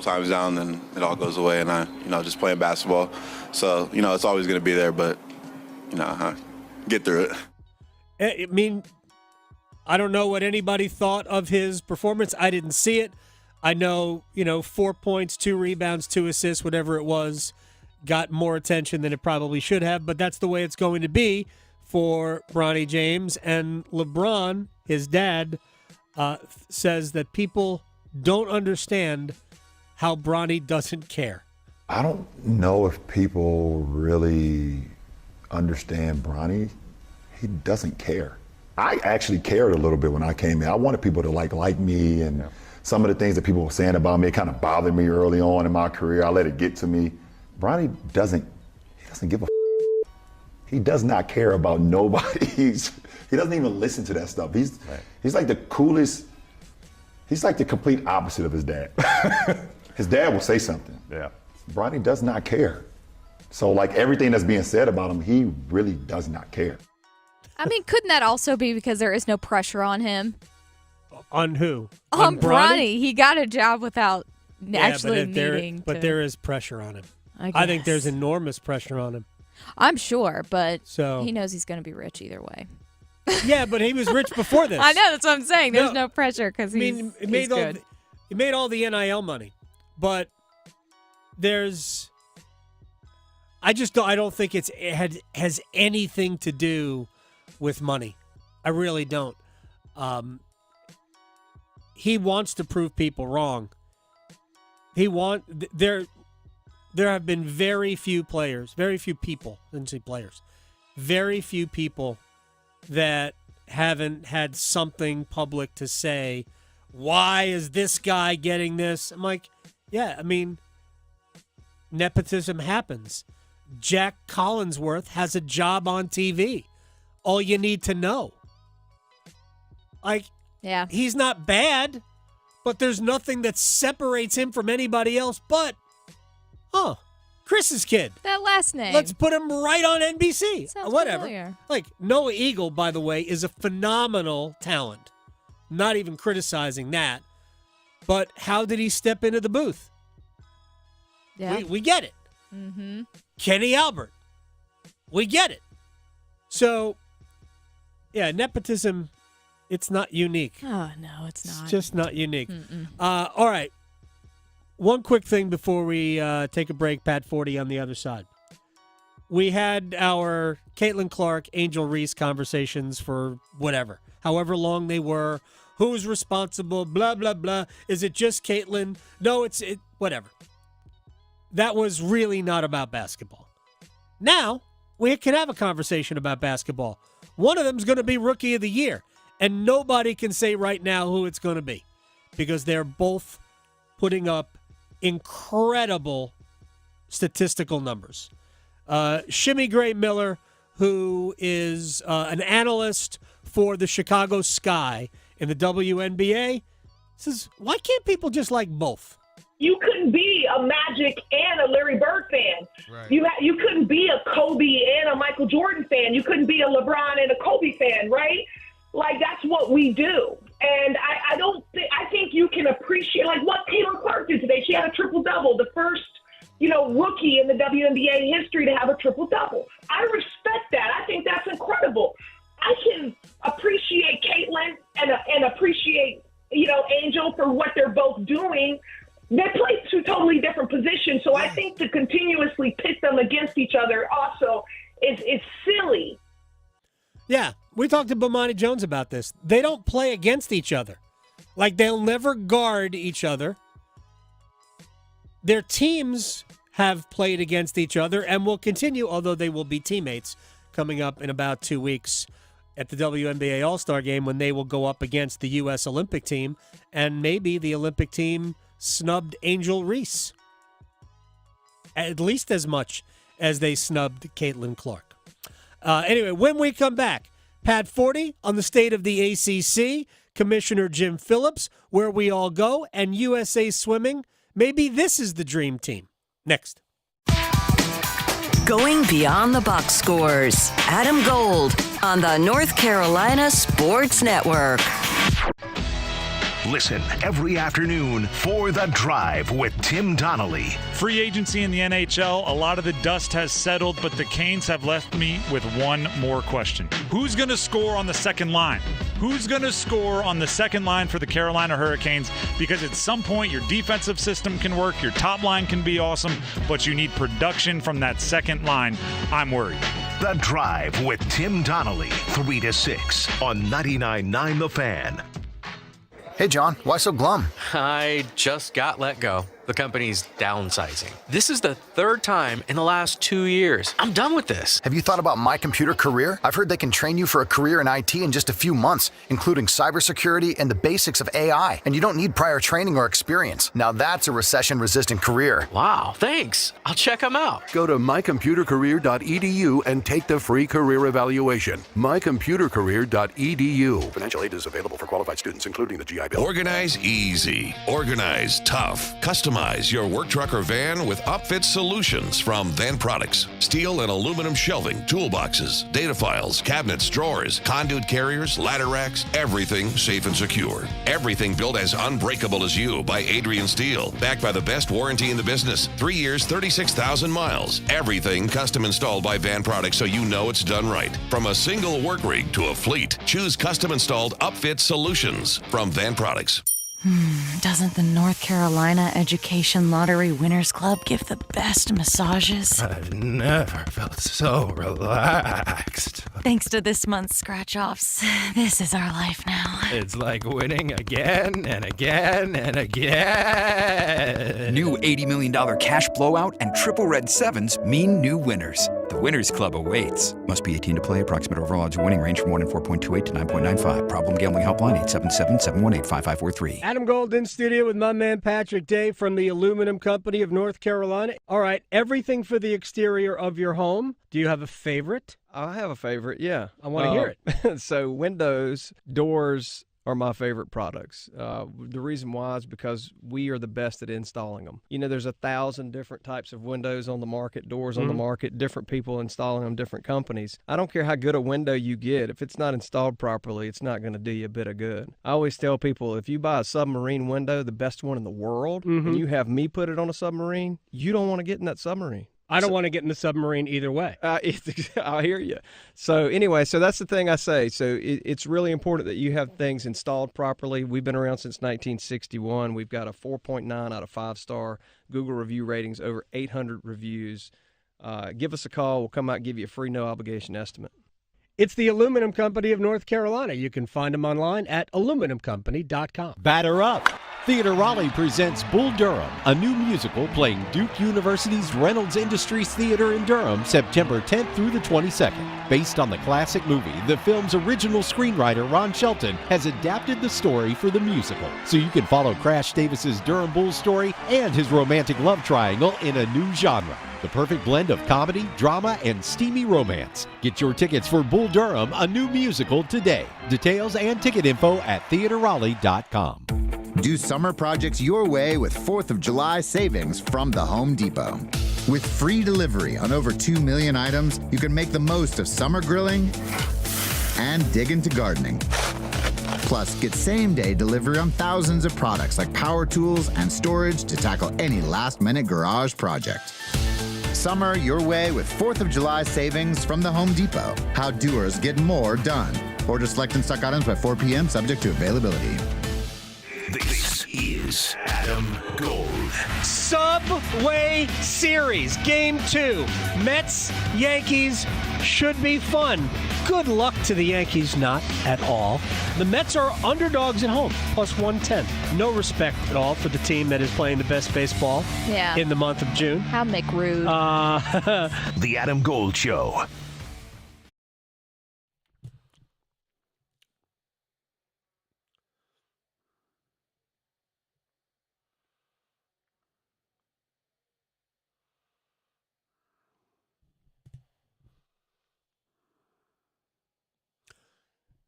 times down, then it all goes away, and I, just playing basketball. So, it's always going to be there, but, get through it. I mean, I don't know what anybody thought of his performance. I didn't see it. I know, 4 points, 2 rebounds, 2 assists, whatever it was, got more attention than it probably should have, but that's the way it's going to be for Bronny James. And LeBron, his dad, says that people don't understand how Bronny doesn't care. I don't know if people really understand Bronny. He doesn't care. I actually cared a little bit when I came in. I wanted people to like me, and some of the things that people were saying about me, it kind of bothered me early on in my career. I let it get to me. Bronny doesn't give a He does not care about nobody. He doesn't even listen to that stuff. He's like the coolest. He's like the complete opposite of his dad. His dad will say something. Yeah. Bronny does not care. So like everything that's being said about him, he really does not care. I mean, couldn't that also be because there is no pressure on him? On who? On Bronny. He got a job without actually needing to. But there is pressure on him. I think there's enormous pressure on him. I'm sure, but So- he knows he's going to be rich either way. Yeah, but he was rich before this. I know, that's what I'm saying. There's no pressure because he's good. He made all the NIL money, but there's. I don't think it has anything to do with money. I really don't. He wants to prove people wrong. There have been very few people that haven't had something public to say. Why is this guy getting this? I'm like, yeah, I mean, nepotism happens. Jack Collinsworth has a job on TV. All you need to know. Like, yeah, he's not bad, but there's nothing that separates him from anybody else but, Chris's kid. That last name. Let's put him right on NBC. Sounds Whatever. familiar. Like, Noah Eagle, by the way, is a phenomenal talent. Not even criticizing that. But how did he step into the booth? Yeah. We get it. Mm-hmm. Kenny Albert. We get it. So, yeah, nepotism, it's not unique. Oh, no, it's not. It's just not unique. All right. One quick thing before we take a break, Pat 40 on the other side. We had our Caitlin Clark, Angel Reese conversations for however long they were. Who's responsible? Blah, blah, blah. Is it just Caitlin? No, whatever. That was really not about basketball. Now, we can have a conversation about basketball. One of them is going to be Rookie of the Year, and nobody can say right now who it's going to be because they're both putting up incredible statistical numbers. Shimmy Gray Miller, who is an analyst for the Chicago Sky in the WNBA, says, why can't people just like both? You couldn't be a Magic and a Larry Bird fan. Right. You couldn't be a Kobe and a Michael Jordan fan. You couldn't be a LeBron and a Kobe fan, right? Like, that's what we do. And I think you can appreciate, like, what Caitlin Clark did today. She had a triple-double, the first, rookie in the WNBA history to have a triple-double. I respect that. I think that's incredible. I can appreciate Caitlin and appreciate, Angel for what they're both doing. They play two totally different positions, so I think to continuously pit them against each other also is silly. Yeah, we talked to Bomani Jones about this. They don't play against each other. Like, they'll never guard each other. Their teams have played against each other and will continue, although they will be teammates coming up in about 2 weeks at the WNBA All-Star Game when they will go up against the U.S. Olympic team, and maybe the Olympic team snubbed Angel Reese at least as much as they snubbed Caitlin Clark. Anyway, when we come back, Pat 40 on the state of the ACC, Commissioner Jim Phillips, where we all go, and USA Swimming. Maybe this is the dream team. Next. Going beyond the box scores. Adam Gold on the North Carolina Sports Network. Listen every afternoon for The Drive with Tim Donnelly. Free agency in the NHL, a lot of the dust has settled, but the Canes have left me with one more question. Who's going to score on the second line? Who's going to score on the second line for the Carolina Hurricanes? Because at some point, your defensive system can work, your top line can be awesome, but you need production from that second line. I'm worried. The Drive with Tim Donnelly, 3 to 6 on 99.9 The Fan. Hey, John, why so glum? I just got let go. The company's downsizing. This is the third time in the last 2 years. I'm done with this. Have you thought about My Computer Career? I've heard they can train you for a career in IT in just a few months, including cybersecurity and the basics of AI. And you don't need prior training or experience. Now that's a recession-resistant career. Wow, thanks. I'll check them out. Go to mycomputercareer.edu and take the free career evaluation. mycomputercareer.edu. Financial aid is available for qualified students, including the GI Bill. Organize easy. Organize tough. Custom Customize your work truck or van with upfit solutions from Van Products. Steel and aluminum shelving, toolboxes, data files, cabinets, drawers, conduit carriers, ladder racks, everything safe and secure. Everything built as unbreakable as you by Adrian Steel. Backed by the best warranty in the business. 3 years, 36,000 miles. Everything custom installed by Van Products so you know it's done right. From a single work rig to a fleet, choose custom installed upfit solutions from Van Products. Doesn't the North Carolina Education Lottery Winners Club give the best massages? I've never felt so relaxed. Thanks to this month's scratch-offs, this is our life now. It's like winning again and again and again. New $80 million cash blowout and triple red sevens mean new winners. The Winners Club awaits. Must be 18 to play. Approximate overall odds of winning range from 1 in 4.28 to 9.95. Problem gambling helpline 877-718-5543. Adam Gold in studio with my man Patrick Day from the Aluminum Company of North Carolina. All right, everything for the exterior of your home. Do you have a favorite? I have a favorite, yeah. I want to hear it. So windows, doors are my favorite products. The reason why is because we are the best at installing them. You know, there's 1,000 different types of windows on the market, doors on the market, different people installing them, different companies. I don't care how good a window you get. If it's not installed properly, it's not going to do you a bit of good. I always tell people, if you buy a submarine window, the best one in the world, and you have me put it on a submarine, you don't want to get in that submarine. I don't want to get in the submarine either way. I hear you. So anyway, so that's the thing I say. So it's really important that you have things installed properly. We've been around since 1961. We've got a 4.9 out of 5-star Google review ratings, over 800 reviews. Give us a call. We'll come out and give you a free no obligation estimate. It's the Aluminum Company of North Carolina. You can find them online at aluminumcompany.com. Batter up. Theater Raleigh presents Bull Durham, a new musical playing Duke University's Reynolds Industries Theater in Durham, September 10th through the 22nd. Based on the classic movie, the film's original screenwriter Ron Shelton has adapted the story for the musical, so you can follow Crash Davis's Durham Bulls story and his romantic love triangle in a new genre. The perfect blend of comedy, drama, and steamy romance. Get your tickets for Bull Durham, a new musical, today. Details and ticket info at theaterraleigh.com. Do summer projects your way with 4th of July savings from the Home Depot. With free delivery on over 2 million items, you can make the most of summer grilling and dig into gardening. Plus, get same-day delivery on thousands of products like power tools and storage to tackle any last-minute garage project. Summer your way with 4th of July savings from the Home Depot. How doers get more done. Order select and stock items by 4 p.m. subject to availability. This is Adam Gold. Subway Series, Game 2. Mets, Yankees should be fun. Good luck to the Yankees, not at all. The Mets are underdogs at home, plus 110. No respect at all for the team that is playing the best baseball in the month of June. How McRude. The Adam Gold Show.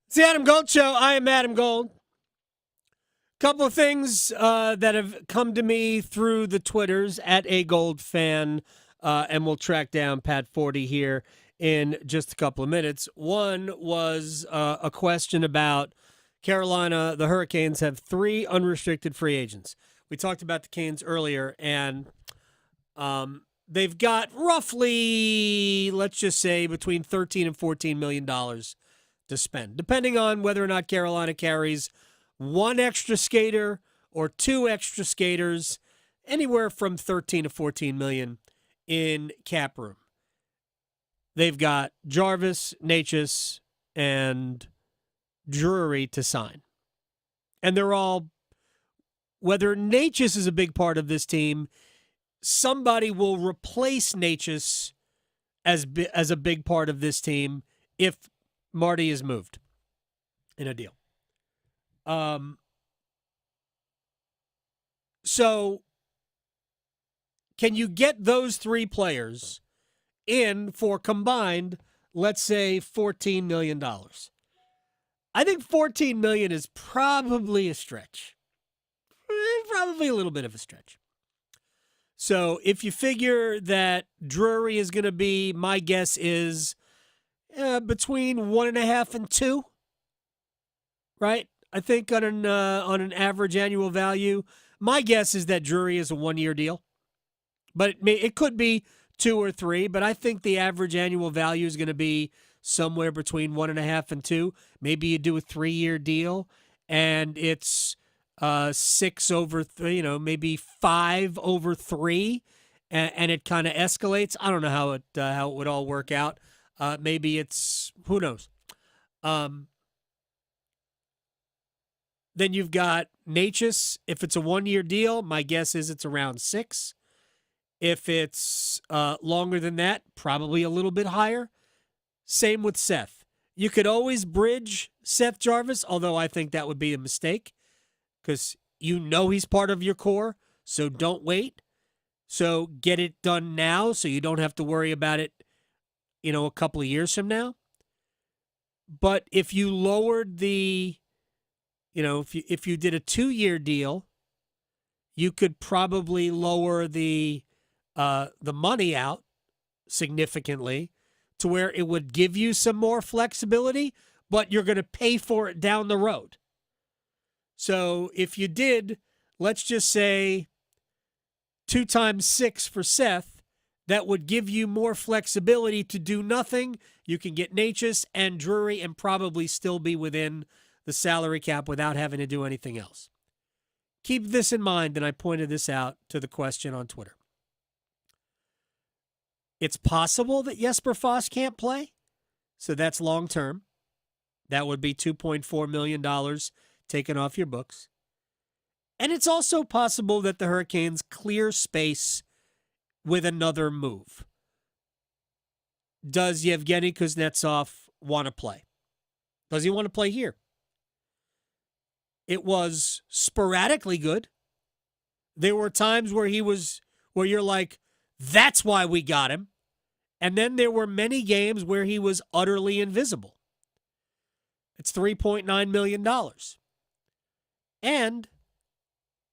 It's the Adam Gold Show. I am Adam Gold. Couple of things that have come to me through the Twitters at A Gold Fan, and we'll track down Pat Forty here in just a couple of minutes. One was a question about Carolina. The Hurricanes have 3 unrestricted free agents. We talked about the Canes earlier, and they've got roughly, let's just say, between $13 and $14 million to spend, depending on whether or not Carolina carries 1 extra skater or 2 extra skaters, anywhere from 13 to 14 million in cap room. They've got Jarvis, Natchez, and Drury to sign. And they're all, whether Natchez is a big part of this team, somebody will replace Natchez as a big part of this team if Marty is moved in a deal. So can you get those 3 players in for combined, let's say, $14 million? I think $14 million is probably a stretch. Probably a little bit of a stretch. So if you figure that Drury is going to be, my guess is between 1.5 and 2, right? I think on an average annual value. My guess is that Drury is a 1-year deal, but it could be 2 or 3. But I think the average annual value is going to be somewhere between 1.5 and 2. Maybe you do a 3-year deal, and it's 6 over 3, maybe 5 over 3, and it kind of escalates. I don't know how it would all work out. Maybe it's, who knows. Then you've got Natchez. If it's a 1-year deal, my guess is it's around 6. If it's longer than that, probably a little bit higher. Same with Seth. You could always bridge Seth Jarvis, although I think that would be a mistake because he's part of your core, so don't wait. So get it done now so you don't have to worry about it, a couple of years from now. But if you lowered the, if you did a 2-year deal, you could probably lower the money out significantly to where it would give you some more flexibility, but you're going to pay for it down the road. So if you did, let's just say 2 times 6 for Seth, that would give you more flexibility to do nothing. You can get Natchez and Drury and probably still be within the salary cap without having to do anything else. Keep this in mind, and I pointed this out to the question on Twitter. It's possible that Jesper Foss can't play, so that's long term. That would be $2.4 million taken off your books. And it's also possible that the Hurricanes clear space with another move. Does Yevgeny Kuznetsov want to play? Does he want to play here? It was sporadically good. There were times where you're like, that's why we got him. And then there were many games where he was utterly invisible. It's $3.9 million. And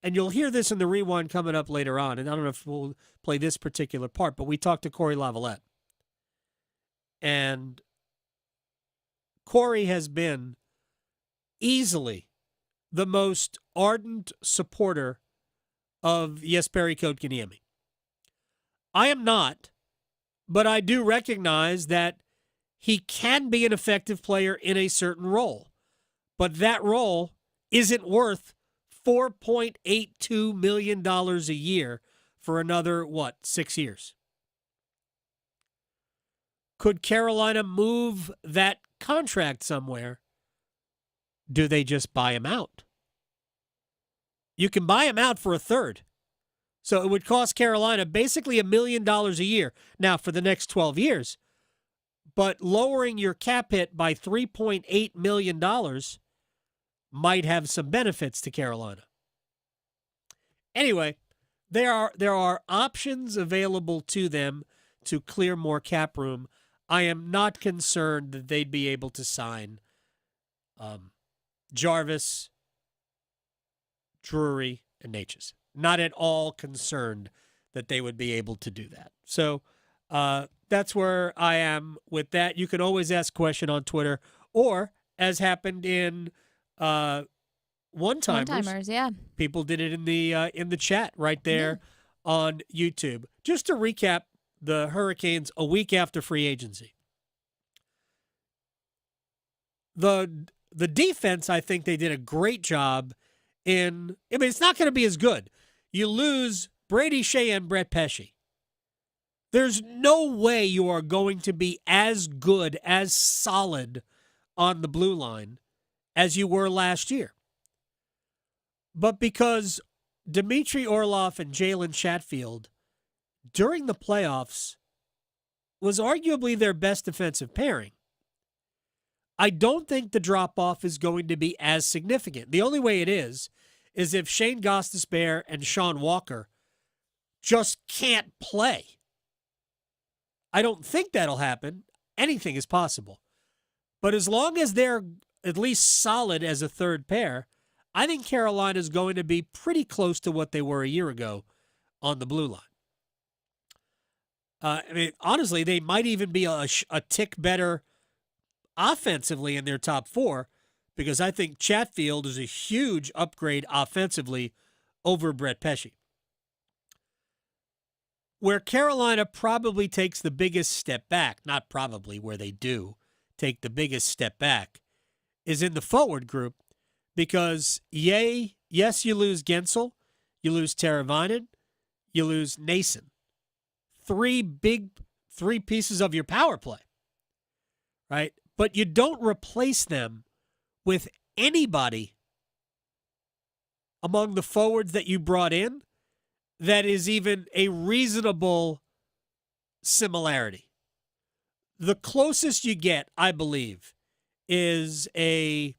you'll hear this in the rewind coming up later on, and I don't know if we'll play this particular part, but we talked to Corey Lavalette. And Corey has been easily the most ardent supporter of Jesperi Kotkaniemi. I am not, but I do recognize that he can be an effective player in a certain role. But that role isn't worth $4.82 million a year for another, 6 years? Could Carolina move that contract somewhere? Do they just buy him out? You can buy him out for a third. So it would cost Carolina basically $1 million a year. Now, for the next 12 years. But lowering your cap hit by $3.8 million might have some benefits to Carolina. Anyway, there are options available to them to clear more cap room. I am not concerned that they'd be able to sign Jarvis, Drury, and Natchez. Not at all concerned that they would be able to do that. So that's where I am with that. You can always ask a question on Twitter, or as happened in One-Timers, yeah. People did it in the chat right there on YouTube. Just to recap the Hurricanes a week after free agency. The defense, I think they did a great job in. I mean, it's not going to be as good. You lose Brady Shea and Brett Pesce. There's no way you are going to be as good, as solid on the blue line as you were last year. But because Dmitry Orlov and Jalen Chatfield, during the playoffs, was arguably their best defensive pairing, I don't think the drop-off is going to be as significant. The only way it is if Shane Gostisbehere and Sean Walker just can't play. I don't think that'll happen. Anything is possible. But as long as they're at least solid as a third pair, I think Carolina is going to be pretty close to what they were a year ago on the blue line. Honestly, they might even be a tick better offensively in their top 4 because I think Chatfield is a huge upgrade offensively over Brett Pesce. Where Carolina probably takes the biggest step back, not probably, where they do take the biggest step back, is in the forward group because, yes, you lose Gensel, you lose Teravainen, you lose Nason. 3 pieces of your power play, right? But you don't replace them with anybody among the forwards that you brought in that is even a reasonable similarity. The closest you get, I believe, is a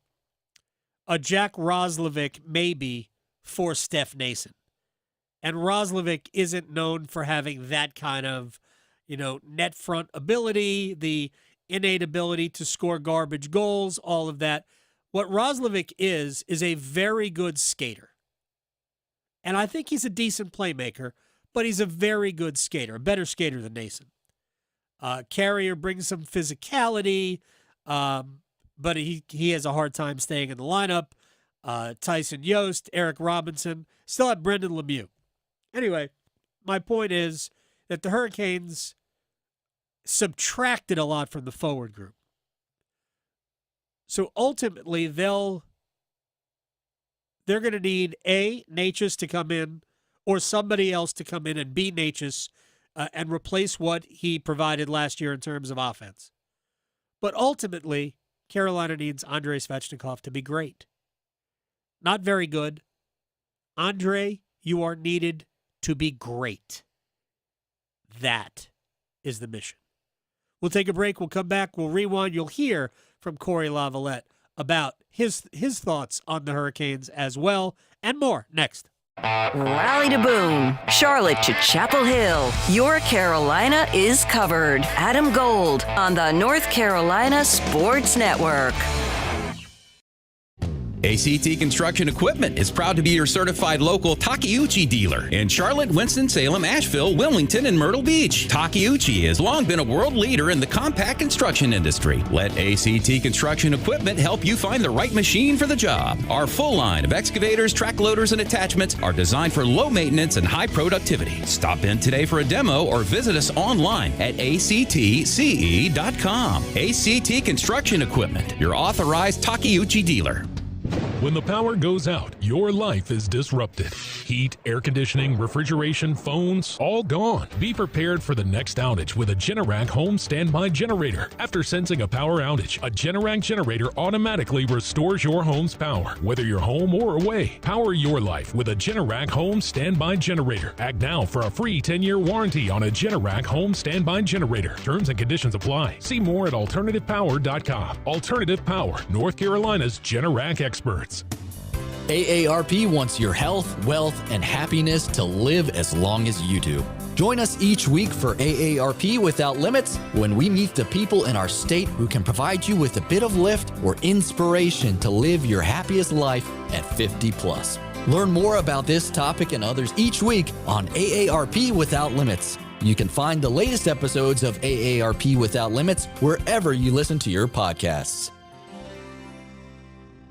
Jack Roslovic maybe for Steph Nason. And Roslovic isn't known for having that kind of, net front ability, the innate ability to score garbage goals, all of that. What Roslovic is a very good skater. And I think he's a decent playmaker, but he's a very good skater, a better skater than Nason. Carrier brings some physicality, but he has a hard time staying in the lineup. Tyson Yost, Eric Robinson, still have Brendan Lemieux. Anyway, my point is that the Hurricanes subtracted a lot from the forward group. So ultimately, they're going to need Natchez to come in or somebody else to come in and be Natchez and replace what he provided last year in terms of offense. But ultimately, Carolina needs Andrei Svechnikov to be great. Not very good. Andrei, you are needed to be great. That is the mission. We'll take a break. We'll come back. We'll rewind. You'll hear from Corey Lavalette about his thoughts on the Hurricanes as well, and more next. Raleigh to Boone, Charlotte to Chapel Hill. Your Carolina is covered. Adam Gold on the North Carolina Sports Network. ACT Construction Equipment is proud to be your certified local Takeuchi dealer in Charlotte, Winston-Salem, Asheville, Wilmington, and Myrtle Beach. Takeuchi has long been a world leader in the compact construction industry. Let ACT Construction Equipment help you find the right machine for the job. Our full line of excavators, track loaders, and attachments are designed for low maintenance and high productivity. Stop in today for a demo or visit us online at actce.com. ACT Construction Equipment, your authorized Takeuchi dealer. When the power goes out, your life is disrupted. Heat, air conditioning, refrigeration, phones, all gone. Be prepared for the next outage with a Generac home standby generator. After sensing a power outage, a Generac generator automatically restores your home's power, whether you're home or away. Power your life with a Generac home standby generator. Act now for a free 10-year warranty on a Generac home standby generator. Terms and conditions apply. See more at alternativepower.com. Alternative Power, North Carolina's Generac experts. AARP wants your health, wealth, and happiness to live as long as you do. Join us each week for AARP Without Limits when we meet the people in our state who can provide you with a bit of lift or inspiration to live your happiest life at 50 plus. Learn more about this topic and others each week on AARP Without Limits. You can find the latest episodes of AARP Without Limits wherever you listen to your podcasts.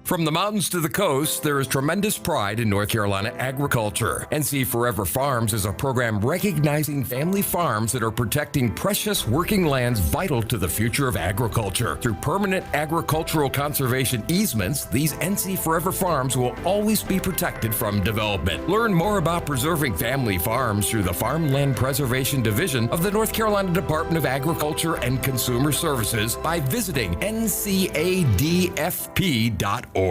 From the mountains to the coast, there is tremendous pride in North Carolina agriculture. NC Forever Farms is a program recognizing family farms that are protecting precious working lands vital to the future of agriculture. Through permanent agricultural conservation easements, these NC Forever Farms will always be protected from development. Learn more about preserving family farms through the Farmland Preservation Division of the North Carolina Department of Agriculture and Consumer Services by visiting ncadfp.org.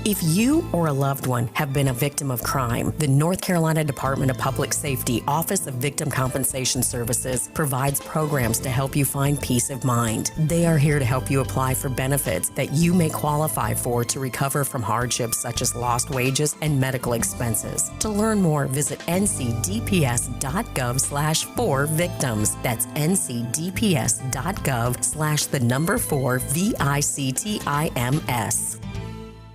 If you or a loved one have been a victim of crime, the North Carolina Department of Public Safety Office of Victim Compensation Services provides programs to help you find peace of mind. They are here to help you apply for benefits that you may qualify for to recover from hardships such as lost wages and medical expenses. To learn more, visit ncdps.gov/4victims. That's ncdps.gov/4victims.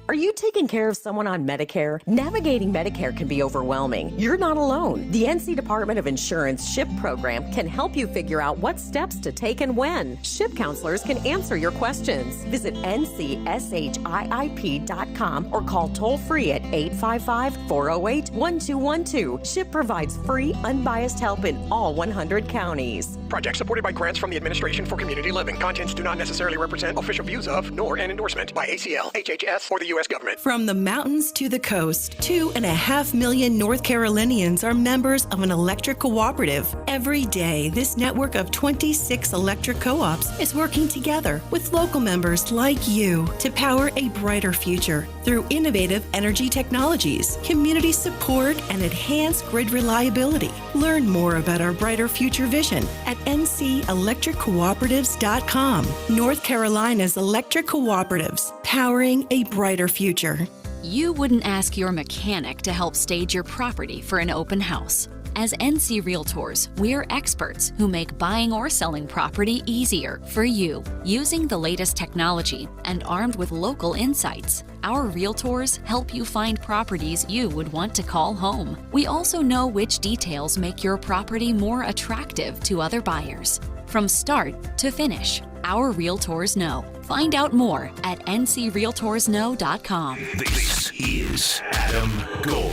Are you taking care of someone on Medicare? Navigating Medicare can be overwhelming. You're not alone. The NC Department of Insurance SHIP program can help you figure out what steps to take and when. SHIP counselors can answer your questions. Visit ncshiip.com or call toll-free at 855-408-1212. SHIP provides free, unbiased help in all 100 counties. Project supported by grants from the Administration for Community Living. Contents do not necessarily represent official views of, nor an endorsement by ACL, HHS, or the U.S. government. From the mountains to the coast, 2.5 million North Carolinians are members of an electric cooperative. Every day, this network of 26 electric co-ops is working together with local members like you to power a brighter future through innovative energy technologies, community support, and enhanced grid reliability. Learn more about our brighter future vision at ncelectriccooperatives.com. North Carolina's electric cooperatives, powering a brighter future. You wouldn't ask your mechanic to help stage your property for an open house. As NC Realtors, we're experts who make buying or selling property easier for you. Using the latest technology and armed with local insights, our Realtors help you find properties you would want to call home. We also know which details make your property more attractive to other buyers. From start to finish, our Realtors know. Find out more at ncrealtorsknow.com. This is Adam Gold.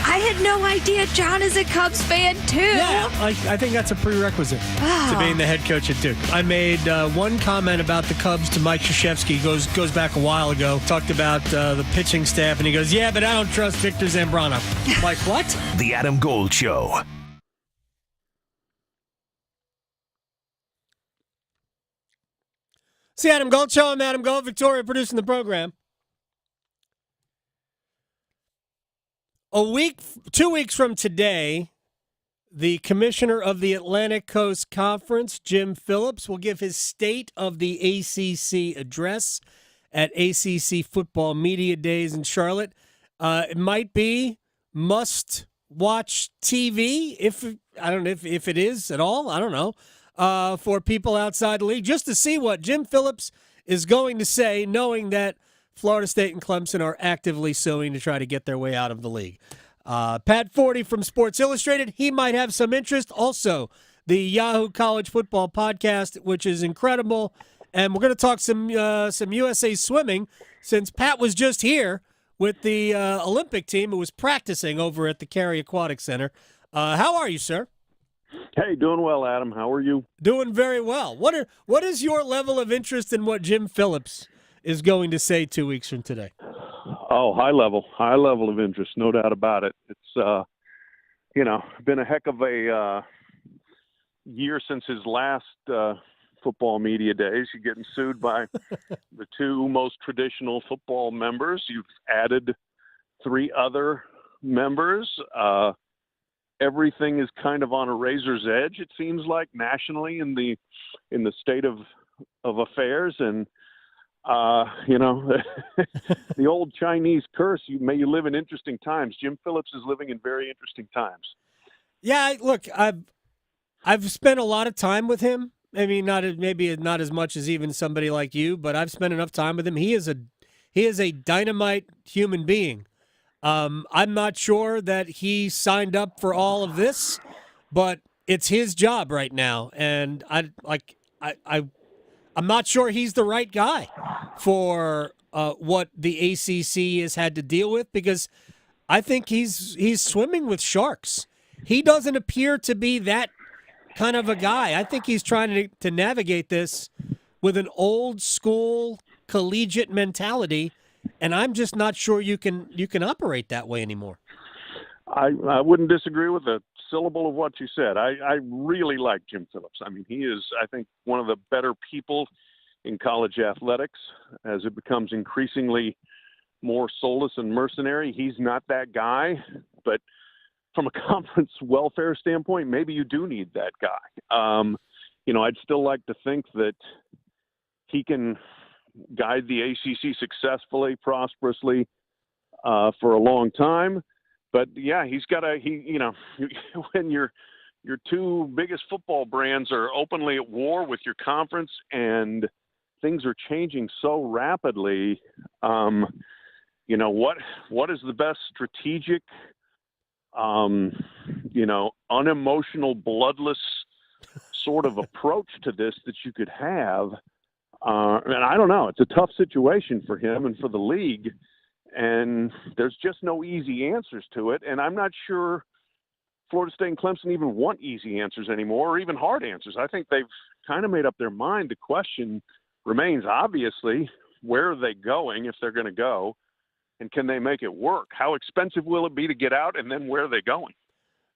I had no idea John is a Cubs fan, too. Yeah, I think that's a prerequisite to being the head coach at Duke. I made one comment about the Cubs to Mike Krzyzewski, goes back a while ago, talked about the pitching staff, and he goes, yeah, but I don't trust Victor Zambrano. Like, what? The Adam Gold Show. It's the Adam Gold Show. I'm Adam Gold, Victoria producing the program. 2 weeks from today, the commissioner of the Atlantic Coast Conference, Jim Phillips, will give his State of the ACC address at ACC Football Media Days in Charlotte. It might be must-watch TV, if it is at all. I don't know. For people outside the league, just to see what Jim Phillips is going to say, knowing that Florida State and Clemson are actively suing to try to get their way out of the league. Pat Forty from Sports Illustrated, he might have some interest. Also, the Yahoo College Football Podcast, which is incredible. And we're going to talk some USA swimming, since Pat was just here with the Olympic team who was practicing over at the Cary Aquatic Center. How are you, sir? Hey, doing well, Adam. How are you? Doing very well. What is your level of interest in what Jim Phillips is going to say 2 weeks from today? Oh, high level of interest, no doubt about it. It's been a heck of a year since his last football media days. You're getting sued by the two most traditional football members. You've added 3 other members. Everything is kind of on a razor's edge, it seems like, nationally in the state of affairs. And the old Chinese curse, may you live in interesting times. Jim Phillips is living in very interesting times. Yeah, look, I've spent a lot of time with him. Maybe not as much as even somebody like you, but I've spent enough time with him. He is a dynamite human being. I'm not sure that he signed up for all of this, but it's his job right now, and I'm not sure he's the right guy for what the ACC has had to deal with, because I think he's swimming with sharks. He doesn't appear to be that kind of a guy. I think he's trying to navigate this with an old school collegiate mentality. And I'm just not sure you can operate that way anymore. I wouldn't disagree with a syllable of what you said. I really like Jim Phillips. I mean, he is, I think, one of the better people in college athletics as it becomes increasingly more soulless and mercenary. He's not that guy, but from a conference welfare standpoint, maybe you do need that guy. I'd still like to think that he can guide the ACC successfully, prosperously for a long time. But yeah, he's got when your 2 biggest football brands are openly at war with your conference and things are changing so rapidly, what is the best strategic, unemotional, bloodless sort of approach to this that you could have. And I don't know. It's a tough situation for him and for the league. And there's just no easy answers to it. And I'm not sure Florida State and Clemson even want easy answers anymore, or even hard answers. I think they've kind of made up their mind. The question remains, obviously, where are they going if they're going to go? And can they make it work? How expensive will it be to get out? And then where are they going?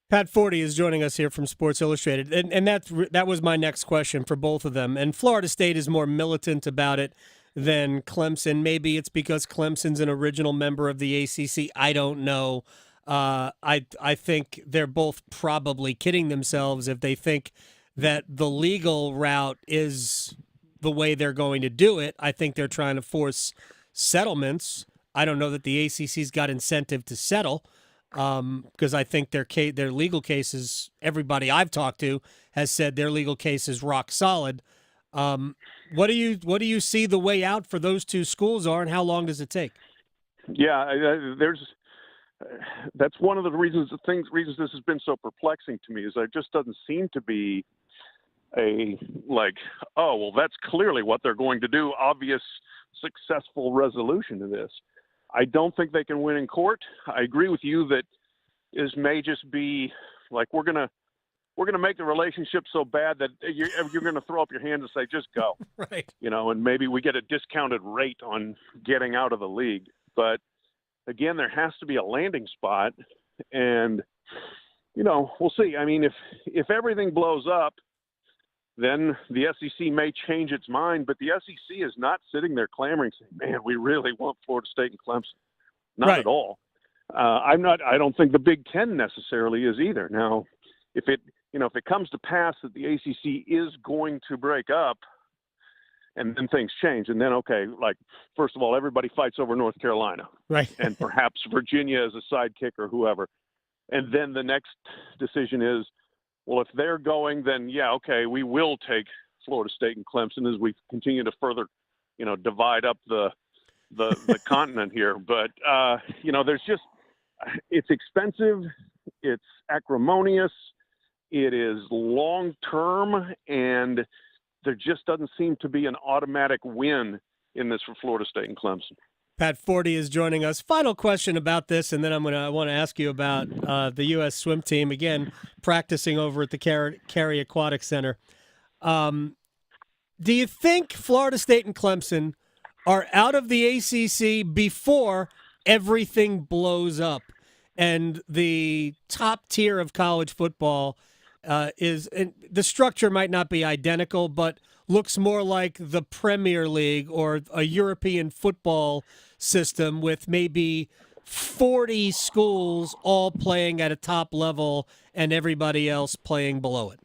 Pat Forty is joining us here from Sports Illustrated, and that was my next question for both of them. And Florida State is more militant about it than Clemson. Maybe it's because Clemson's an original member of the ACC. I don't know. I think they're both probably kidding themselves if they think that the legal route is the way they're going to do it. I think they're trying to force settlements. I don't know that the ACC's got incentive to settle. Because I think their legal cases, everybody I've talked to has said their legal case is rock solid. What do you see the way out for those two schools are, and how long does it take? Yeah, that's one of the reasons this has been so perplexing to me is there just doesn't seem to be that's clearly what they're going to do. Obvious successful resolution to this. I don't think they can win in court. I agree with you that this may just be like we're gonna make the relationship so bad that you're gonna throw up your hands and say just go, right? And maybe we get a discounted rate on getting out of the league. But again, there has to be a landing spot, and we'll see. I mean, if everything blows up, then the SEC may change its mind, but the SEC is not sitting there clamoring, saying, "Man, we really want Florida State and Clemson." Not at all. I don't think the Big Ten necessarily is either. Now, if it comes to pass that the ACC is going to break up, and then things change, and then first of all, everybody fights over North Carolina, right? And perhaps Virginia as a sidekick or whoever, and then the next decision is, well, if they're going, then we will take Florida State and Clemson as we continue to further, divide up the continent here. But there's just it's expensive, it's acrimonious, it is long term, and there just doesn't seem to be an automatic win in this for Florida State and Clemson. Pat Forty is joining us. Final question about this, and then I want to ask you about the U.S. swim team, again, practicing over at the Cary Aquatic Center. Do you think Florida State and Clemson are out of the ACC before everything blows up and the top tier of college football and the structure might not be identical, but looks more like the Premier League or a European football system with maybe 40 schools all playing at a top level and everybody else playing below it?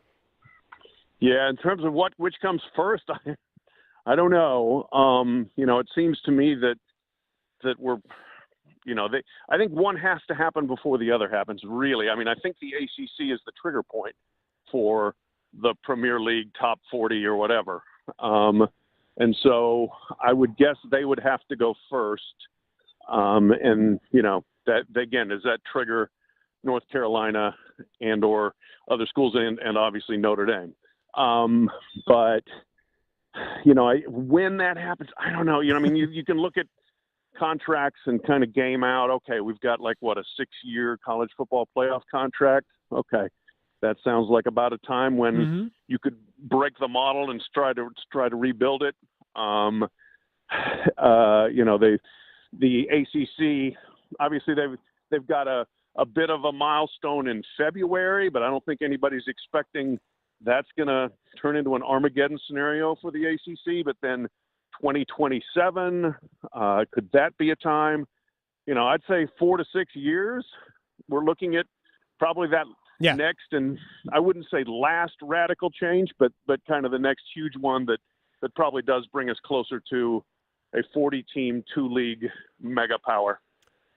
Yeah, in terms of which comes first, I don't know. It seems to me that we're, I think one has to happen before the other happens, really. I mean, I think the ACC is the trigger point for the Premier League top 40 or whatever. And so I would guess they would have to go first. That again, does that trigger North Carolina and or other schools and obviously Notre Dame? But when that happens, I don't know. You can look at contracts and kind of game out. Okay, we've got a 6-year college football playoff contract. Okay, that sounds like about a time when you could break the model and try to rebuild it. The ACC, obviously they've got a bit of a milestone in February, but I don't think anybody's expecting that's going to turn into an Armageddon scenario for the ACC. But then 2027, could that be a time? I'd say 4 to 6 years. We're looking at probably that next, and I wouldn't say last radical change, but kind of the next huge one that probably does bring us closer to a 40-team, 2-league mega power.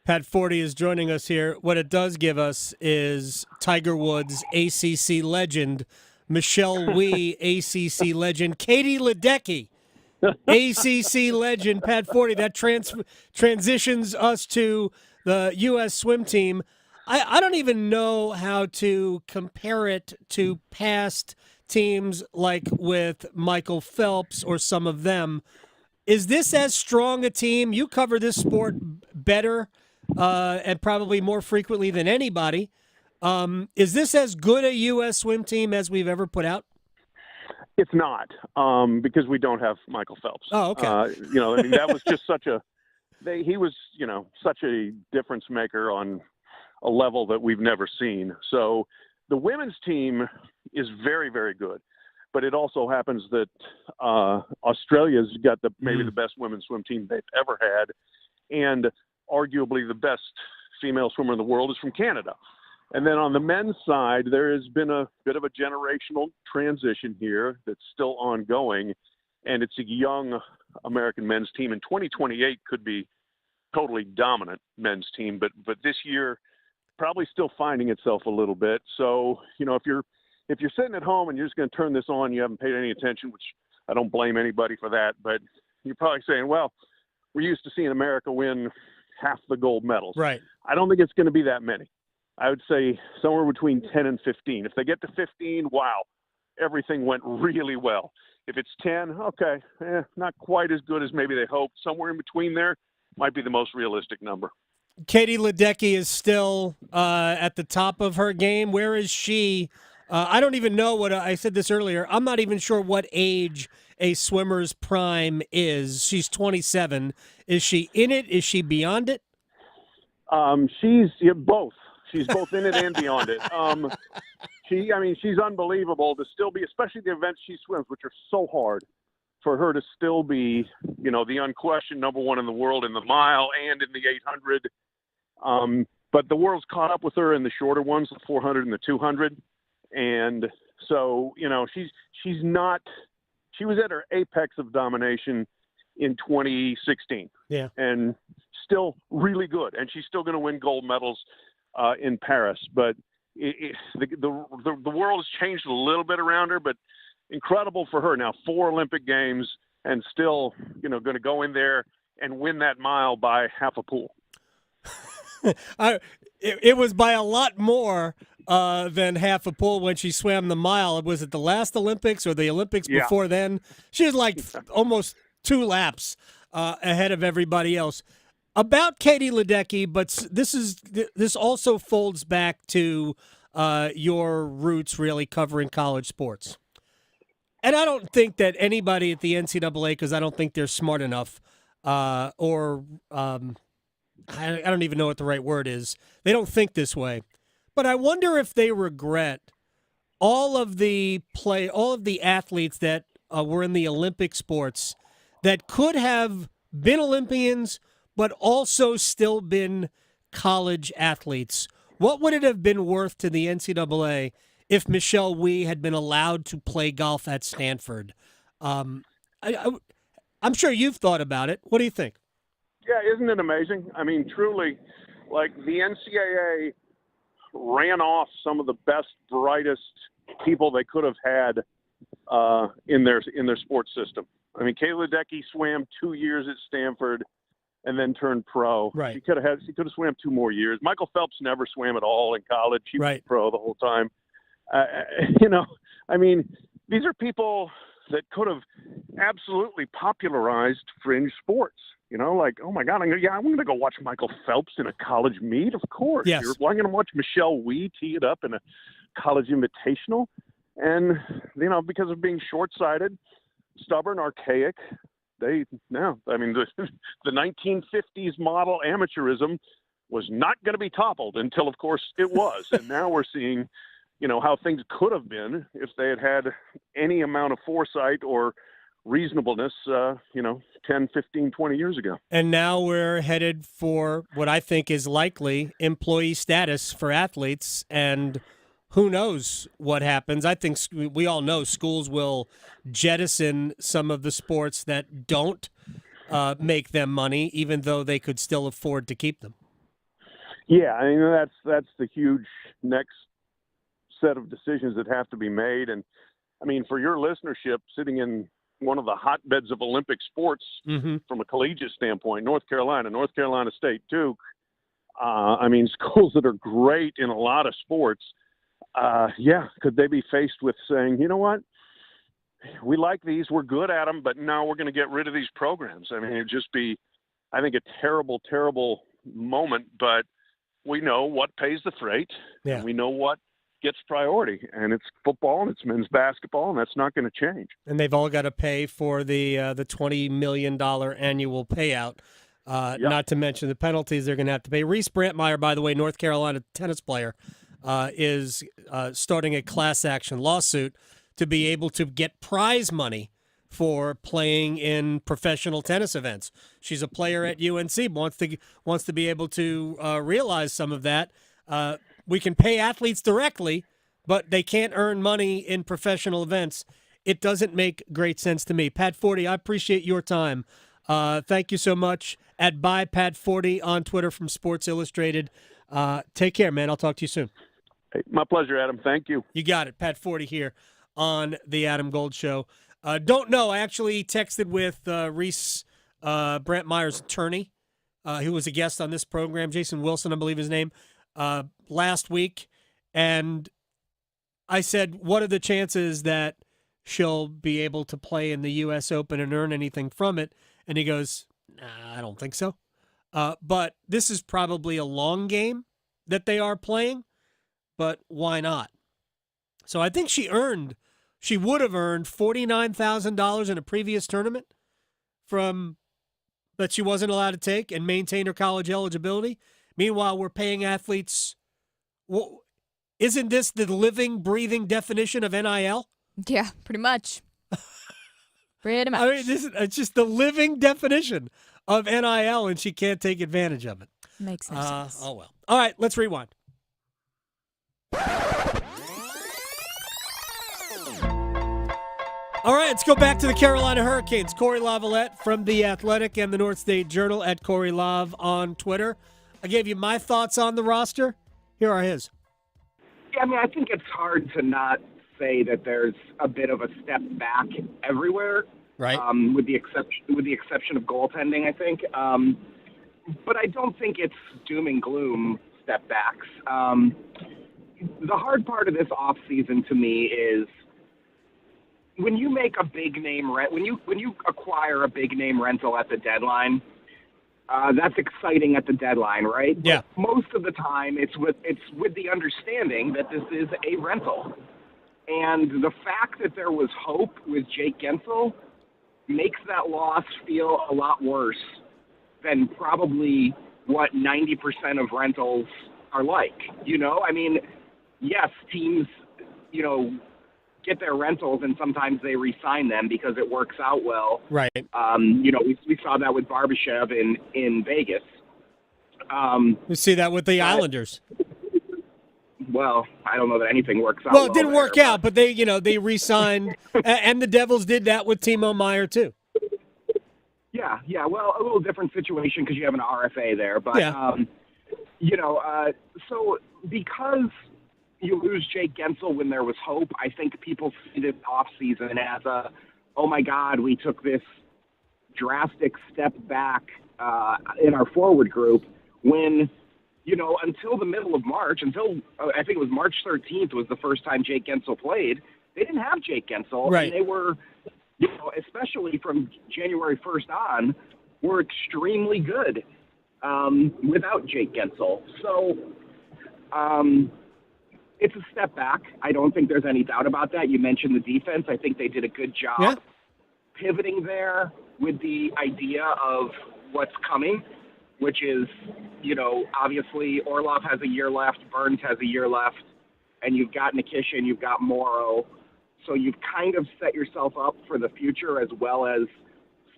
Pat Forty is joining us here. What it does give us is Tiger Woods, ACC legend, Michelle Wie, ACC legend, Katie Ledecky, ACC legend Pat Forty. That transitions us to the U.S. swim team. I don't even know how to compare it to past teams like with Michael Phelps or some of them. Is this as strong a team? You cover this sport better and probably more frequently than anybody. Is this as good a U.S. swim team as we've ever put out? It's not, because we don't have Michael Phelps. Oh, okay. That was just he was, such a difference maker on a level that we've never seen. So the women's team is very, very good. But it also happens that Australia's got maybe the best women's swim team they've ever had, and arguably the best female swimmer in the world is from Canada. And then on the men's side, there has been a bit of a generational transition here that's still ongoing, and it's a young American men's team. And 2028 could be totally dominant men's team, but this year probably still finding itself a little bit. So, if you're sitting at home and you're just going to turn this on, you haven't paid any attention, which I don't blame anybody for that, but you're probably saying, well, we're used to seeing America win half the gold medals. Right. I don't think it's going to be that many. I would say somewhere between 10 and 15. If they get to 15, wow, everything went really well. If it's 10, okay, not quite as good as maybe they hoped. Somewhere in between there might be the most realistic number. Katie Ledecky is still at the top of her game. Where is she? I don't even know what I said this earlier. I'm not even sure what age a swimmer's prime is. She's 27. Is she in it? Is she beyond it? She's both. She's both in it and beyond it. She's unbelievable to still be, especially the events she swims, which are so hard, for her to still be, the unquestioned number one in the world in the mile and in the 800. But the world's caught up with her in the shorter ones, the 400 and the 200. And so, she's not – she was at her apex of domination in 2016. Yeah. And still really good. And she's still going to win gold medals in Paris. But the world has changed a little bit around her, but incredible for her. Now, 4 Olympic Games and still, going to go in there and win that mile by half a pool. It was by a lot more than half a pool when she swam the mile. Was it the last Olympics or the Olympics before then? She was like almost 2 laps ahead of everybody else. About Katie Ledecky, but this also folds back to your roots really covering college sports. And I don't think that anybody at the NCAA, because I don't think they're smart enough, I don't even know what the right word is. They don't think this way. But I wonder if they regret all of the athletes that were in the Olympic sports that could have been Olympians but also still been college athletes. What would it have been worth to the NCAA if Michelle Wie had been allowed to play golf at Stanford? I'm sure you've thought about it. What do you think? Yeah, isn't it amazing? I mean, truly, like the NCAA ran off some of the best, brightest people they could have had in their sports system. I mean, Kayla Ledecky swam 2 years at Stanford and then turned pro. Right. She could have swam 2 more years. Michael Phelps never swam at all in college. He was pro the whole time. I mean, these are people that could have absolutely popularized fringe sports. Like, oh my God, I'm going to go watch Michael Phelps in a college meet. Of course. Yes. I'm going to watch Michelle Wie tee it up in a college invitational. And, because of being short-sighted, stubborn, archaic, the 1950s model amateurism was not going to be toppled until, of course, it was. And now we're seeing, how things could have been if they had had any amount of foresight or reasonableness, 10, 15, 20 years ago. And now we're headed for what I think is likely employee status for athletes, and who knows what happens. I think we all know schools will jettison some of the sports that don't make them money, even though they could still afford to keep them. Yeah, I mean, that's the huge next set of decisions that have to be made. And I mean, for your listenership sitting in one of the hotbeds of Olympic sports from a collegiate standpoint. North Carolina State, Duke. I mean, schools that are great in a lot of sports. Could they be faced with saying, you know what? We like these, we're good at them, but now we're going to get rid of these programs. I mean, it'd just be, I think, a terrible, terrible moment, but we know what pays the freight. Yeah. And we know what gets priority, and it's football and it's men's basketball, and that's not going to change. And they've all got to pay for the $20 million annual payout, not to mention the penalties they're going to have to pay. Reese Brantmeyer, by the way, North Carolina tennis player, is starting a class action lawsuit to be able to get prize money for playing in professional tennis events. She's a player at UNC, wants to be able to realize some of that. We can pay athletes directly, but they can't earn money in professional events. It doesn't make great sense to me. Pat Forty, I appreciate your time. Thank you so much. At @Pat40 on Twitter from Sports Illustrated. Take care, man. I'll talk to you soon. Hey, my pleasure, Adam. Thank you. You got it. Pat Forty here on the Adam Gold Show. Don't know. I actually texted with Reese Brantmeyer's attorney, who was a guest on this program, Jason Wilson, I believe his name, last week. And I said, what are the chances that she'll be able to play in the U.S. Open and earn anything from it? And he goes, nah, I don't think so. But this is probably a long game that they are playing, but why not? So I think she would have earned $49,000 in a previous tournament that she wasn't allowed to take and maintain her college eligibility. Meanwhile, we're paying athletes. Well, isn't this the living, breathing definition of NIL? Yeah, pretty much. Pretty much. I mean, it's just the living definition of NIL, and she can't take advantage of it. Makes no sense. Oh, well. All right, let's rewind. All right, let's go back to the Carolina Hurricanes. Corey Lavalette from The Athletic and the North State Journal at Corey Lav on Twitter. I gave you my thoughts on the roster. Here are his. Yeah, I mean, I think it's hard to not say that there's a bit of a step back everywhere, right? With the exception of goaltending, I think. But I don't think it's doom and gloom step backs. The hard part of this offseason to me is when you make a big name when you acquire a big name rental at the deadline. That's exciting at the deadline, right? Yeah. But most of the time, it's with the understanding that this is a rental, and the fact that there was hope with Jake Gensel makes that loss feel a lot worse than probably what 90% of rentals are like. You know, I mean, yes, teams, get their rentals and sometimes they re-sign them because it works out well. Right. We saw that with Barbashev in Vegas. We see that with the Islanders. Well, I don't know that anything works out. Well, it didn't work out, but they re-signed, and the Devils did that with Timo Meier too. Yeah. Well, a little different situation because you have an RFA there, but yeah. So because you lose Jake Gensel when there was hope, I think people see this offseason as oh my God, we took this drastic step back in our forward group when, until the middle of March, until I think it was March 13th was the first time Jake Gensel played, they didn't have Jake Gensel. Right. And they were, especially from January 1st on, were extremely good without Jake Gensel. So, it's a step back. I don't think there's any doubt about that. You mentioned the defense. I think they did a good job pivoting there with the idea of what's coming, which is, obviously Orlov has a year left, Burns has a year left, and you've got Nikisha and you've got Morrow. So you've kind of set yourself up for the future as well as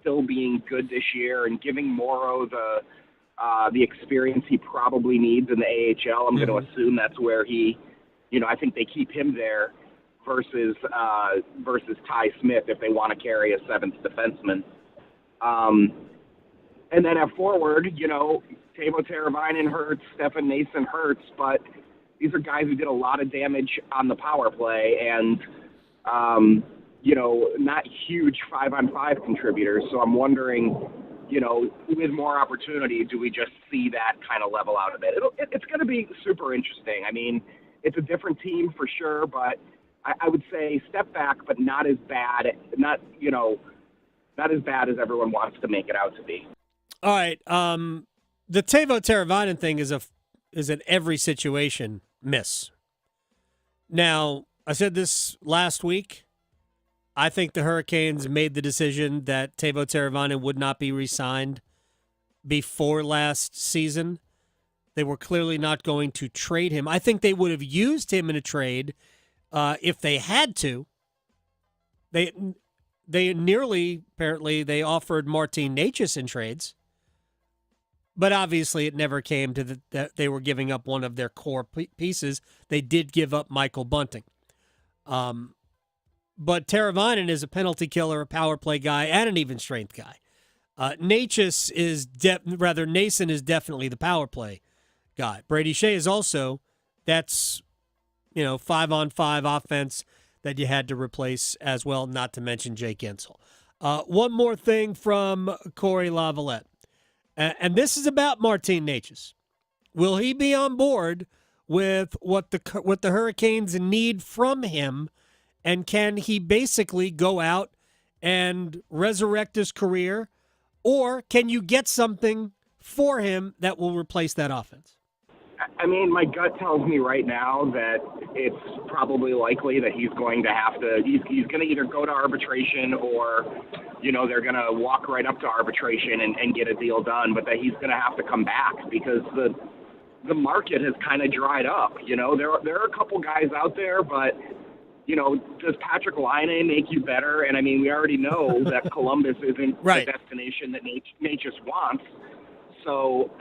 still being good this year and giving Morrow the experience he probably needs in the AHL. I'm going to assume that's where he – I think they keep him there versus Ty Smith if they want to carry a seventh defenseman. And then at forward, Teuvo Teravainen hurts, Stefan Nason hurts, but these are guys who did a lot of damage on the power play. And, not huge 5-on-5 contributors. So I'm wondering, with more opportunity, do we just see that kind of level out a bit? It's going to be super interesting. I mean, it's a different team for sure, but I would say step back, but not as bad. Not as bad as everyone wants to make it out to be. All right. The Teuvo Teravainen thing is an every situation miss. Now, I said this last week. I think the Hurricanes made the decision that Teuvo Teravainen would not be re-signed before last season. They were clearly not going to trade him. I think they would have used him in a trade if they had to. They nearly, apparently, they offered Martin Necas in trades. But obviously it never came to that they were giving up one of their core pieces. They did give up Michael Bunting. But Teravainen is a penalty killer, a power play guy, and an even strength guy. Nason is definitely the power play guy. Brady Shea is also, that's, 5-on-5 offense that you had to replace as well, not to mention Jake Gensel. One more thing from Corey Lavalette. And this is about Martin Necas. Will he be on board with what the Hurricanes need from him, and can he basically go out and resurrect his career, or can you get something for him that will replace that offense? I mean, my gut tells me right now that it's probably likely that he's going to have to. He's going to either go to arbitration or, they're going to walk right up to arbitration and get a deal done. But that he's going to have to come back because the market has kind of dried up. There are a couple guys out there, but does Patrick Laine make you better? And I mean, we already know that Columbus isn't the destination that Necas wants. So.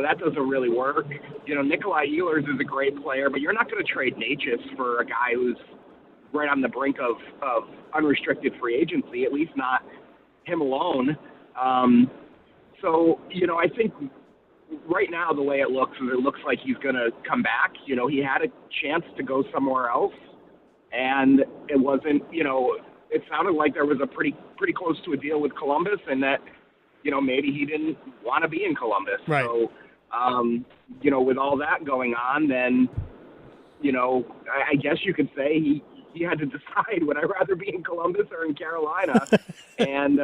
That doesn't really work. Nikolai Ehlers is a great player, but you're not going to trade Necas for a guy who's right on the brink of unrestricted free agency, at least not him alone. I think right now the way it looks like he's going to come back. He had a chance to go somewhere else, and it wasn't, it sounded like there was a pretty close to a deal with Columbus, and that maybe he didn't want to be in Columbus. Right. So, with all that going on, then, I guess you could say he had to decide, would I rather be in Columbus or in Carolina? And,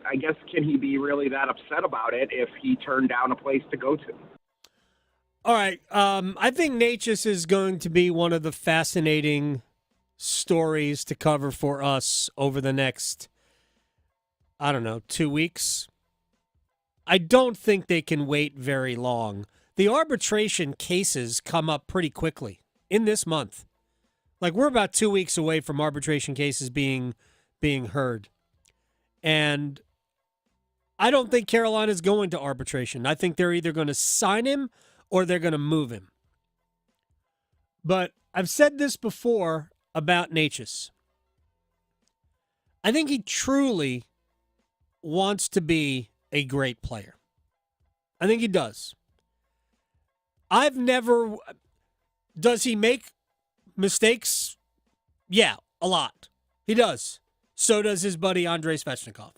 I guess can he be really that upset about it if he turned down a place to go to? All right. I think Necas is going to be one of the fascinating stories to cover for us over the next 2 weeks. I don't think they can wait very long. The arbitration cases come up pretty quickly in this month. Like, we're about 2 weeks away from arbitration cases being heard. And I don't think Carolina's going to arbitration. I think they're either going to sign him or they're going to move him. But I've said this before about Necas. I think he truly wants to be a great player. I think he does. Does he make mistakes? Yeah, a lot. He does. So does his buddy Andrei Svechnikov.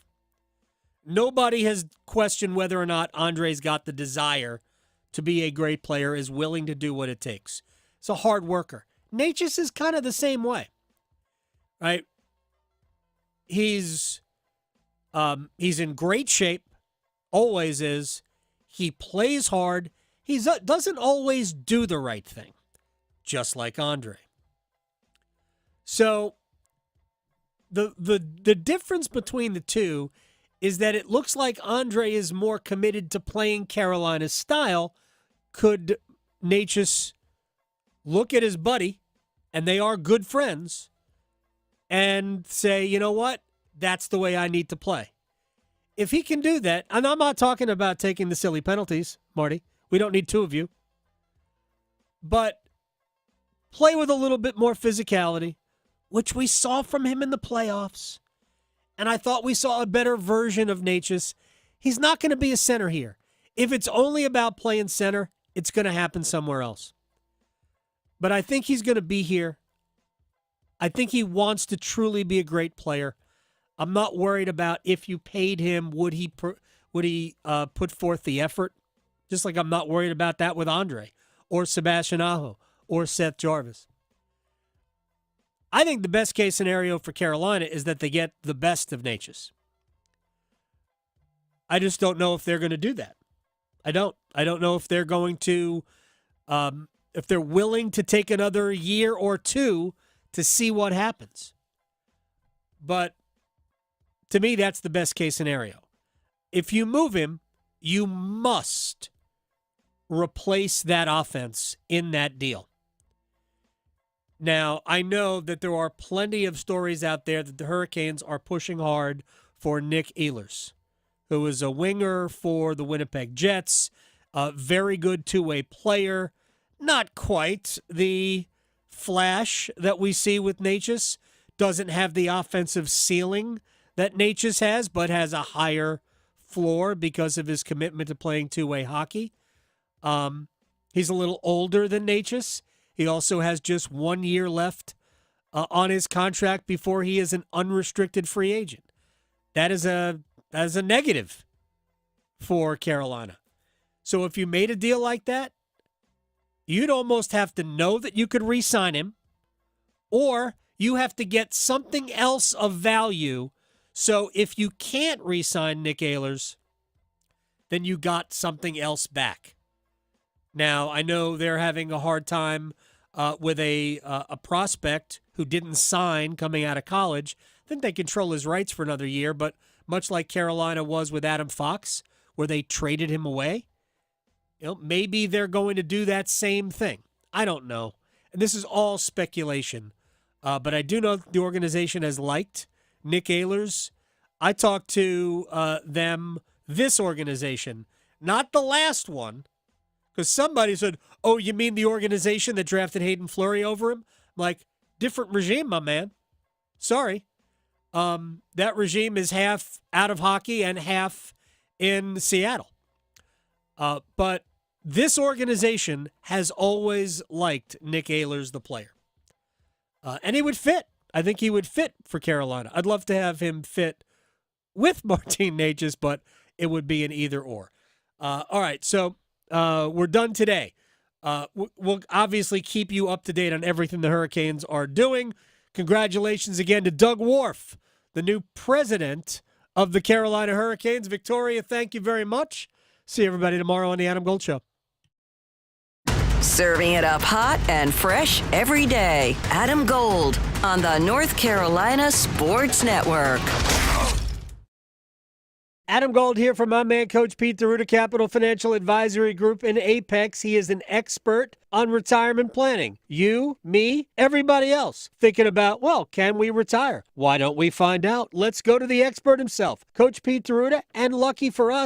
Nobody has questioned whether or not Andrei's got the desire to be a great player, is willing to do what it takes. He's a hard worker. Necas is kind of the same way, right? He's in great shape, always is. He plays hard. He doesn't always do the right thing, just like Andrei. So the difference between the two is that it looks like Andrei is more committed to playing Carolina's style. Could Necas look at his buddy, and they are good friends, and say, you know what? That's the way I need to play. If he can do that, and I'm not talking about taking the silly penalties, Marty. We don't need two of you. But play with a little bit more physicality, which we saw from him in the playoffs. And I thought we saw a better version of Necas. He's not going to be a center here. If it's only about playing center, it's going to happen somewhere else. But I think he's going to be here. I think he wants to truly be a great player. I'm not worried about if you paid him, would he put forth the effort? Just like I'm not worried about that with Andre or Sebastian Aho or Seth Jarvis. I think the best case scenario for Carolina is that they get the best of Necas. I just don't know if they're going to do that. I don't know if they're going to, if they're willing to take another year or two to see what happens. But to me, that's the best case scenario. If you move him, you must replace that offense in that deal. Now, I know that there are plenty of stories out there that the Hurricanes are pushing hard for Nick Ehlers, who is a winger for the Winnipeg Jets, a very good two-way player, not quite the flash that we see with Necas, doesn't have the offensive ceiling that Necas has, but has a higher floor because of his commitment to playing two-way hockey. He's a little older than Necas. He also has just 1 year left on his contract before he is an unrestricted free agent. That is a negative for Carolina. So if you made a deal like that, you'd almost have to know that you could re-sign him, or you have to get something else of value. So if you can't re-sign Nick Ehlers, then you got something else back. Now, I know they're having a hard time with a prospect who didn't sign coming out of college. I think they control his rights for another year, but much like Carolina was with Adam Fox, where they traded him away, maybe they're going to do that same thing. I don't know. And this is all speculation. But I do know the organization has liked Nick Ehlers. I talked to this organization, not the last one, because somebody said, oh, you mean the organization that drafted Hayden Fleury over him? I'm like, different regime, my man. Sorry. That regime is half out of hockey and half in Seattle. But this organization has always liked Nick Ehlers, the player. And he would fit. I think he would fit for Carolina. I'd love to have him fit with Martin Necas, but it would be an either or. All right, so we're done today. We'll obviously keep you up to date on everything the Hurricanes are doing. Congratulations again to Doug Worf, the new president of the Carolina Hurricanes. Victoria, thank you very much. See everybody tomorrow on the Adam Gold Show. Serving it up hot and fresh every day. Adam Gold on the North Carolina Sports Network. Adam Gold here from my man, Coach Pete DeRuta, Capital Financial Advisory Group in Apex. He is an expert on retirement planning. You, me, everybody else thinking about, well, can we retire? Why don't we find out? Let's go to the expert himself, Coach Pete DeRuta, and lucky for us,